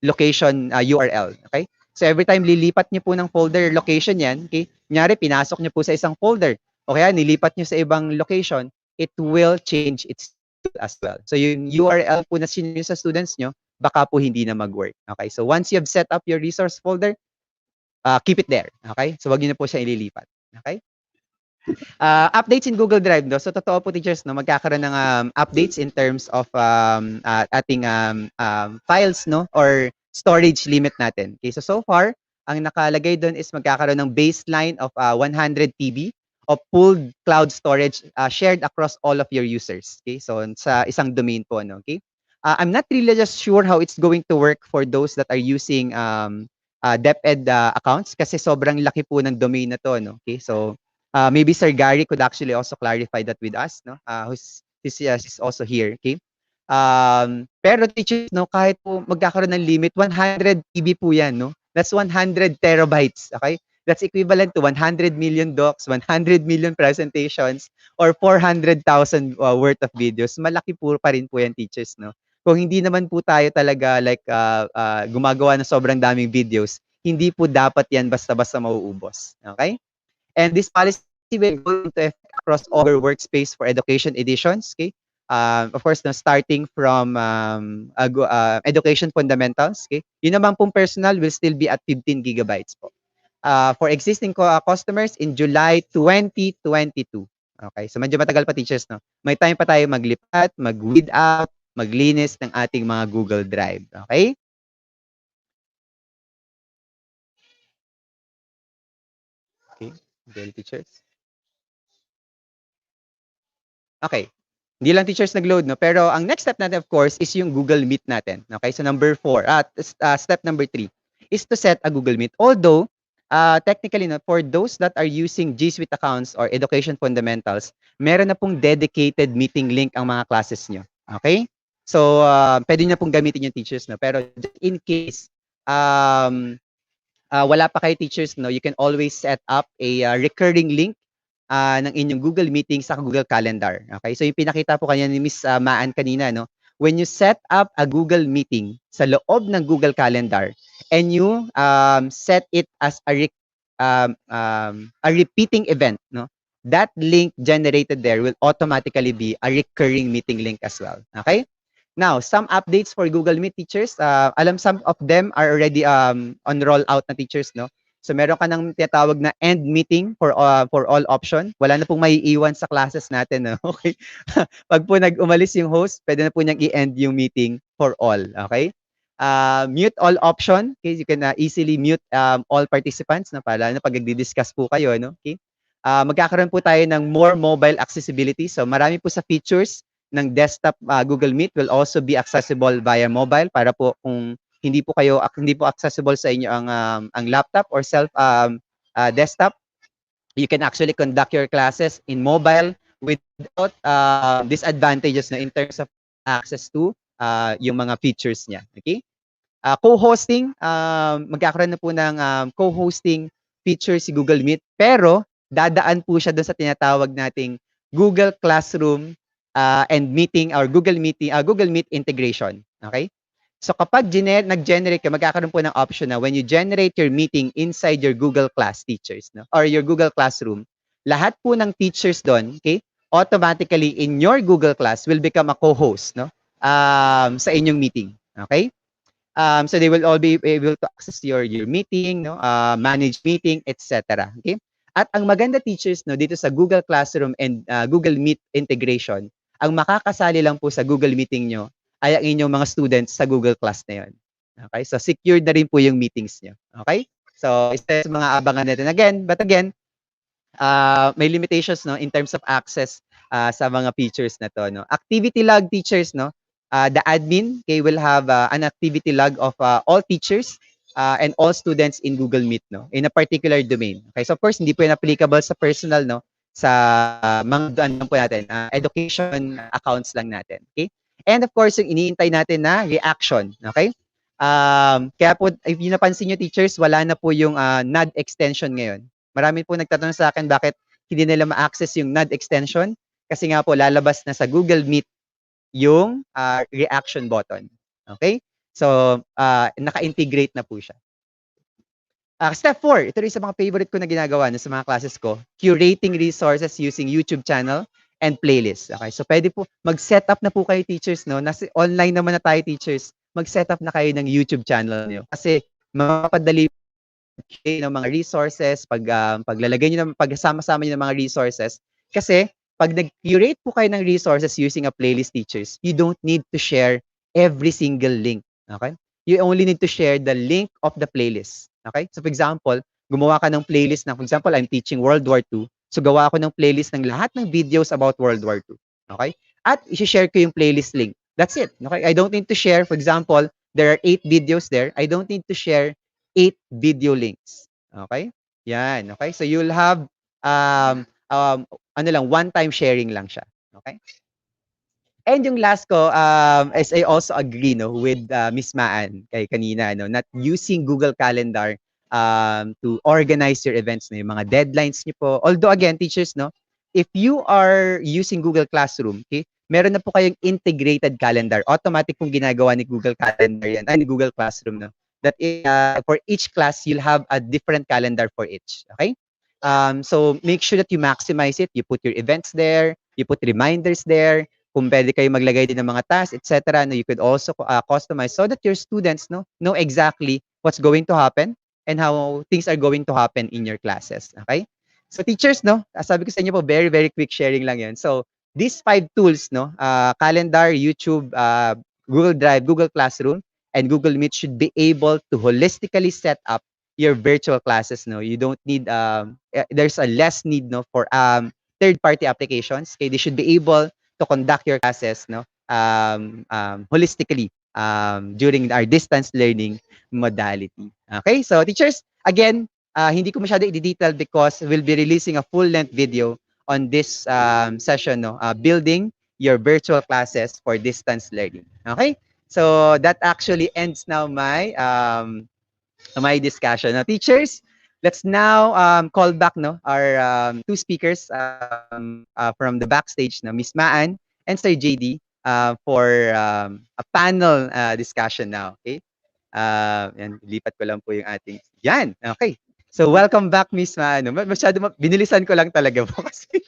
location URL. Okay? So every time lilipat niyo po ng folder location yan, okay, kunyari pinasok niyo po sa isang folder o kaya nilipat niyo sa ibang location, it will change its as well. So yung URL po na sinyo sa students nyo, baka po hindi na mag-work. Okay? So once you have set up your resource folder, keep it there. Okay? So wag niyo na po siya ililipat. Okay? Updates in Google Drive, no? So totoo po teachers, no, magkakaroon ng updates in terms of ating files, no, or storage limit natin. Okay, so far ang nakalagay doon is magkakaroon ng baseline of 100 TB of pooled cloud storage shared across all of your users. Okay, so sa isang domain po, no. Okay, I'm not really just sure how it's going to work for those that are using DepEd accounts kasi sobrang laki po ng domain na to, no. Okay, so maybe Sir Gary could actually also clarify that with us, no? He's also here, okay? Pero teachers, no, kahit po magkakaroon ng limit, 100 TB po yan, no? That's 100 terabytes, okay? That's equivalent to 100 million docs, 100 million presentations, or 400,000 worth of videos. Malaki po pa rin po yan, teachers, no? Kung hindi naman po tayo talaga like gumagawa ng sobrang daming videos, hindi po dapat yan basta-basta mauubos, okay? And this policy will go into effect across all your workspace for education editions, okay? Of course, no, starting from education fundamentals, okay? Yun naman pong personal will still be at 15 gigabytes po. For existing customers in July 2022. Okay, so medyo matagal pa teachers, no? May time pa tayo maglipat, mag-weed out, maglinis ng ating mga Google Drive. Okay? Okay, Google teachers. Okay. Hindi lang teachers nag-load, no? Pero ang next step natin, of course, is yung Google Meet natin. Okay? So number 4, step number 3 is to set a Google Meet. Although, technically, no, for those that are using G Suite accounts or Education Fundamentals, meron na pong dedicated meeting link ang mga classes nyo. Okay? So, pwede nyo na pong gamitin yung teachers, no? Pero just in case, wala pa kayo teachers, no, you can always set up a recurring link ng inyong Google Meeting sa Google Calendar. Okay? So yung pinakita po kanina ni Miss Maan kanina, no? When you set up a Google Meeting sa loob ng Google Calendar and you set it as a repeating event, no? That link generated there will automatically be a recurring meeting link as well. Okay? Now, some updates for Google Meet teachers. Alam some of them are already on rollout na teachers, no? So meron ka ng tinatawag na end meeting for all option. Wala na pong maiiwan sa classes natin, no? Okay? Pag po umalis yung host, pwede na po niyang i-end yung meeting for all, okay? Mute all option, okay? You can easily mute all participants na para na pag nagdi-discuss po kayo, no? Okay? Magkakaroon po tayo ng more mobile accessibility. So marami po sa features ng desktop Google Meet will also be accessible via mobile para po kung hindi po accessible sa inyo ang laptop or desktop, you can actually conduct your classes in mobile without disadvantages na in terms of access to yung mga features niya. Okay? Co-hosting, magkakaroon na po ng co-hosting feature si Google Meet, pero dadaan po siya doon sa tinatawag nating Google Classroom and meeting or Google Meet integration. Okay? So kapag nag-generate ka, magkakaroon po ng option na when you generate your meeting inside your Google Class teachers, no? Or your Google Classroom, lahat po ng teachers doon, okay, automatically in your Google Class will become a co-host, no? Sa inyong meeting. Okay? So they will all be able to access your meeting, no? Manage meeting, etc. Okay? At ang maganda teachers, no, dito sa Google Classroom and Google Meet integration, ang makakasali lang po sa Google Meeting nyo ay ang inyong mga students sa Google Class na yon. Okay? So secured na rin po yung meetings nyo. Okay? So isa sa mga abangan natin again, may limitations, no, in terms of access sa mga features na to, no. Activity log teachers, no. The admin, okay, will have an activity log of all teachers and all students in Google Meet, no, in a particular domain. Okay, so of course hindi po yan applicable sa personal, no, sa mga ano po natin, education accounts lang natin. Okay? And of course, yung iniintay natin na reaction, okay? Kaya po, if yung napansin nyo teachers, wala na po yung NAD extension ngayon. Marami po nagtatanong sa akin bakit hindi nila ma-access yung NAD extension kasi nga po lalabas na sa Google Meet yung reaction button. Okay? So, naka-integrate na po siya. Step 4, ito rin sa mga favorite ko na ginagawa sa mga classes ko, curating resources using YouTube channel and playlist. Okay? So, pwede po, mag-set up na po kayo teachers, no? Nasa online naman na tayo teachers, mag-set up na kayo ng YouTube channel niyo. Kasi, mapapadali ng mga resources, paglalagay niyo ng pagsama-sama niyo ng mga resources. Kasi pag nag-curate po kayo ng resources using a playlist teachers, you don't need to share every single link. Okay? You only need to share the link of the playlist. Okay? So for example, gumawa ka ng playlist na, for example, I'm teaching World War II. So gawa ako ng playlist ng lahat ng videos about World War II. Okay? At i-share ko yung playlist link. That's it. Okay? I don't need to share, for example, there are 8 videos there. I don't need to share 8 video links. Okay? Yan. Okay? So you'll have one-time sharing lang siya. Okay? And yung last ko is I also agree, no, with Miss Maan kay kanina, no, not using Google Calendar to organize your events, no, yung mga deadlines niyo po. Although again, teachers, no, if you are using Google Classroom, okay, meron na po kayong integrated calendar. Automatic pong ginagawa ni Google Calendar yan, ni Google Classroom, no. That for each class, you'll have a different calendar for each. Okay? So make sure that you maximize it. You put your events there, you put reminders there. Kung pwede kayo maglagay din ng mga tasks, etc. No, you could also customize so that your students know exactly what's going to happen and how things are going to happen in your classes. Okay? So teachers, no, sabi ko sa inyo po, very, very quick sharing lang yan. So these 5 tools, no, calendar, YouTube, Google Drive, Google Classroom, and Google Meet should be able to holistically set up your virtual classes. No, you don't need there's a less need no for third party applications. Okay, they should be able to conduct your classes no holistically during our distance learning modality. Okay, so teachers, again, hindi ko masyado i-detail because we'll be releasing a full-length video on this session, no, building your virtual classes for distance learning. Okay, so that actually ends now my discussion. Now, teachers, let's now call back no our 2 speakers from the backstage, na Miss Maan and Sir JD, for a panel discussion now. Okay? Yan, lipat ko lang po yung ating... Yan! Okay. So, welcome back, Miss Maan. No? Binilisan ko lang talaga po kasi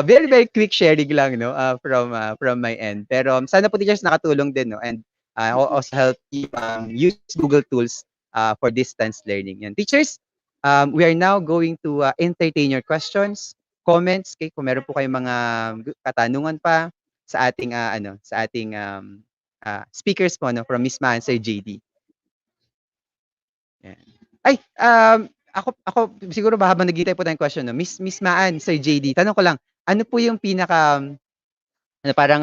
very, very quick sharing lang no, from my end. Pero sana po teachers nakatulong din. No? And also help you use Google Tools for distance learning. Yan. Teachers, we are now going to entertain your questions, comments, okay? Kung meron po kayong mga katanungan pa sa ating speakers po no, from Miss Ma and Sir JD. Yan. Ay, ako siguro ba habang nagintay po tayong question no, Miss Maan, Sir JD, tanong ko lang, ano po yung pinaka parang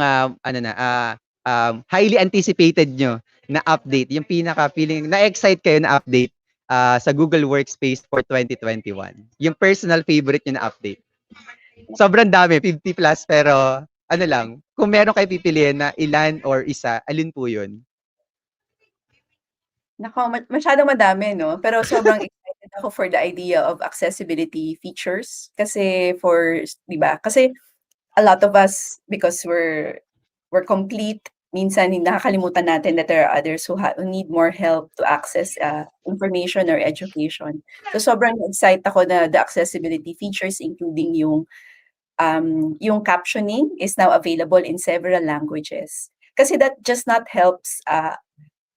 highly anticipated nyo na update, yung pinaka feeling na-excite kayo na update sa Google Workspace for 2021? Yung personal favorite nyo na update? Sobrang dami, 50 plus, pero ano lang, kung meron kayo pipiliin na ilan or isa, alin po yun? Nako, masyadong madami, no? Pero sobrang excited ako for the idea of accessibility features. Kasi di ba? Kasi a lot of us, because we're complete, minsan nakakalimutan natin that there are others who need more help to access information or education. So sobrang excited ako na the accessibility features, including yung captioning is now available in several languages. Kasi that just not helps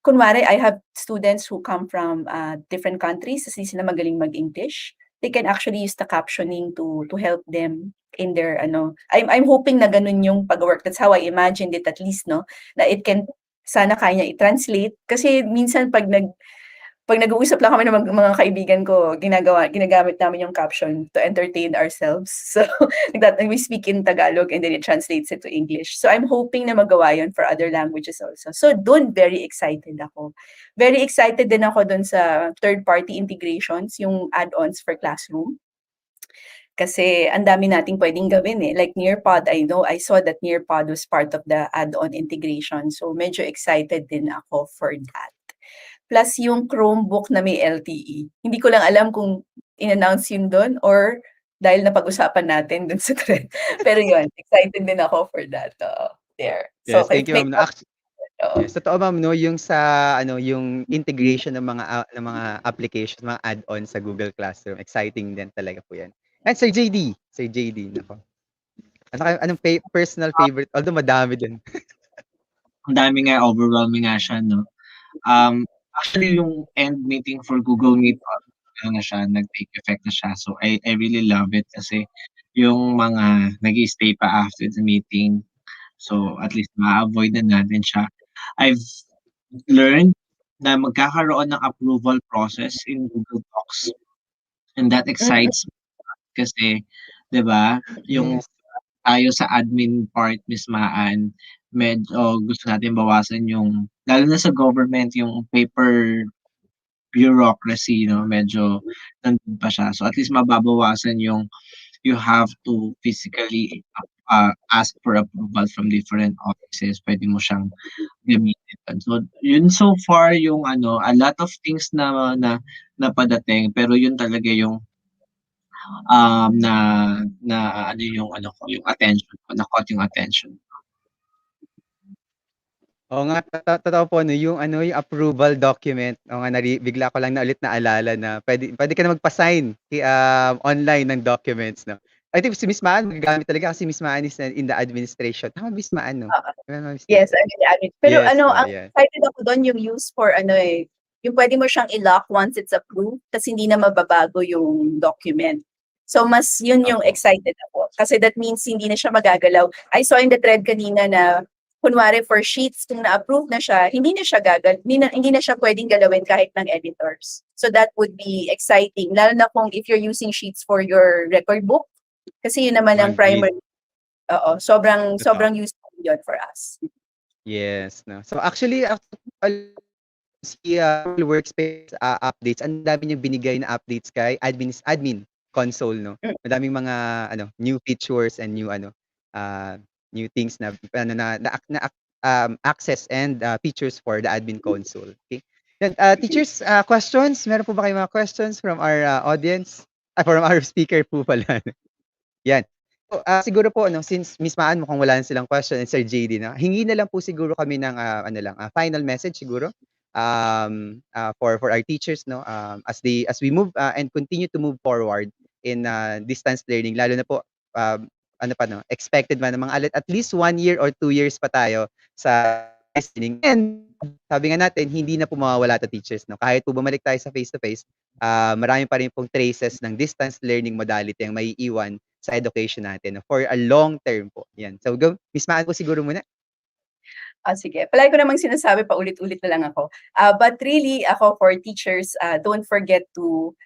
kunwari, I have students who come from different countries, kasi sila magaling mag-English. They can actually use the captioning to help them in their I'm hoping na ganun yung pag-work. That's how I imagined it, at least, no, na it can sana kaya i-translate kasi minsan pag nag-uusap lang kami ng mga kaibigan ko, ginagamit namin yung caption to entertain ourselves. So, we speak in Tagalog and then it translates it to English. So, I'm hoping na magawa yun for other languages also. So, dun, very excited ako. Very excited din ako dun sa third-party integrations, yung add-ons for classroom. Kasi ang dami nating pwedeng gawin eh. Like Nearpod, I saw that Nearpod was part of the add-on integration. So, medyo excited din ako for that. Plus yung Chromebook na may LTE. Hindi ko lang alam kung in-announce yun doon or dahil napag-usapan natin dun sa trend. Pero yun, excited din ako for that. There. Yes, So, thank you, ma'am. No, yes, uh, totoo, ma'am, no, yung sa yung integration ng mga applications, mga add-ons sa Google Classroom, exciting din talaga po 'yan. And Sir JD, nako. Anong personal favorite? Although madami din. Ang dami nga, overwhelming nga siya, no? Actually, yung end meeting for Google Meet, ano na siya, nag-take effect na siya. So, I really love it kasi yung mga nag-i-stay pa after the meeting, so at least ma-avoid na natin siya. I've learned na magkakaroon ng approval process in Google Docs, and that excites me kasi, 'di ba, yung Yes. tayo sa admin part mismaan, medyo gusto natin bawasan yung lalo na sa government, yung paper bureaucracy 'no, medyo nandun pa siya. So, at least mababawasan yung you have to physically, ask for approval from different offices. Puwede mo siyang gamitin. So, yun so far yung ano, a lot of things na padating, pero yun talaga yung, na na ano yung ano ko, yung attention ko, na-caught yung attention. Oo nga, totoo po 'no, yung ano, yung approval document, oo nga bigla ko lang na ulit naalala na puwede ka na magpa-sign online ng documents 'no. I think si Miss Maan magagamit talaga kasi Miss Maan is in the administration. Tama Miss Maan 'no? Oo. If I'm not Yes, mistaken. amin. Pero Yes ano, po, ang yan. excited ako dun yung use for ano, yung puwede mo siyang i-lock once it's approved tas hindi na mababago yung document. So mas yun yung Opo, excited ako kasi that means hindi na siya magagalaw. I saw in the thread kanina na kunwari for sheets kung na-approve na siya, hindi na siya puwedeng galawin kahit ng editors. So that would be exciting lalo na kung if you're using sheets for your record book, kasi yun naman ang agree, primary. Oo, sobrang totoo. sobrang useful yun for us. Yes 'no. So actually si, Google Workspace, updates ang dami niyang binigay na updates kay admin console 'no. Mm. Madaming mga ano, new features and new ano, ah, new things na ano access and, features for the admin console, okay. Yan, teachers, questions, meron po ba kayong mga questions from our, audience? From our speaker po pala. Yan. So, siguro po ano, since Miss Maan mukhang wala na silang question and Sir JD na, hingi na lang po siguro kami ng, ano lang, final message siguro, for our teachers 'no, as we move, and continue to move forward in, distance learning lalo na po, ano pa 'no, expected man na mga at least 1 year or 2 years pa tayo sa listening and sabi nga natin hindi na po mawawala 'to teachers 'no, kahit po bumalik tayo sa face to face, marami pa rin pong traces ng distance learning modality ang maiiwan sa education natin 'no, for a long term po, 'yan. So go, Miss Maan po siguro muna. Sige. Palagi ko namang sinasabi, paulit-ulit na lang ako. But really, ako for teachers, don't forget to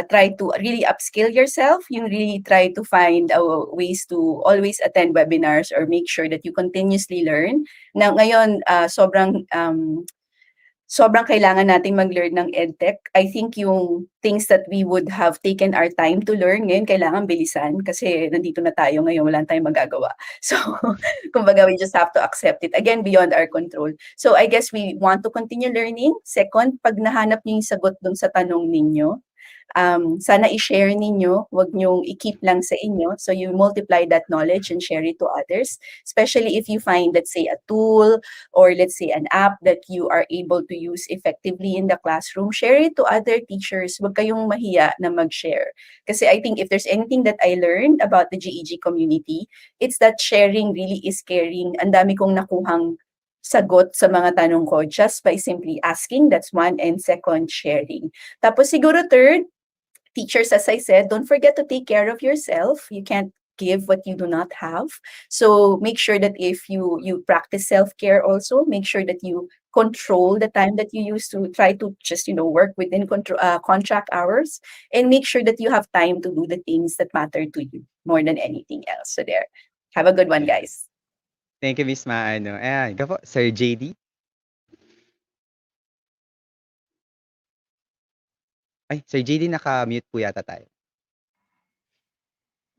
try to really upskill yourself. You really try to find ways to always attend webinars or make sure that you continuously learn. Na ngayon, sobrang kailangan nating mag-learn ng EdTech. I think yung things that we would have taken our time to learn, ngayon kailangan bilisan kasi nandito na tayo ngayon, wala na tayong magagawa. So, kumbaga we just have to accept it. Again, beyond our control. So, I guess we want to continue learning. Second, pag nahanap niyo yung sagot dun sa tanong ninyo, sana i-share ninyo, wag niyong i-keep lang sa inyo. So you multiply that knowledge and share it to others, especially if you find, let's say, a tool or let's say an app that you are able to use effectively in the classroom, share it to other teachers. Wag kayong mahiya na mag-share. Kasi I think if there's anything that I learned about the GEG community, it's that sharing really is caring. Ang dami kong nakuhang sagot sa mga tanong ko just by simply asking, that's one, and second, sharing. Tapos siguro third, teachers, as I said, don't forget to take care of yourself. You can't give what you do not have. So make sure that if you practice self-care also, make sure that you control the time that you use to try to just work within contract hours, and make sure that you have time to do the things that matter to you more than anything else. So there. Have a good one, Ayan. guys. Thank you Miss Maan 'no. Ayan, ikaw po, Sir JD? Ay, Sir JD naka-mute po yata tayo.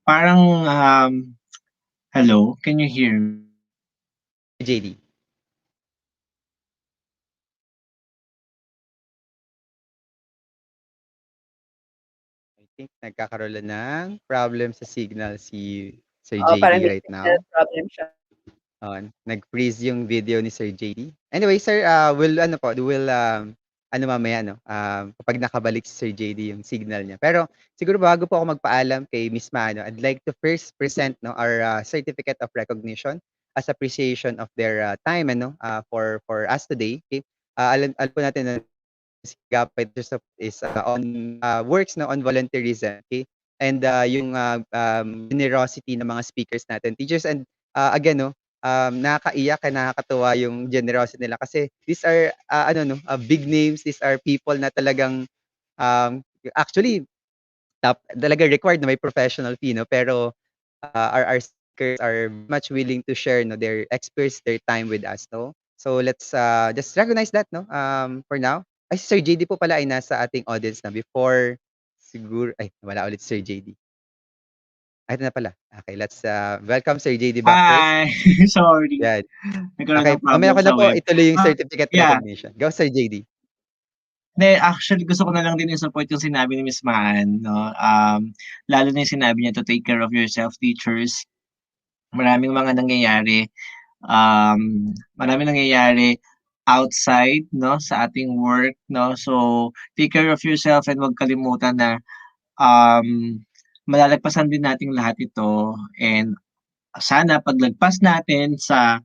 Parang, hello, can you hear me? JD. I think nagkakaroon lang ng problem sa signal si Sir Parang JD may right signal now. problem siya. Oo, nag-freeze yung video ni Sir JD. Anyway sir, ano mamaya 'no, kapag nakabalik si Sir JD yung signal niya. Pero siguro bago po ako magpaalam kay Miss Ma 'no, I'd like to first present 'no, our, certificate of recognition as appreciation of their, time ano, for us today, okay? Alam po natin na si Gapit is, works 'no, on volunteerism, okay? And, yung, generosity ng mga speakers natin, teachers and, again 'no, nakakaiyak at nakakatuwa yung generosity nila kasi these are, ano 'no, big names, these are people na talagang, actually talagang required na may professional fee 'no, pero, our speakers are much willing to share 'no, their experience, their time with us no. So let's, just recognize that 'no, for now. Ay si Sir JD po pala ay nasa ating audience na before siguro ay nawala ulit si Sir JD. Ay ito na pala. Okay, let's, welcome Sir JD back first. Hi, sorry, Yan. nagkaroon Okay, ng mamaya problem ko na sa po web. ituloy yung certificate Yeah, recognition. Go Sir JD. hindi, actually gusto ko na lang din i-support yung sinabi ni Miss Maan 'no, lalo na yung sinabi niya to take care of yourself, teachers. Maraming mga nangyayari, Marami nangyayari outside, no, sa ating work, no. So, take care of yourself and huwag kalimutan na malalagpasan din natin lahat ito and sana paglagpas natin sa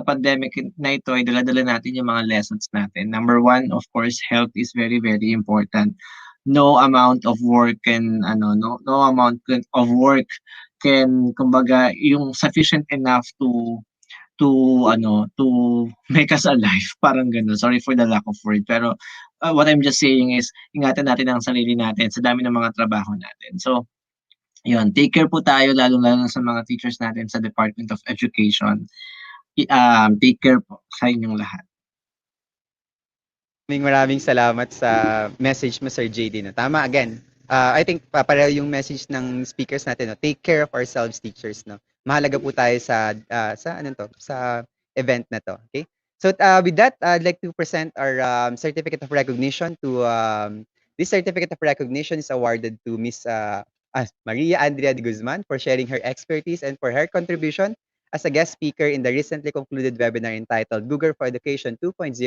pandemic na ito ay dala-dala natin yung mga lessons natin. Number one, of course, health is very, very important. No amount of work can no amount of work can kumbaga yung sufficient enough to make us alive, parang gano'n. Sorry for the lack of word, pero, what I'm just saying is ingatan natin ang sarili natin sa dami ng mga trabaho natin. So, yun, take care po tayo lalong-lalo sa mga teachers natin sa Department of Education. Take care po sa inyong lahat. Maraming salamat sa message mo, Sir JD. No? Tama, again. I think pareho yung message ng speakers natin. No? Take care of ourselves, teachers. No? Mahalaga po tayo sa event na to. Okay? So with that, I'd like to present our certificate of recognition to this certificate of recognition is awarded to Miss Maria Andrea de Guzman for sharing her expertise and for her contribution as a guest speaker in the recently concluded webinar entitled Google for Education 2.0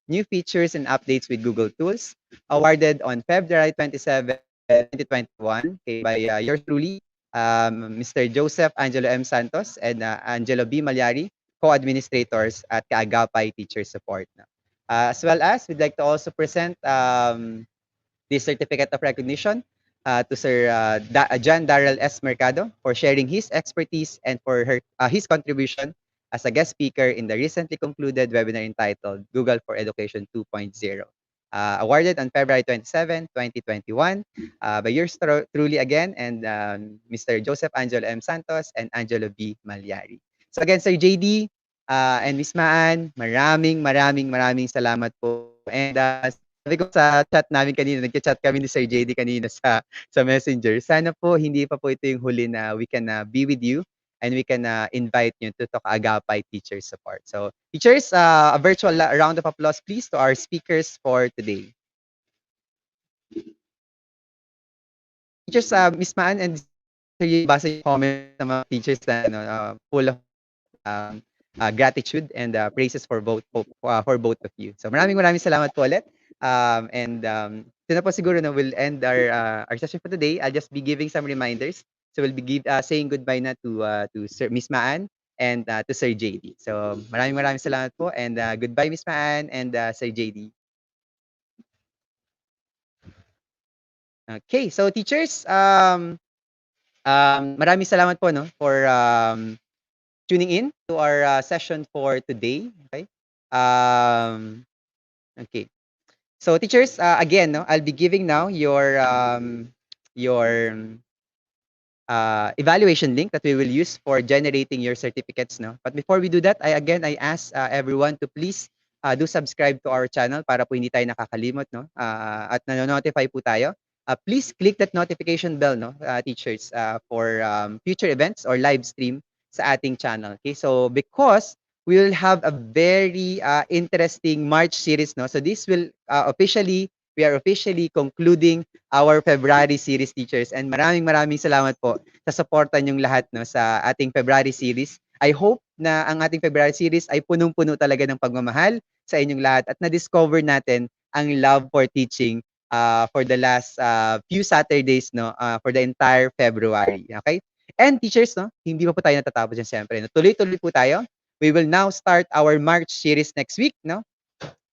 New Features and Updates with Google Tools, awarded on February 27, 2021 by yours truly, Mr. Joseph Angelo M. Santos and Angelo B. Malyari, co-administrators at Kaagapay Teacher Support. As well as, we'd like to also present this certificate of recognition to Sir John Darrell S. Mercado for sharing his expertise and for his contribution as a guest speaker in the recently concluded webinar entitled Google for Education 2.0. Awarded on February 27, 2021 by yours truly again and Mr. Joseph Angelo M. Santos and Angelo B. Malyari. So again, Sir JD and Miss Maan, maraming salamat po. And sabi ko sa chat namin kanina, nagcha-chat kami ni Sir JD kanina sa Messenger. Sana po hindi pa po ito yung huli na we can be with you and we can invite you to Talk Agapay Teacher Support. So, teachers, a virtual round of applause please to our speakers for today. Teachers, Miss Maan and Sir JD, basa yung comment ng mga teachers na full of gratitude and praises for both of you. So maraming salamat po ulit. Ito na po siguro na we'll end our session for today. I'll just be giving some reminders. So we'll be saying goodbye na to Sir Miss Maan and to Sir JD. So maraming salamat po and goodbye Miss Maan and Sir JD. Okay, so teachers, maraming salamat po no for tuning in to our session for today. Okay. Okay. So teachers, again, no, I'll be giving now your evaluation link that we will use for generating your certificates. No, but before we do that, I ask everyone to please do subscribe to our channel para po hindi tayo nakakalimot, no, at nanonotify po tayo. Please click that notification bell, no, teachers, for future events or live stream sa ating channel. Okay, so because we will have a very interesting March series, no. So this will we are officially concluding our February series, teachers, and maraming salamat po sa suporta niyong lahat no sa ating February series. I hope na ang ating February series ay punong-puno talaga ng pagmamahal sa inyong lahat at na-discover natin ang love for teaching for the last few Saturdays no for the entire February. Okay? And teachers, no, hindi pa po tayo natatapos yan siyempre. No? Tuloy-tuloy po tayo. We will now start our March series next week, no?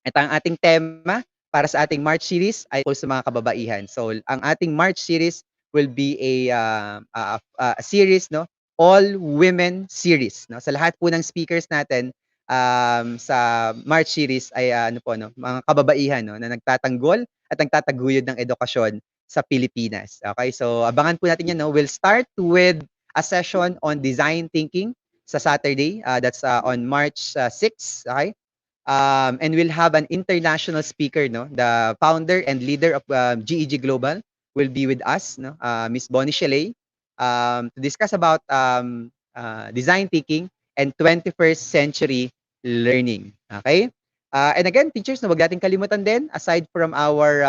Ito ang ating tema para sa ating March series ay tungkol sa mga kababaihan. So, ang ating March series will be a series, no? All women series, no? Sa lahat po ng speakers natin sa March series ay mga kababaihan, no, na nagtatanggol at nagtataguyod ng edukasyon sa Pilipinas. Okay? So, abangan po natin 'yan, no? We'll start with a session on design thinking sa Saturday. That's on March 6, okay? And we'll have an international speaker, no? The founder and leader of GEG Global will be with us, no? Miss Bonnie Shelley, to discuss about design thinking and 21st century learning. Okay? And again, teachers, no, wag nating kalimutan din, aside from our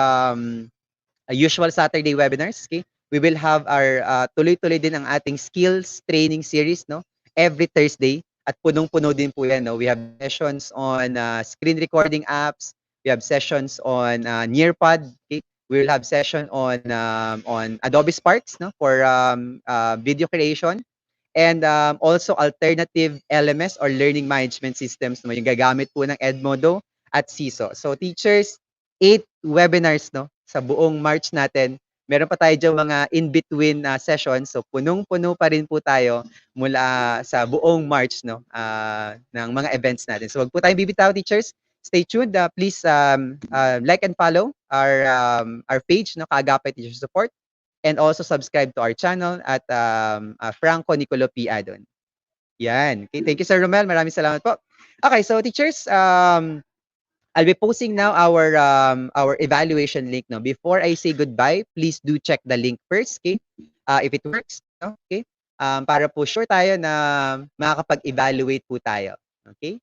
usual Saturday webinars, okay? We will have our tuloy-tuloy din ang ating skills training series, no? Every Thursday at punong-puno din po yan, no? We have sessions on screen recording apps. We have sessions on Nearpod. Okay? We will have session on Adobe Sparks, no, for video creation. And also alternative LMS or learning management systems, no, yung gagamit po ng Edmodo at CISO. So teachers, 8 webinars, no, sa buong March natin. Meron pa tayo diyang mga in-between sessions. So punong-puno pa rin po tayo mula sa buong March, no, ng mga events natin. So wag po tayong bibitaw, teachers. Stay tuned. Please like and follow our page, no, Kaagapay Teacher Support. And also subscribe to our channel at Franco Nicolo P. Adon. Yan. Okay, thank you, Sir Romel. Maraming salamat po. Okay, so teachers, I'll be posting now our evaluation link. No, before I say goodbye, please do check the link first. Okay, if it works. No? Okay, para po sure tayo na makakapag-evaluate po tayo. Okay.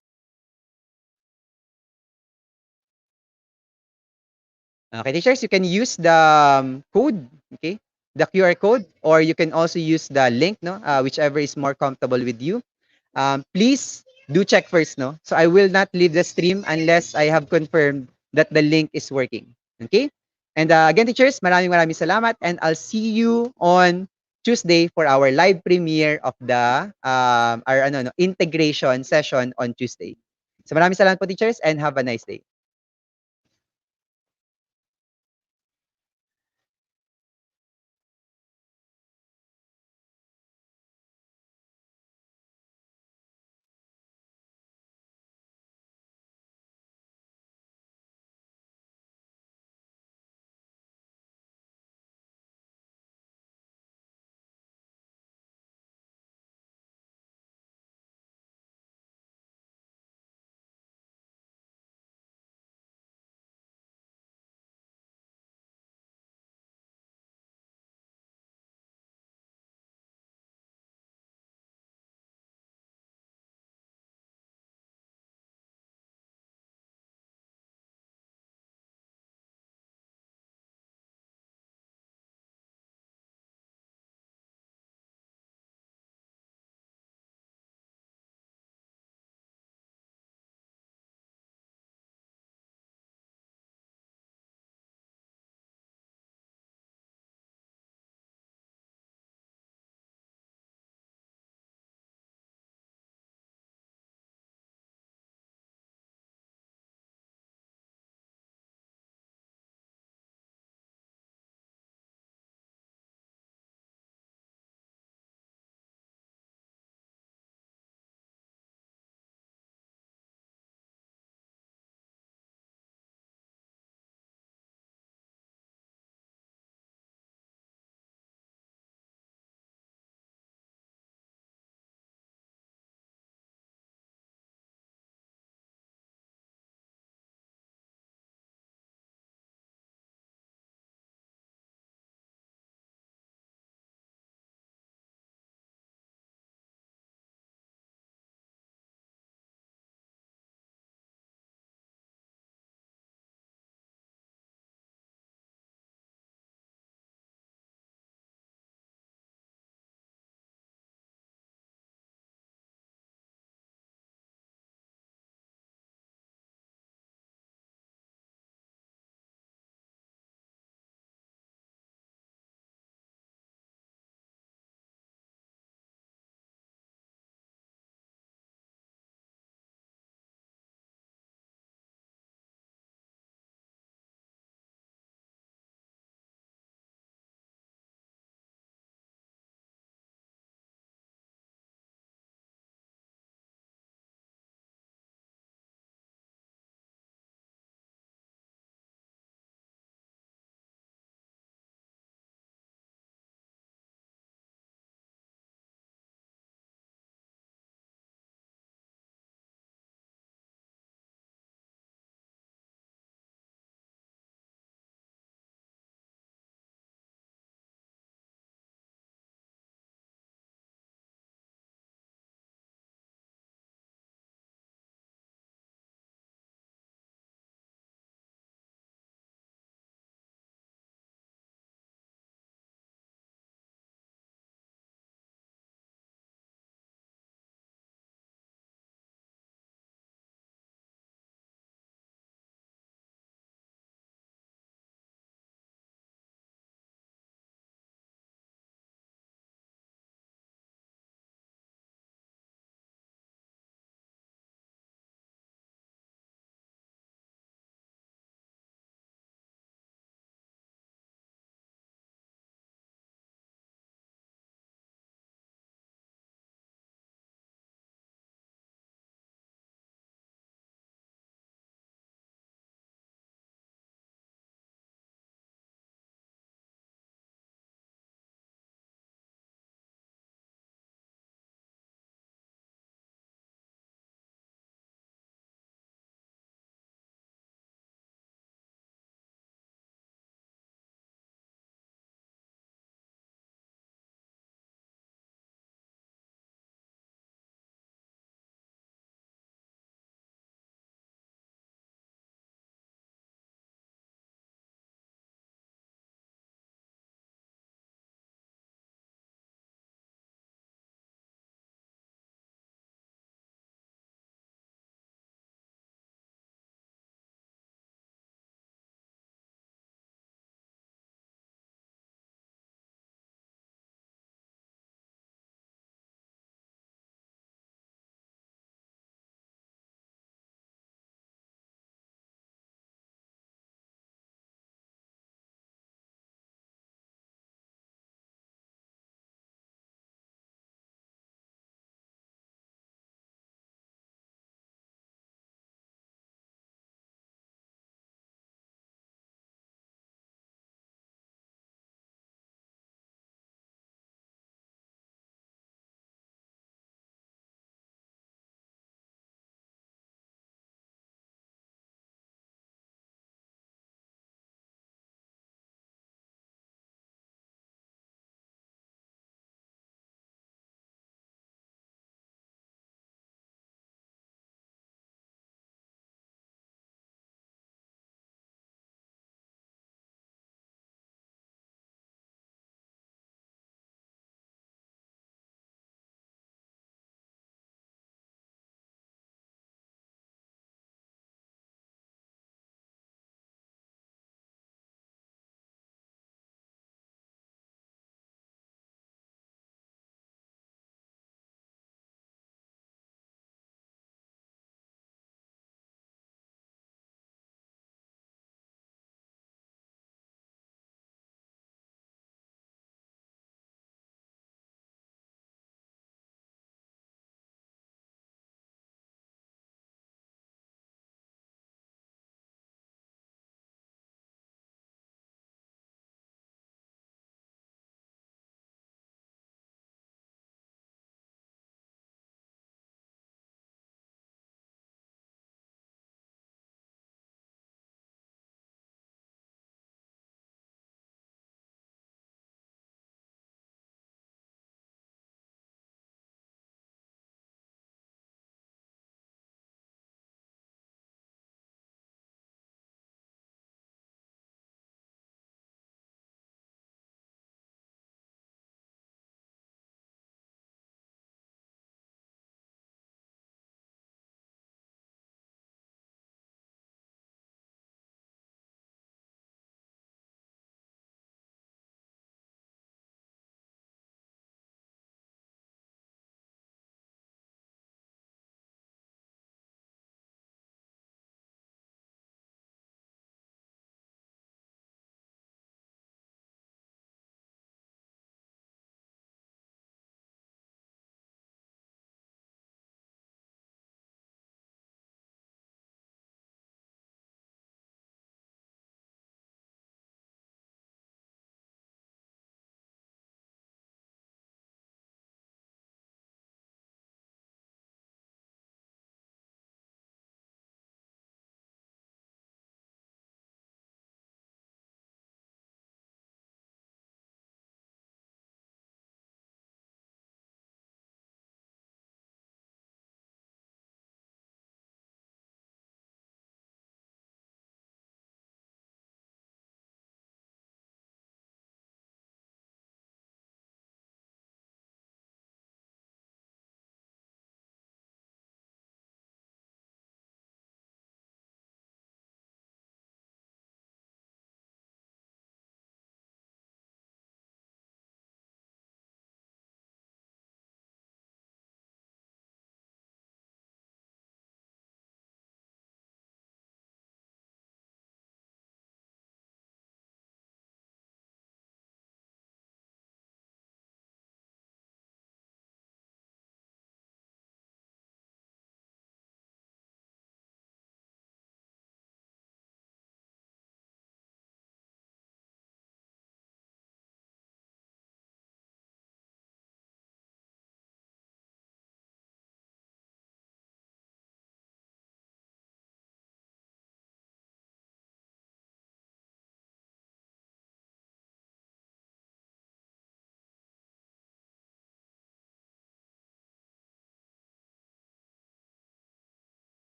Okay, teachers, you can use the code, okay, the QR code, or you can also use the link, no, whichever is more comfortable with you. Please do check first, no. So I will not leave the stream unless I have confirmed that the link is working. Okay. And again, teachers, maraming salamat, and I'll see you on Tuesday for our live premiere of the our integration session on Tuesday. So maraming salamat po, teachers, and have a nice day.